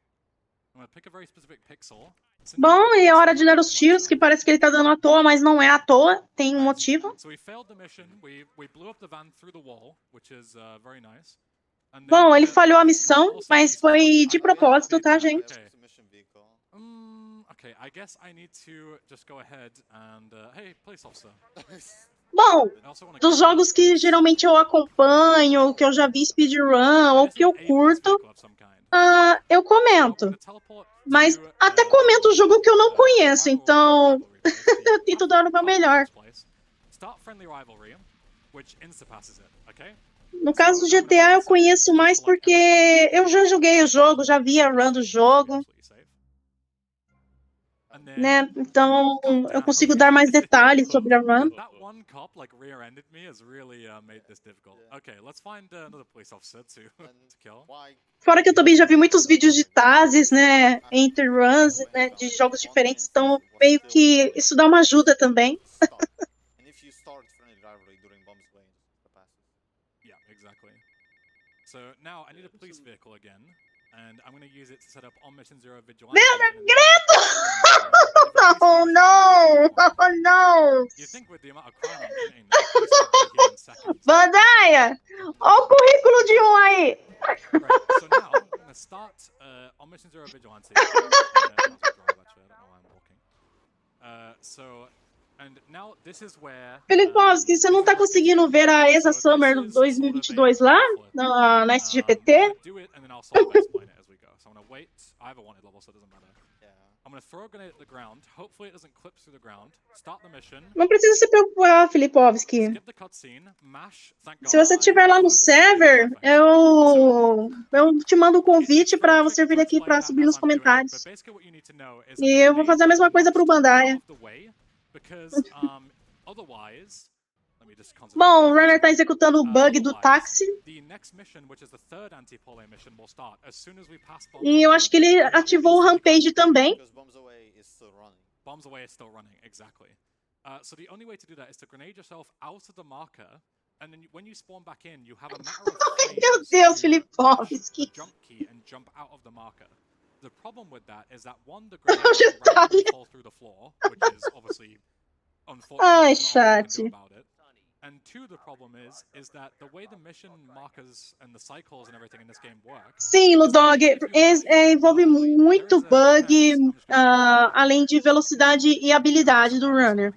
I'm going to pick a very specific pixel. Bom, e é hora de dar os tiros, que parece que ele tá dando à toa, mas não é à toa. Tem um motivo. So we failed the mission. We blew up the van through the wall, which is very nice. Bom, ele falhou a missão, mas foi de propósito, tá, gente? Okay, I guess I need to just go ahead and hey, police officer. Bom, dos jogos que geralmente eu acompanho, que eu já vi speedrun ou que eu curto, eu comento. Mas até comento o jogo que eu não conheço, então eu tento dar o meu melhor. No caso do GTA eu conheço mais porque eu já joguei o jogo, já vi a run do jogo. Né? Então eu consigo dar mais detalhes sobre a run. Fora que eu também já vi muitos vídeos de Tazes, né, entre runs, né, de jogos diferentes, então meio que isso dá uma ajuda também. So now I need a police vehicle again, and I'm going to use it to set up on Mission Zero Vigilante. Oh no! Oh no! You think with the amount of crime I'm committing, that the police would be here in seconds. Bandaia! Olha o currículo de um aí! Right, so now I'm going to start on Mission Zero Vigilante. I don't know why I'm walking. And now this is where... Filipovski, você não tá conseguindo ver a ESA Summer 2022 lá, na SGPT? Não precisa se preocupar, Filipovski. Se você estiver lá no server, eu te mando um convite para você vir aqui para subir nos comentários. E eu vou fazer a mesma coisa pro Bandaia. Bom, o runner está executando o bug do táxi. E eu acho que ele ativou o rampage também. Bombs away is still running, exactly. So the only way to do that is to grenade yourself out of the marker, and then when you spawn back in, you have a matter of frames Meu Deus, Filipovski. Jump key and jump out of the marker. The problem with that is that one, the grenade will fall through the floor, which is obviously unfortunate. Ai, chat. And two, the problem is that the way the mission markers and the cycles and everything in this game work. Sim, Ludog, envolve muito bug, além de velocidade e habilidade do runner.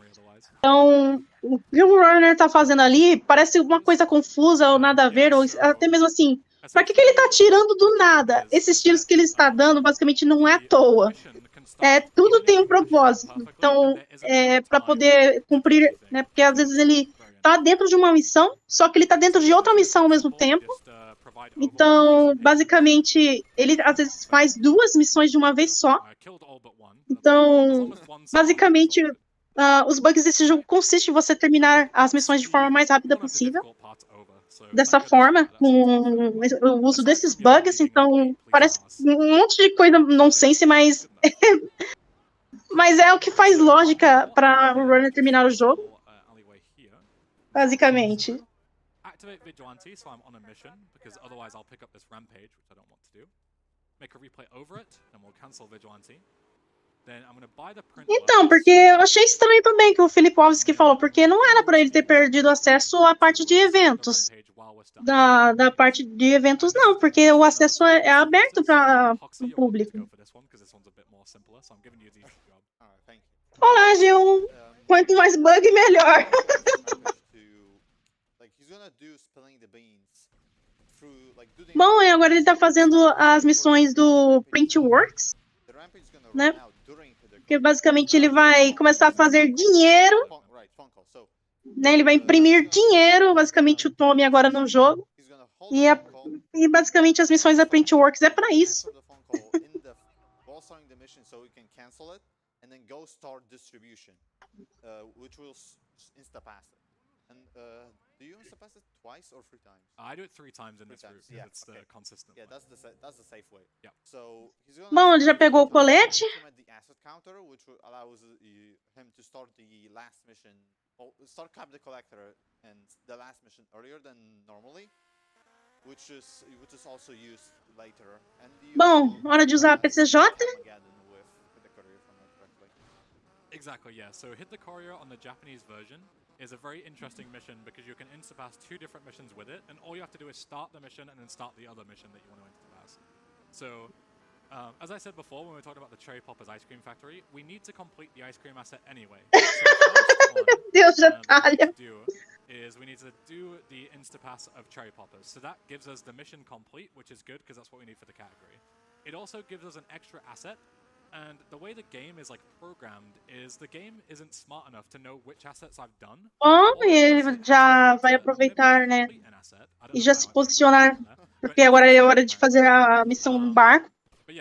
Então, o que o runner tá fazendo ali parece uma coisa confusa ou nada a ver, ou até mesmo assim, pra que ele tá tirando do nada? Esses tiros que ele está dando, basicamente, não é à toa. Tudo tem um propósito. Então, para poder cumprir, né? Porque às vezes ele tá dentro de uma missão, só que ele tá dentro de outra missão ao mesmo tempo. Então, basicamente, ele às vezes faz duas missões de uma vez só. Então, basicamente, os bugs desse jogo consistem em você terminar as missões de forma mais rápida possível. Dessa forma, com o uso desses bugs, então parece um monte de coisa nonsense, mas mas é o que faz lógica para o runner terminar o jogo, basicamente. activate Vigilante so I'm on a mission, because otherwise I'll pick up this rampage, which I don't want to do. Make a replay over it, and we'll cancel Vigilante. Then I'm gonna buy the print. Então, porque eu achei estranho também que o Filipovski falou, porque não era para ele ter perdido acesso à parte de eventos. Da parte de eventos, não, porque o acesso é aberto para o público. Olá, Gil. Quanto mais bug, melhor. Bom, e agora ele tá fazendo as missões do Printworks, né? Que basicamente ele vai começar a fazer dinheiro, né? Ele vai imprimir dinheiro, basicamente o Tommy agora no jogo. E basicamente as missões da Printworks é para isso. Do you insta-pass it twice or 3 times? I do it 3 times in this route. Yeah, it's the consistent yeah, way. that's the safe way. Yeah. So he's gonna Bom, ele já pegou o colete. implement the asset counter, which allows him to start the last mission, or start Cap the Collector and the last mission earlier than normally, which is also used later. And bom, hora de usar a PCJ. Exactly, yeah. So hit the courier on the Japanese version is a very interesting mission because you can instapass 2 different missions with it, and all you have to do is start the mission and then start the other mission that you want to instapass. So, as I said before, when we were talking about the Cherry Poppers Ice Cream Factory, we need to complete the ice cream asset anyway. So Deus what we need to do is we need to do the instapass of Cherry Poppers. So that gives us the mission complete, which is good because that's what we need for the category. It also gives us an extra asset. And the way the game is like programmed is the game isn't smart enough to know which assets I've done. Bom, ele já vai aproveitar, né? E já se posicionar, porque agora é hora de fazer a missão no barco.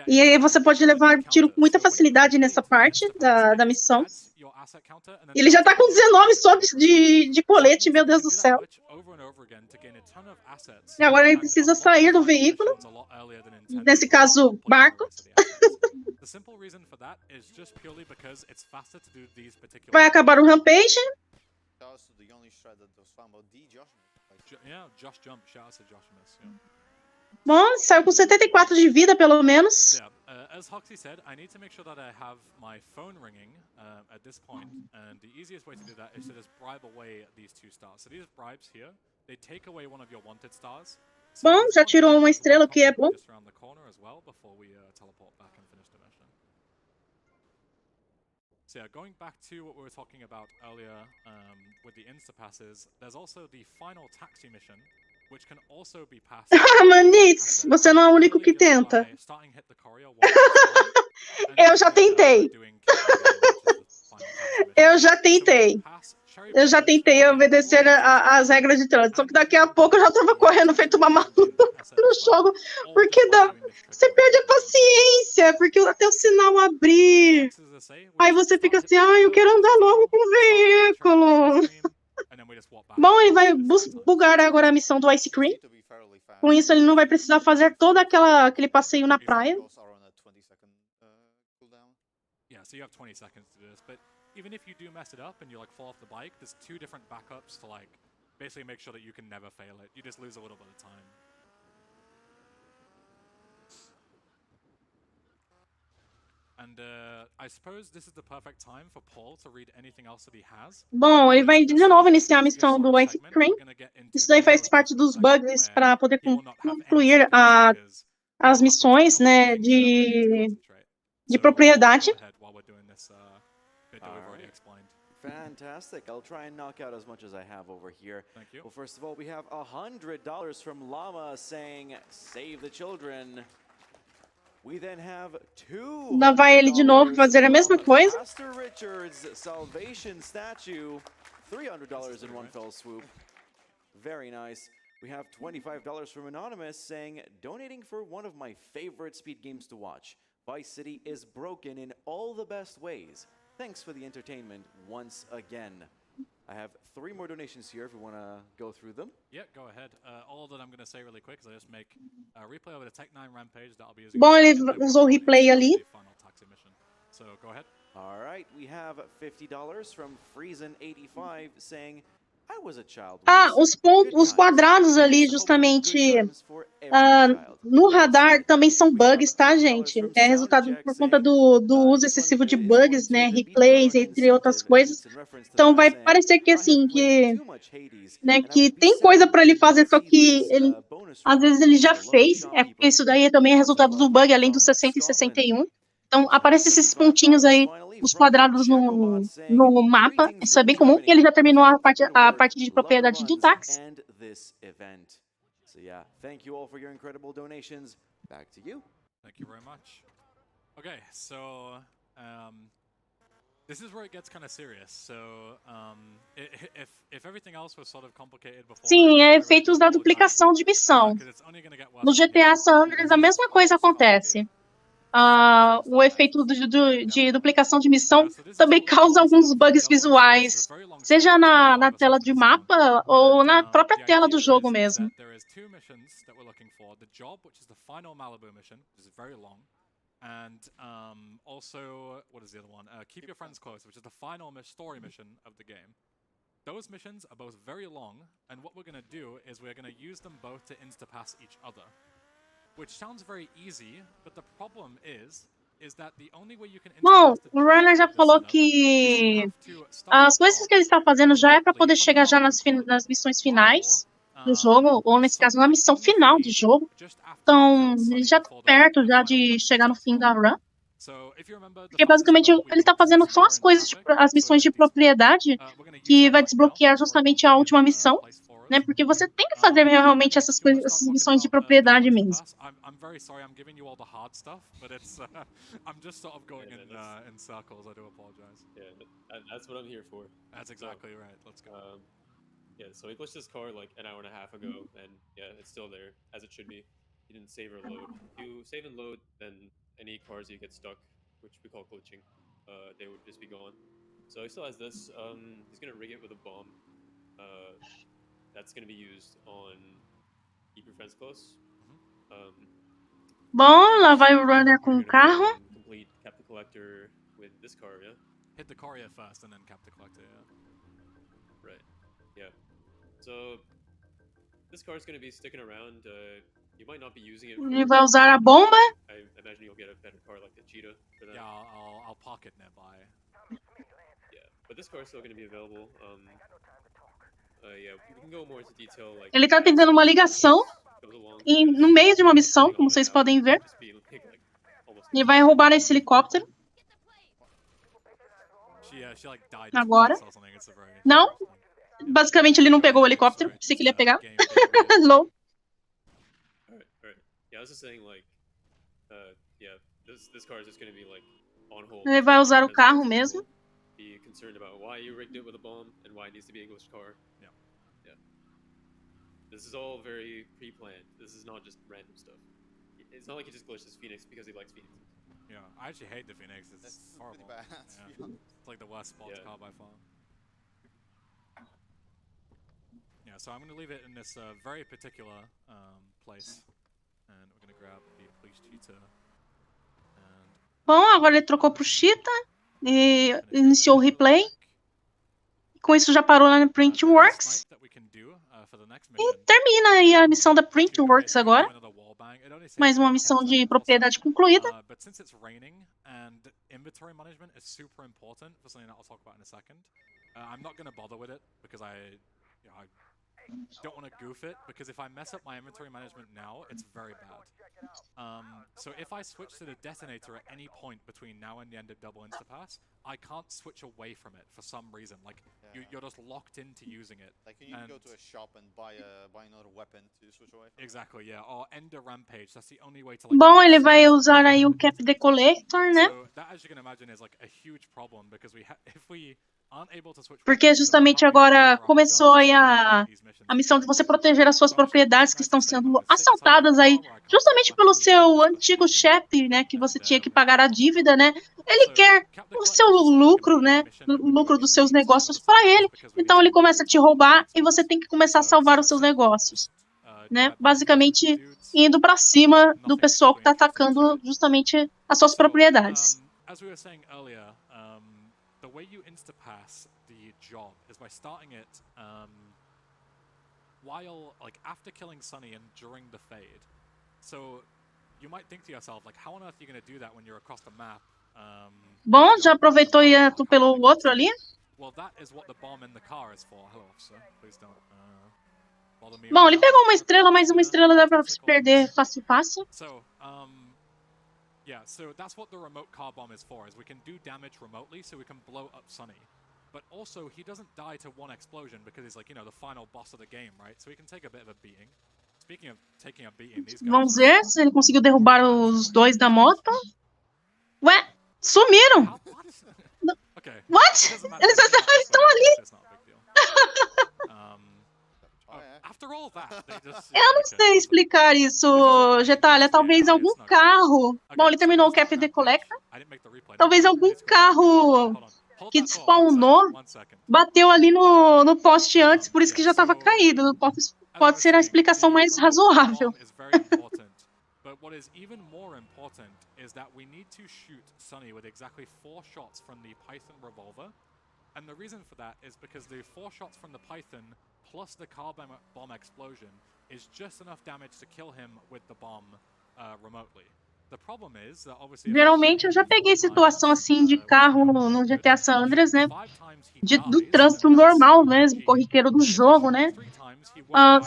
E aí você pode levar tiro com muita facilidade nessa parte da missão. Ele já tá com 19 só de colete, meu Deus do céu. E agora ele precisa sair do veículo. Nesse caso, barco. Vai acabar o rampage. Bom, saiu com 74 de vida, pelo menos. As Hoxie said, I need to make sure that I have my phone ringing at this point, and the easiest way to do that is to just bribe away these 2 stars. So these bribes here, they take away one of your wanted stars. Bom, já tirou uma estrela, o que é bom. So yeah, going back to what we were talking about earlier with the instapasses, there's also the final taxi mission, which can also be passed. Manix, você não é o único que tenta. Eu já tentei. Eu já tentei obedecer as regras de trânsito, só que daqui a pouco eu já tava correndo feito uma maluca no jogo, porque você perde a paciência, porque até o sinal abrir, aí você fica assim, eu quero andar logo com o veículo. Bom, ele vai bugar agora a missão do Ice Cream, com isso ele não vai precisar fazer todo aquele passeio na praia. So you have 20 seconds to do this, but even if you do mess it up and you like fall off the bike, there's 2 different backups to like basically make sure that you can never fail it. You just lose a little bit of time. And I suppose this is the perfect time for Paul to read anything else that he has. Bom, ele vai de novo iniciar a missão do Ice Cream. Isso daí faz parte dos bugs para poder concluir as missões, né, de propriedade. Fantastic. I'll try and knock out as much as I have over here. Thank you. Well, first of all, we have $100 from Llama saying, save the children. We then have Lá vai ele de novo fazer a mesma coisa. Pastor Richard's Salvation Statue. $300 in one fell swoop. Very nice. We have $25 from Anonymous saying, donating for one of my favorite speed games to watch. Vice City is broken in all the best ways. Thanks for the entertainment once again. I have 3 more donations here if you want to go through them. Yeah, go ahead. All that I'm going to say really quick is I just make a replay over the Tech 9 Rampage that I'll be using. Bom, ele usou o replay ali. So go ahead. All right, we have $50 from Friesen85 saying, I was a child Ah, once. os quadrados ali, justamente, no radar também são bugs, tá, gente? É resultado por conta do uso excessivo de bugs, né? Replays, entre outras coisas. Então vai parecer que assim, que tem coisa para ele fazer, só que ele, às vezes ele já fez. É porque isso daí também é resultado do bug, além do 60 e 61. Então aparecem esses pontinhos aí, os quadrados no mapa. Isso é bem comum. E ele já terminou a parte de propriedade do táxi. So yeah, thank you all for your incredible donations. Back to you. Thank you very much. Okay, so this is where it gets kind of serious. So if everything else was sort of complicated before. Sim, é efeitos da duplicação de missão. No GTA San Andreas a mesma coisa acontece. O efeito de duplicação de missão também causa alguns bugs visuais, seja na tela de mapa ou na própria tela do jogo mesmo. And also, what is the other one? Keep Your Friends Close, which is the final story mission of the game. Those missions are both very long, and what we're going to do is we're going to use them both to insta-pass each other. Which sounds very easy, but the problem is that the only way you can Bom, o Runner já falou que as coisas que ele está fazendo já é para poder chegar já nas missões finais do jogo, ou nesse caso, na missão final do jogo. Então, ele já está perto já de chegar no fim da run. Porque basicamente ele está fazendo só as missões de propriedade, que vai desbloquear justamente a última missão, né? Porque você tem que fazer realmente essas missões de propriedade mesmo. I'm very sorry, I'm giving you all the hard stuff, but it's I'm just sort of going in circles. I do apologize. Yeah, that's what I'm here for. That's exactly right. Let's go. Yeah, so he glitched his car like an hour and a half ago, and yeah, it's still there as it should be. He didn't save or load. If you save and load, then any cars you get stuck, which we call glitching, they would just be gone. So he still has this. He's gonna rig it with a bomb. That's gonna be used on Keep Your Friends Close. Bom, lá vai o Runner com o carro. Complete Cap the Collector with this car, yeah? Hit the Courier first and then Cap the Collector, yeah. Right, yeah. So, this car is going to be sticking around. You might not be using it. Ele vai usar a bomba. I imagine you'll get a better car like the Cheetah for that. Yeah, I'll park it nearby. Yeah, but this car is still going to be available. Yeah, we can go more into detail. Like, ele tá tentando uma ligação no meio de uma missão, como vocês podem ver. Ele vai roubar esse helicóptero. Agora. Não. Basicamente ele não pegou o helicóptero. Pensei que ele ia pegar. Low. Ele vai usar o carro mesmo. Be concerned about why you rigged it with a bomb and why it needs to be a English car. Yeah. This is all very pre-planned. This is not just random stuff. It's not like he just glitched his Phoenix because he likes Phoenix. Yeah, I actually hate the Phoenix. It's horrible. Bad, yeah. It's like the worst sports car by far. Yeah, so I'm going to leave it in this very particular place. And we're going to grab the police cheetah. Bom, agora ele trocou pro Cheetah. E iniciou o replay. Com isso já parou lá no Printworks. E termina aí a missão da Printworks agora. Mais uma missão de propriedade concluída. Don't want to goof it, because if I mess up my inventory management now, it's very bad. So if I switch to the detonator at any point between now and the end of double instapass, I can't switch away from it for some reason. Like you're just locked into using it. Like you can go to a shop and buy another weapon to switch away from. Exactly, yeah. Or end a rampage. That's the only way to. Bom, ele vai usar aí o Cap the Collector, né? So that, as you can imagine, is like a huge problem because if we porque justamente agora começou aí a missão de você proteger as suas propriedades que estão sendo assaltadas aí, justamente pelo seu antigo chefe, né, que você tinha que pagar a dívida, né? Ele quer o seu lucro, né, o lucro dos seus negócios para ele. Então ele começa a te roubar e você tem que começar a salvar os seus negócios, né? Basicamente indo para cima do pessoal que está atacando justamente as suas propriedades. the way you insta-pass the job is by starting it while, like, after killing Sunny and during the fade. So you might think to yourself, like, how on earth are you going to do that when you're across the map? Bom, já aproveitou e atropelou o outro ali? Well, that is what the bomb in the car is for. Hello, officer. Please don't bother me. Bom, ele pegou uma estrela, mas uma estrela dá pra se perder fácil, fácil. So, yeah, so that's what the remote car bomb is for, is we can do damage remotely, so we can blow up Sunny. But also, he doesn't die to one explosion because he's like, you know, the final boss of the game, right? So he can take a bit of a beating. Speaking of taking a beating, these guys... Vamos ver se ele conseguiu derrubar os dois da moto. Ué, sumiram! Okay. What? Eles estão ali! After all that, they just... Eu não sei explicar isso, Getalha. Talvez algum carro... Bom, ele terminou o Café de Collector. Talvez algum carro que spawnou bateu ali no poste antes, por isso que já estava caído. Pode ser a explicação mais razoável. But what is even more important is that we need to shoot Sunny with exactly 4 shots from the Python revolver. And the reason for that is because the 4 shots from the Python plus the car bomb explosion is just enough damage to kill him with the bomb remotely. The problem is that obviously... Geralmente eu já peguei situação assim de carro no GTA San Andreas, né? Do trânsito normal mesmo, corriqueiro do jogo, né?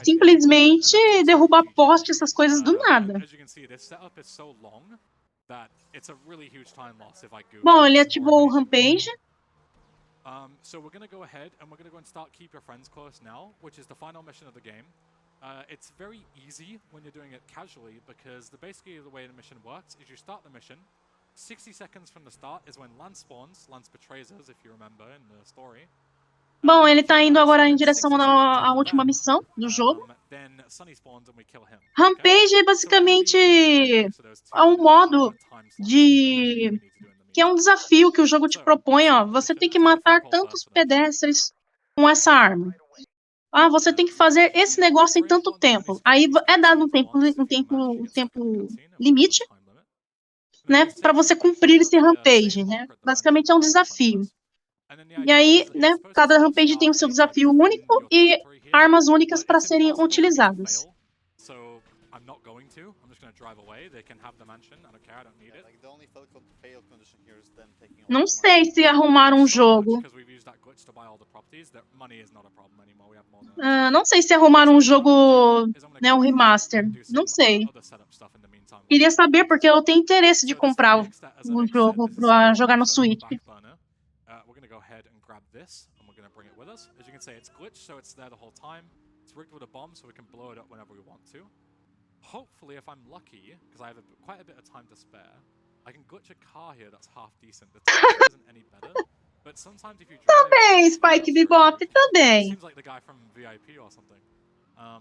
Simplesmente derruba poste, essas coisas do nada. Bom, ele ativou o Rampage. So we're going to go ahead and we're going to go and start Keep Your Friends Close now, which is the final mission of the game. It's very easy when you're doing it casually because basically the way the mission works is you start the mission, 60 seconds from the start is when Lance spawns. Lance betrays us, if you remember in the story. Bom, ele tá indo agora em direção à última missão do jogo. Rampage é basicamente um modo que é um desafio que o jogo te propõe, ó. Você tem que matar tantos pedestres com essa arma. Ah, você tem que fazer esse negócio em tanto tempo. Aí é dado um tempo limite, né, para você cumprir esse rampage, né? Basicamente é um desafio. E aí, né, cada rampage tem o seu desafio único e armas únicas para serem utilizadas. Não sei se arrumar um jogo. Não sei se arrumar um jogo, né, um remaster. Não sei. Queria saber porque eu tenho interesse de comprar o jogo para jogar no Switch. Hopefully, if I'm lucky, because I have quite a bit of time to spare, I can glitch a car here that's half decent. The texture isn't any better, but sometimes if you drive... Também, Spike Bebop, também. Seems like the guy from VIP or something.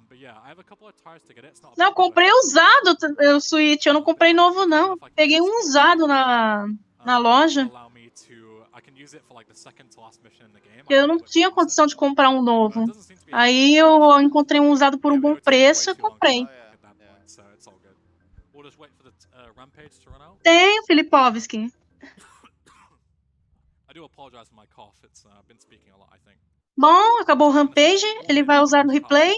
But yeah, I have a couple of tires to get it. It's not... Não, comprei usado o Switch, eu não comprei novo não. Peguei um usado na loja. Eu não tinha condição de comprar um novo. Aí eu encontrei um usado por um bom preço e comprei. Tenho, Filipovski. Bom, acabou o Rampage, ele vai usar no replay.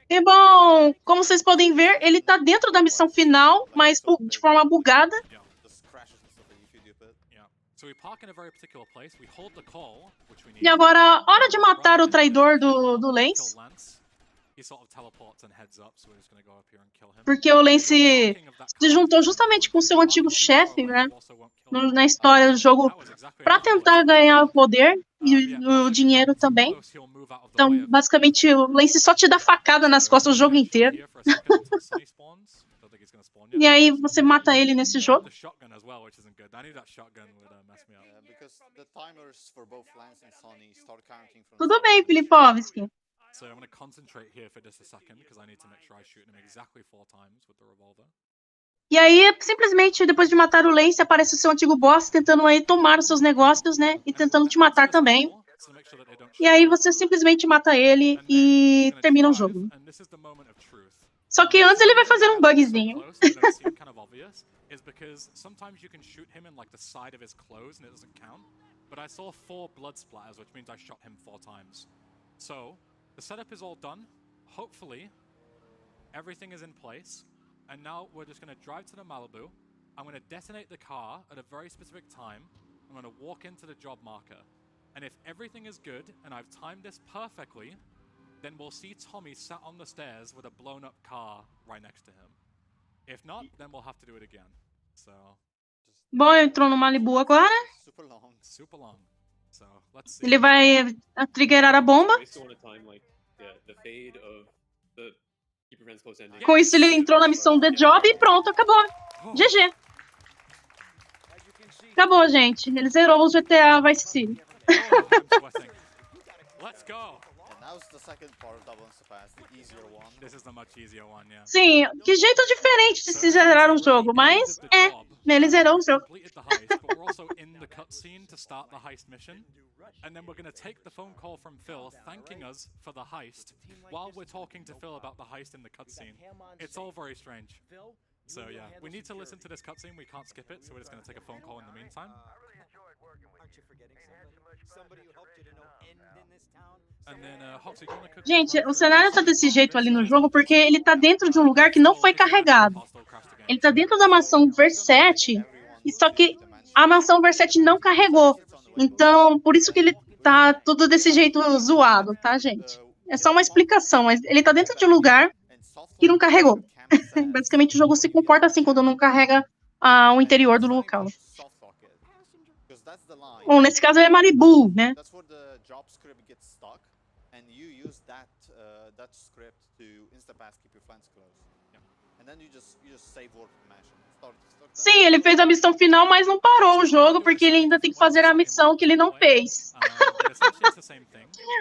E bom, como vocês podem ver, ele tá dentro da missão final, mas de forma bugada. E agora, hora de matar o traidor do Lance. Porque o Lance se juntou justamente com seu antigo chefe, né, na história do jogo, para tentar ganhar o poder e o dinheiro também. Então, basicamente, o Lance só te dá facada nas costas o jogo inteiro. E aí você mata ele nesse jogo. Tudo bem, Filipovski. E aí, simplesmente, depois de matar o Lance, aparece o seu antigo boss tentando aí tomar os seus negócios, né? E tentando te matar também. E aí você simplesmente mata ele e termina o jogo. Só que antes ele vai fazer um bugzinho. Is because sometimes you can shoot him in like the side of his clothes and it doesn't count. But I saw 4 blood splatters, which means I shot him 4 times. So the setup is all done. Hopefully, everything is in place. And now we're just going to drive to the Malibu. I'm going to detonate the car at a very specific time. I'm going to walk into the job marker. And if everything is good and I've timed this perfectly, then we'll see Tommy sat on the stairs with a blown up car right next to him. If not, then we'll have to do it again. So. Bom, entrou no Malibu agora. Super long. Super long. So, let's see. Ele vai triggerar a bomba. Com isso ele entrou na missão The Job e pronto, acabou. GG. Acabou, gente. Ele zerou o GTA Vice City. Let's go. Sim, que jeito diferente de se zerar um jogo, mas ele zerou o jogo. And then we're going to take the phone call from Phil thanking us for the heist while we're talking to Phil about the heist in the cutscene. It's all very strange. So yeah, we need to listen to this cutscene. We can't skip it, so we're just going to take a phone call in the meantime. Gente, o cenário tá desse jeito ali no jogo porque ele tá dentro de um lugar que não foi carregado. Ele tá dentro da mansão Verset, só que a mansão Verset não carregou. Então, por isso que ele tá tudo desse jeito zoado, tá, gente? É só uma explicação, mas ele tá dentro de um lugar que não carregou. Basicamente, o jogo se comporta assim quando não carrega o interior do local. Bom, nesse caso é Malibu, né? Sim, ele fez a missão final, mas não parou o jogo, porque ele ainda tem que fazer a missão que ele não fez.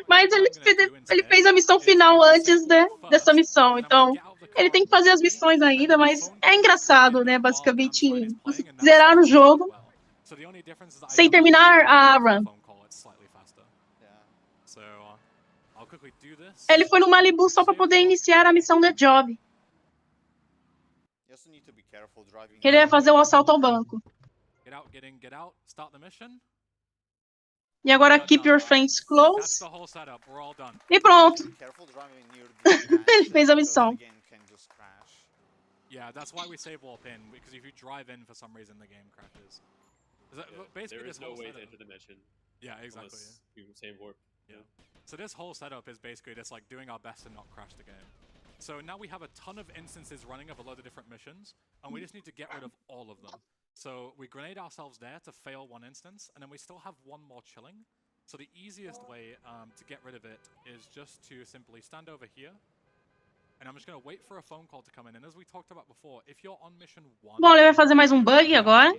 Mas ele fez a missão final antes dessa missão, então ele tem que fazer as missões ainda, mas é engraçado, né? Basicamente, zerar o jogo sem terminar a run. Ele foi no Malibu só para poder iniciar a missão The Job. Ele ia fazer o assalto ao banco. E agora, keep your friends close. E pronto. Ele fez a missão. Yeah, that's why we save warp in, because if you drive in for some reason the game crashes. Basically, there is no way to enter the mission. Yeah, exactly. You save warp. Yeah. So this whole setup is basically just like doing our best to not crash the game. So now we have a ton of instances running of a load of different missions, and we just need to get rid of all of them. So we grenade ourselves there to fail one instance, and then we still have one more chilling. So the easiest way to get rid of it is just to simply stand over here. And I'm just going to wait for a phone call to come in. And as we talked about before, if you're on mission 1, bom, ele vai fazer mais bug agora.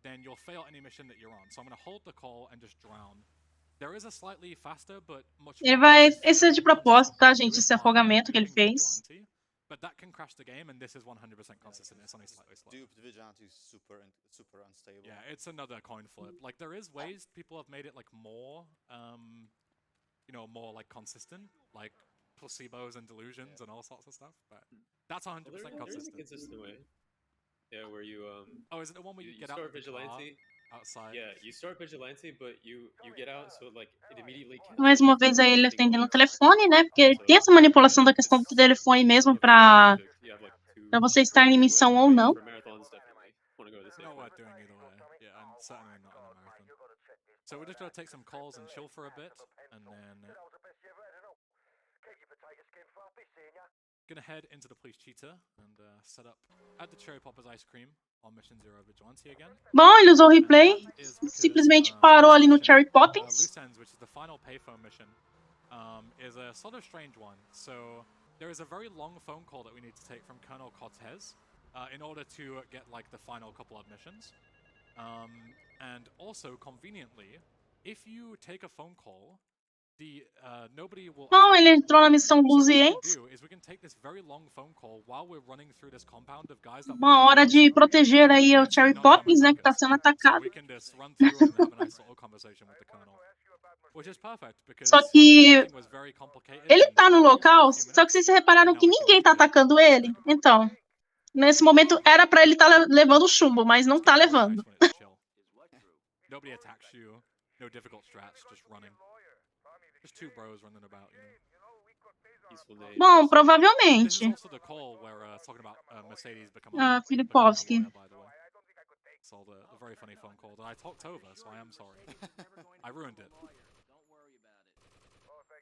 Then you'll fail any mission that you're on. So I'm going to hold the call and just drown. There is a slightly faster, but much ele vai, esse é de propósito, tá, gente? Esse afogamento que ele fez. But that can crash the game, and this is 100% consistent. It's only slightly slow. Dupe Vigilante is super unstable. Yeah, it's another coin flip. Like there is ways people have made it like more, more like consistent, like placebos and delusions and all sorts of stuff. But that's 100% consistent. There's a consistent way. Yeah, where you Oh, is it the one where you get out of the Vigilante outside? Yeah, you start Vigilante, but you get out, so like it immediately. Mais uma vez aí ele atendendo o telefone, né? Porque tem essa manipulação da questão do telefone mesmo para você estar em missão ou não. So we're just gonna take some calls and chill for a bit, and then gonna head into the police cheetah and set up at the Cherry Poppers Ice Cream on Mission Zero Vigilante again. Bom, ele usou o replay, simplesmente parou ali no Cherry Poppins. Loose Ends, which is the final payphone mission, is a sort of strange one. So there is a very long phone call that we need to take from Colonel Cortez in order to get like the final couple of missions. And also conveniently, if you take a phone call, bom, ele entrou na missão Luziense. Uma hora de proteger aí o Cherry Poppins, né, que está sendo atacado. Só que ele tá no local, só que vocês repararam que ninguém tá atacando ele. Então, nesse momento era pra ele estar levando chumbo, mas não tá levando. Nobody attacks you. No difficult strats, just running. Just two bros running about, you know. Bom, provavelmente. This is also the call where talking about Mercedes becoming Filipovski. by the way. It's all the very funny phone call that I talked over, so I am sorry. I ruined it.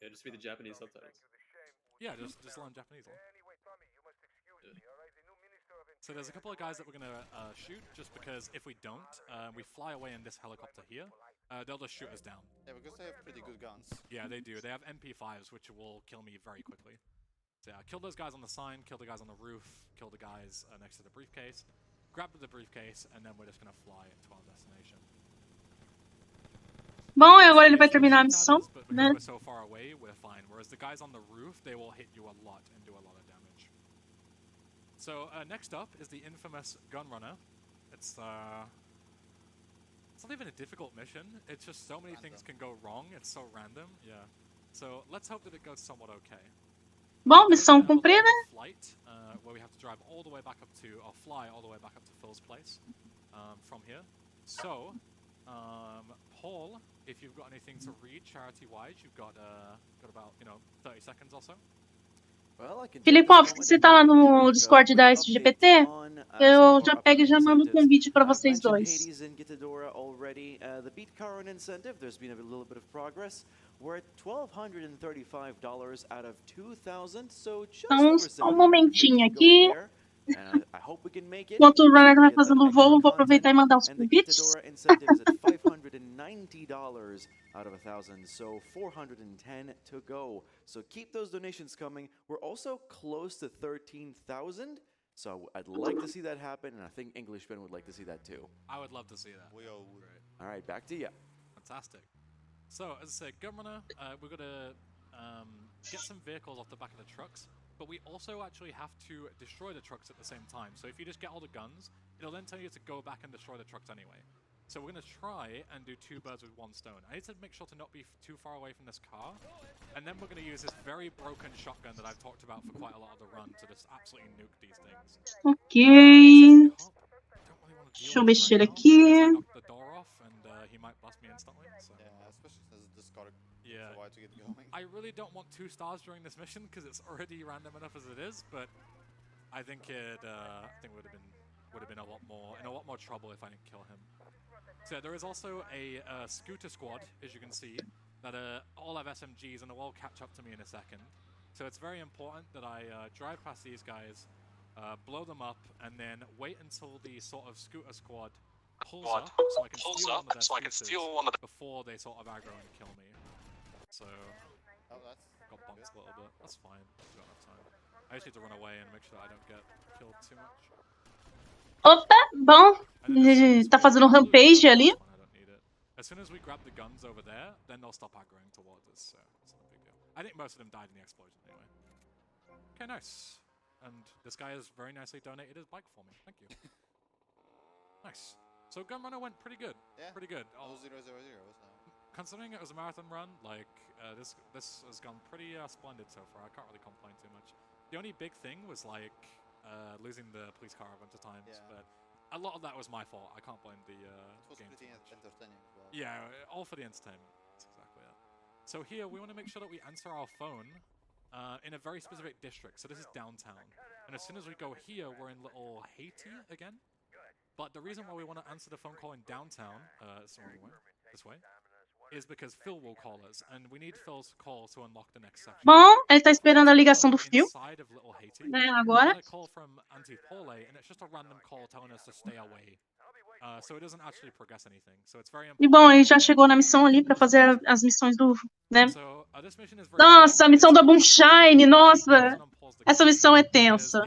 Yeah, just read the Japanese subtitles. Yeah, just learn Japanese. So there's a couple of guys that we're gonna shoot, just because if we don't, we fly away in this helicopter here, they'll just shoot us down. Yeah, because they have pretty good guns. Yeah, they do. They have MP5s, which will kill me very quickly. So yeah, kill those guys on the sign, kill the guys on the roof, kill the guys next to the briefcase, grab the briefcase, and then we're just gonna fly to our destination. Bom, e agora ele vai terminar a missão, né? We're so far away, we're fine. Whereas the guys on the roof, they will hit you a lot and do a lot of damage. So next up is the infamous gun runner. It's not even a difficult mission. It's just so many things can go wrong. It's so random. Yeah. So let's hope that it goes somewhat okay. Bom, missão cumprida. Flight, where we have to drive all the way back up to, or fly all the way back up to Phil's place from here. So, Paul, if you've got anything to read charity-wise, you've got about 30 seconds or so. Filipovski, você tá lá no Discord da SGPT? Eu já pego e já mando um convite para vocês dois. Então, só um momentinho aqui. Enquanto o runner vai fazendo o voo, vou aproveitar e mandar os convites. $590 out of 1,000, so 410 to go. So keep those donations coming. We're also close to 13,000, so I'd like to see that happen, and I think Englishman would like to see that too. I would love to see that. We all would. All right, back to you. Fantastic. So, as I said, Gun Runner, we're going to get some vehicles off the back of the trucks, but we also actually have to destroy the trucks at the same time. So if you just get all the guns, it'll then tell you to go back and destroy the trucks anyway. So we're going to try and do two birds with one stone. I need to make sure to not be too far away from this car, and then we're going to use this very broken shotgun that I've talked about for quite a lot of the run to just absolutely nuke these things. Ok. Deixa eu mexer aqui. The door off, and he might blast me instantly. So. Yeah, especially since this car Yeah. so wide to get going. I really don't want 2 stars during this mission because it's already random enough as it is, but I think it would have been a lot more trouble if I didn't kill him. So there is also a scooter squad, as you can see, that all have SMGs and they'll all catch up to me in a second. So it's very important that I drive past these guys, blow them up, and then wait until the sort of scooter squad pulls up so I can steal one of them before they sort of aggro and kill me. So That's got bumped a little bit. That's fine. We've got enough time. I just need to run away and make sure that I don't get killed too much. Opa, bom. Ele tá fazendo um rampage ali. As soon as we grab the guns over there, then they'll stop aggroing towards us, so it's not a big deal. I think most of them died in the explosion anyway. Okay, nice. And this guy has very nicely donated his bike for me. Thank you. Nice. So Gun Runner went pretty good. Yeah. Pretty good. Oh, 0-0-0, so. Considering it was a marathon run, like this has gone pretty splendid so far. I can't really complain too much. The only big thing was like losing the police car a bunch of times, Yeah. but a lot of that was my fault. I can't blame the It was game pretty too much. entertaining as well. Yeah, all for the entertainment. That's exactly it. So here we want to make sure that we answer our phone in a very specific district. So this is downtown, and as soon as we go here, we're in little Haiti again. But the reason why we want to answer the phone call in downtown, this way, is because Phil will call us, and we need Phil's call to unlock the next section. Bom, ele tá esperando a ligação do Phil, Inside of Little Haiti, né, agora. we get a call from Antipole, and it's just a random call telling us to stay away. So it doesn't actually progress anything. So it's very E important. bom, ele já chegou na missão ali pra fazer as missões do, né? So, this mission is very Nossa, a missão da Moonshine, nossa. important. Essa missão é tensa.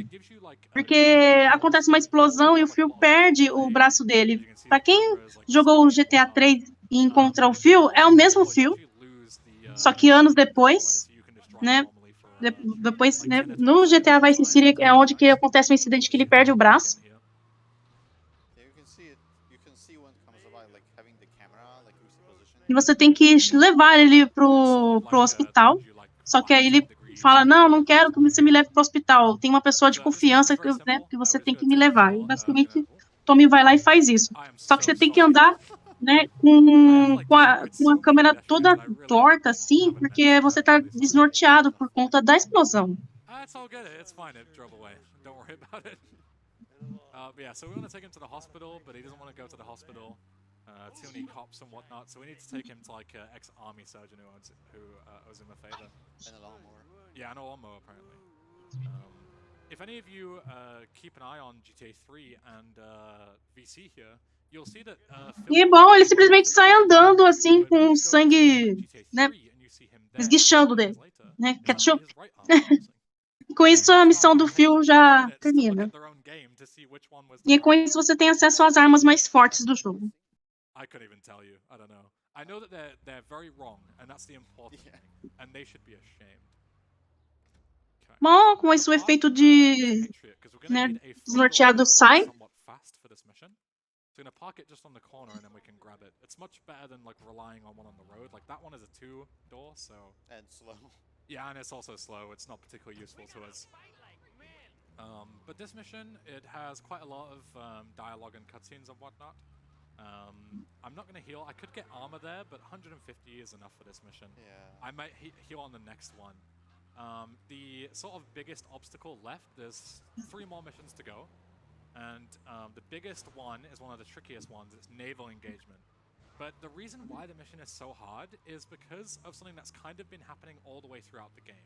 Porque acontece uma explosão e o Phil perde o braço dele. Pra quem jogou o GTA 3 e encontra o Phil, é o mesmo Phil, só que anos depois, né? Depois, né? No GTA Vice City é onde que acontece o incidente que ele perde o braço. Yeah, you can see it. You can see when it comes about like having the camera like repositioning. E você tem que levar ele pro hospital. Só que aí ele fala, não, não quero que você me leve pro hospital. Tem uma pessoa de confiança que, né, que você tem que me levar. E basicamente, Tommy vai lá e faz isso. Só que você tem que andar, né, com a câmera toda torta, assim, porque você tá desnorteado por conta da explosão. It's all good. It's fine. It drove away. Don't worry about it. Yeah, so we want to take him to the hospital, but he doesn't want to go to the hospital. Too many cops and whatnot, so we need to take him to like an ex-army surgeon who owes him a favor. And a lawnmower. Yeah, and a lawnmower apparently. If any of you keep an eye on GTA 3 and VC here, you'll see that. E bom, ele simplesmente sai andando assim com o sangue, né, esguichando dele, né, ketchup. Com isso, a missão do Phil já termina. E com isso, você tem acesso às armas mais fortes do jogo. I couldn't even tell you. I don't know. I know that they're very wrong, and that's the important thing. And they should be ashamed. Okay. Bom, com isso o efeito de, né, desnorteado sai. So we're gonna park it just on the corner and then we can grab it. It's much better than like relying on one on the road. Like that one is a 2-door, so. And slow. Yeah, and it's also slow. It's not particularly useful to us. But this mission, it has quite a lot of dialogue and cutscenes and whatnot. I'm not going to heal. I could get armor there, but 150 is enough for this mission. Yeah. I might heal on the next one. The sort of biggest obstacle left, there's 3 more missions to go. And the biggest one is one of the trickiest ones. It's naval engagement. But the reason why the mission is so hard is because of something that's kind of been happening all the way throughout the game.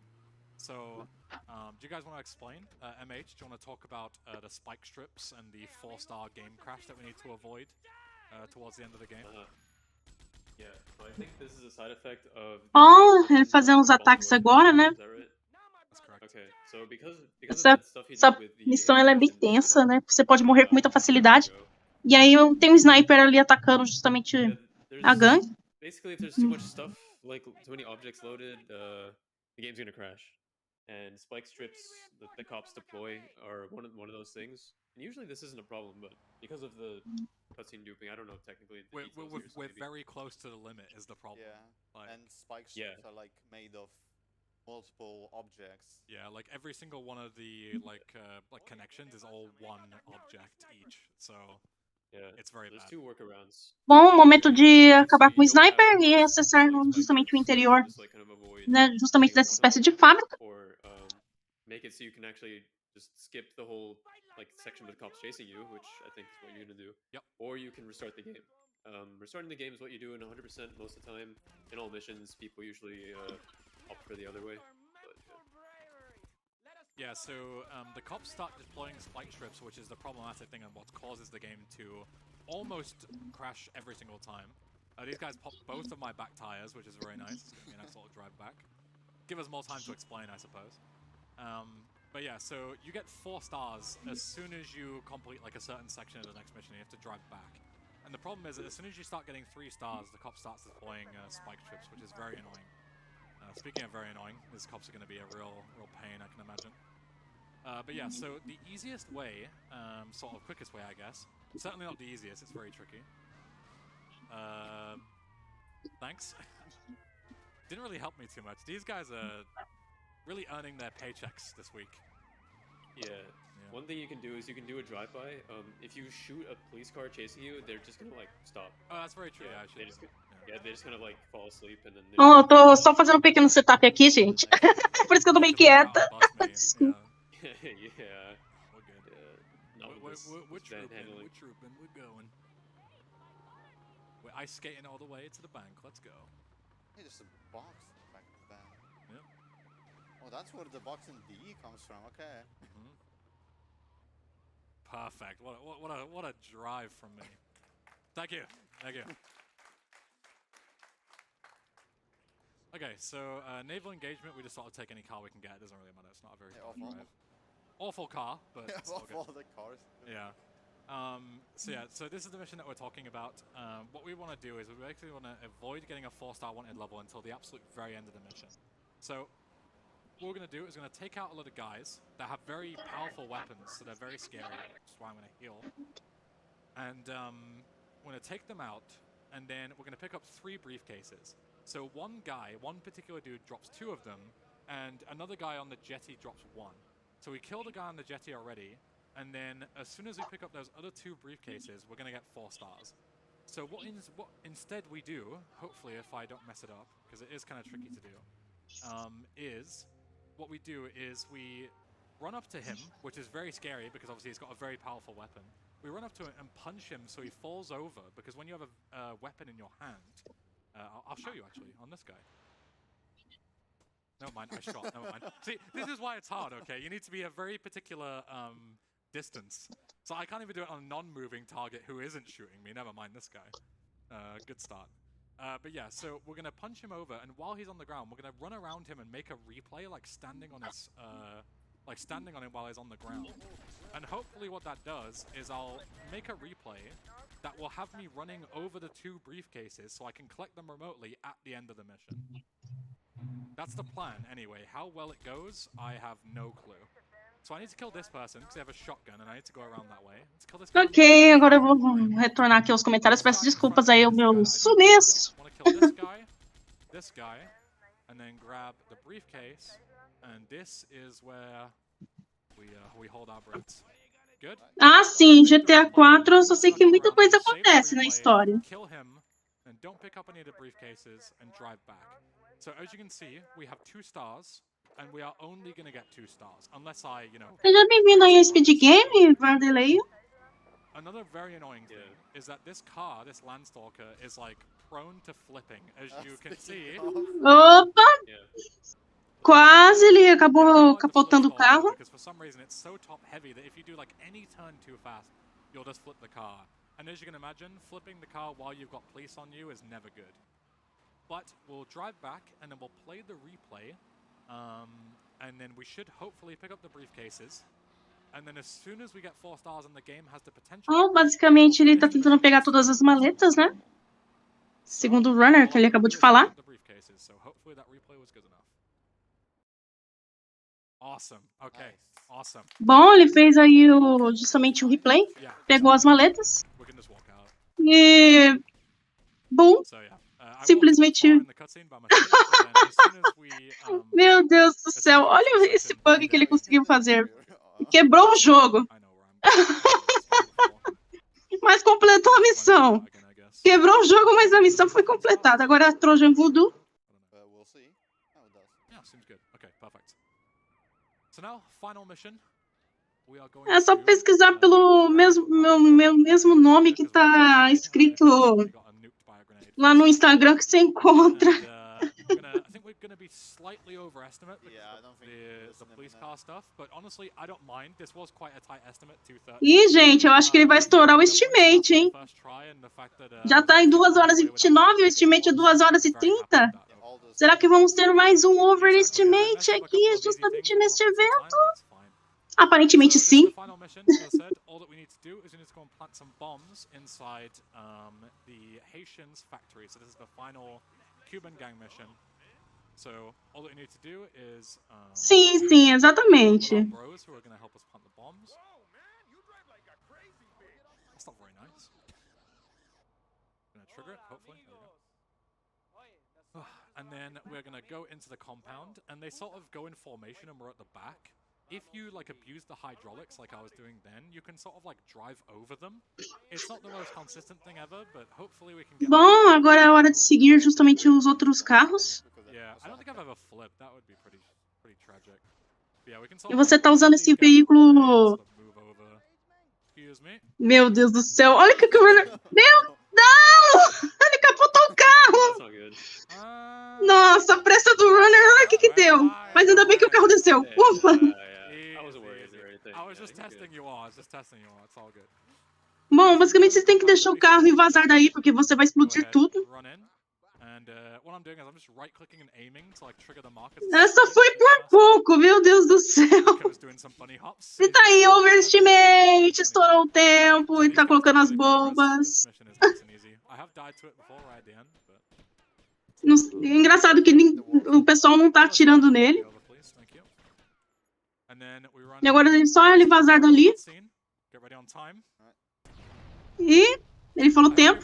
So, do you guys want to explain? MH, do you want to talk about the spike strips and the 4-star game crash that we need to avoid towards the end of the game? Yeah, so I think this is a side effect of. Bom, ele fazendo os ataques agora, né? That's correct. Okay, so because Essa missão ela é bem tensa, né? Você pode morrer com muita facilidade. E aí tem um sniper ali atacando justamente a gangue. Basically, if there's too much stuff, like too many objects loaded, the game's gonna crash. And spike strips that the cops deploy are one of those things. And usually this isn't a problem, but because of the cutscene duping, I don't know technically. We're very close to the limit is the problem. Yeah. Like, And spike strips are like made of multiple objects. Yeah, like every single one of the like connections is all one object each. So yeah, it's very there's bad. 2 workarounds. Bom, momento de acabar com o sniper e acessar justamente o interior, né? Justamente dessa espécie de fábrica. Or make it so you can actually just skip the whole like section with the cops chasing you, which I think is what you're gonna do. Yep. Or you can restart the game. Restarting the game is what you do in 100% most of the time. In all missions, people usually opt for the other way. But, yeah, so the cops start deploying spike strips, which is the problematic thing and what causes the game to almost crash every single time. These guys pop both of my back tires, which is very nice. It's gonna be a nice little drive back. Give us more time to explain, I suppose. But yeah, so you get 4 stars as soon as you complete like a certain section of the next mission. You have to drive back. And the problem is that as soon as you start getting 3 stars, the cop starts deploying spike strips, which is very annoying. Speaking of very annoying, these cops are going to be a real pain, I can imagine. But yeah, so the easiest way, sort of quickest way, I guess. Certainly not the easiest, it's very tricky. Thanks. Didn't really help me too much. These guys are really earning their paychecks this week. yeah. One thing you can do is you can do a drive-by. If you shoot a police car chasing you, they're just gonna like stop. Oh, that's very true. Yeah, Yeah, I should. they just kind of like fall asleep and then. Oh, eu tô só fazendo um pequeno setup aqui, gente. Por isso que eu tô bem quieta. Desculpa. Yeah. We're good. Not with this bad handling. We're trooping. We're going. We're ice skating all the way to the bank. Let's go. Hey, there's a box in the back of the van. Yep. Oh, that's where the box in D comes from. Okay. Perfect. What a drive from me. Thank you. Thank you. Okay, so naval engagement, we just sort of take any car we can get. It doesn't really matter. It's not a very fun drive. Awful car, but it's all good. All the cars. Yeah. So this is the mission that we're talking about. What we want to do is we actually want to avoid getting a 4-star wanted level until the absolute very end of the mission. So what we're going to do is we're going to take out a lot of guys that have very powerful weapons, so they're very scary, which is why I'm going to heal. And we're gonna take them out, and then we're gonna pick up 3 briefcases. So one particular dude drops 2 of them, and another guy on the jetty drops 1. So we kill the guy on the jetty already, and then as soon as we pick up those other 2 briefcases, we're gonna get 4 stars. So what instead we do, hopefully if I don't mess it up, because it is kind of tricky to do, is what we do is we run up to him, which is very scary because obviously he's got a very powerful weapon. We run up to him and punch him so he falls over, because when you have a weapon in your hand, I'll show you actually on this guy. Never mind, I shot, never mind. See, this is why it's hard, okay? You need to be a very particular distance. So I can't even do it on a non-moving target who isn't shooting me, never mind this guy. Good start. But yeah, so we're gonna punch him over, and while he's on the ground, we're gonna run around him and make a replay, like standing on his, standing on him while he's on the ground. And hopefully what that does is I'll make a replay that will have me running over the 2 briefcases so I can collect them remotely at the end of the mission. That's the plan anyway. How well it goes, I have no clue. So I need to kill this person because they have a shotgun and I need to go around that way. Let's kill this guy. Ok, agora eu vou retornar aqui aos comentários. Peço desculpas aí ao meu sumiço. I want to kill this guy, and then grab the briefcase, and this is where we hold our breaths. Good? Ah, sim, GTA 4, eu só sei que muita coisa acontece na história. Kill him, and don't pick up any of the briefcases, and drive back. So as you can see, we have 2 stars, and we are only going to get 2 stars, unless I, Seja bem-vindo aí ao Speed Game, Vanderlei. Another very annoying thing is that this car, this Landstalker, is like prone to flipping, as you can see. Opa! Quase ele acabou capotando o carro. Because for some reason it's so top heavy that if you do like any turn too fast, you'll just flip the car. And as you can imagine, flipping the car while you've got police on you is never good. But we'll drive back and then we'll play the replay, and then we should hopefully pick up the briefcases. And then as soon as we get 4 stars and the game has the potential. Basicamente ele tá tentando pegar todas as maletas, né? Segundo o runner que ele acabou de falar. So hopefully that replay was good enough. Awesome. Okay. Awesome. Bom, ele fez aí justamente o replay, pegou as maletas e bom, simplesmente meu Deus do céu, olha esse bug que ele conseguiu fazer. Quebrou o jogo. Mas completou a missão. Quebrou o jogo, mas a missão foi completada. Agora a Trojan Voodoo. É só pesquisar pelo mesmo nome que tá escrito lá no Instagram que você encontra. Ih, gente, eu acho que ele vai estourar o estimate, hein? Já tá em 2h29, o estimate é 2h30. Será que vamos ter mais um overestimate aqui, justamente neste evento? Aparentemente sim. Sim, sim, exatamente. And then we're gonna go into the compound, and they sort of go in formation, and we're at the back. If you like abuse the hydraulics like I was doing then, you can sort of like drive over them. It's not the most consistent thing ever, but hopefully we can get. Bom, agora é a hora de seguir justamente os outros carros. Yeah, I don't think I've ever flipped. That would be pretty tragic. Yeah, we can E você tá usando esse veículo. Meu Deus do céu, olha que meu, não! Ele capotou o carro! Nossa, a pressa do runner, olha o que deu. Mas ainda bem que o carro desceu. Ufa! Bom, basicamente você tem que deixar o carro e vazar daí, porque você vai explodir tudo. Essa foi por pouco, meu Deus do céu. E tá aí, overestimate, estourou o tempo, e tá colocando as bombas. Engraçado que o pessoal não tá atirando nele. E agora é só ele vazar dali. E Ele falou tempo.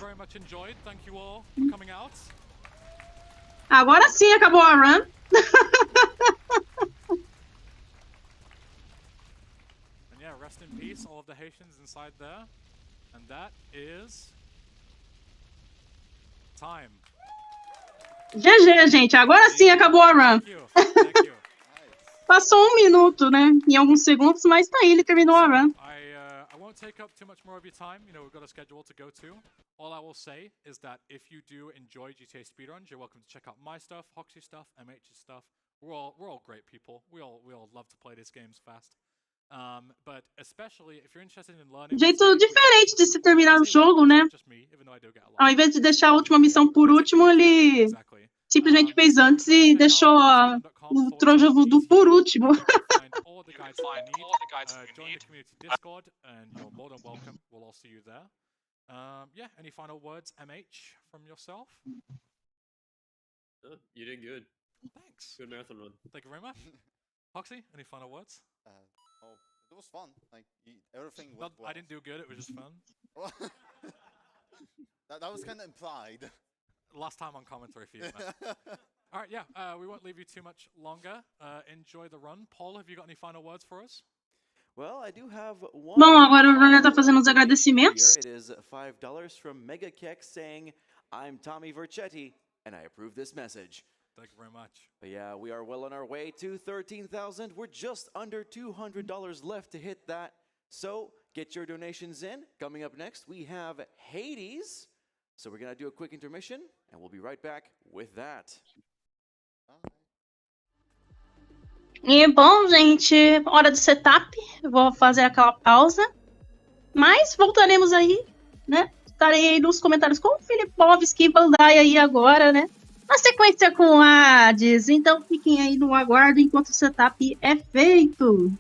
Agora sim acabou a run. And yeah, rest in peace, all of the Haitians inside there. And that is time. GG, gente. Agora sim acabou a run. Thank you. Thank you. Passou 1 minuto, né? Em alguns segundos, mas tá aí, ele terminou a run. I won't take up too much more of your time. You know, we've got a schedule to go to. All I will say is that if you do enjoy GTA speedruns, you're welcome to check out my stuff, Hoxie stuff, MH's stuff. We're all great people. We all love to play these games fast. But especially if you're interested in learning. Jeito diferente de se terminar o jogo, né? Ao invés de deixar a última missão por último, ele simplesmente fez antes e deixou o Troja Voodoo por último. Join the community Discord, and you're more than welcome. We'll all see you there. Yeah, any final words, MH, from yourself? You did good. Thanks. Good marathon run. Thank you very much. Hoxie, any final words? It was fun. Like everything went well. I didn't do good. It was just fun. that was kind of implied. Last time on commentary for you. All right, yeah. We won't leave you too much longer. Enjoy the run. Paul, have you got any final words for us? Well, I do have one. Bom, agora o Runner tá fazendo os agradecimentos. It is $5 from MegaKeck saying, "I'm Tommy Vercetti, and I approve this message." Thank you very much. But yeah, we are well on our way to 13,000. We're just under $200 left to hit that. So get your donations in. Coming up next, we have Hades. So we're going to do a quick intermission, and we'll be right back with that. E bom, gente, hora do setup. Eu vou fazer aquela pausa. Mas voltaremos aí, né? Estarei aí nos comentários com o Filipovski e Bandai aí agora, né? Na sequência com Hades. Então fiquem aí no aguardo enquanto o setup é feito.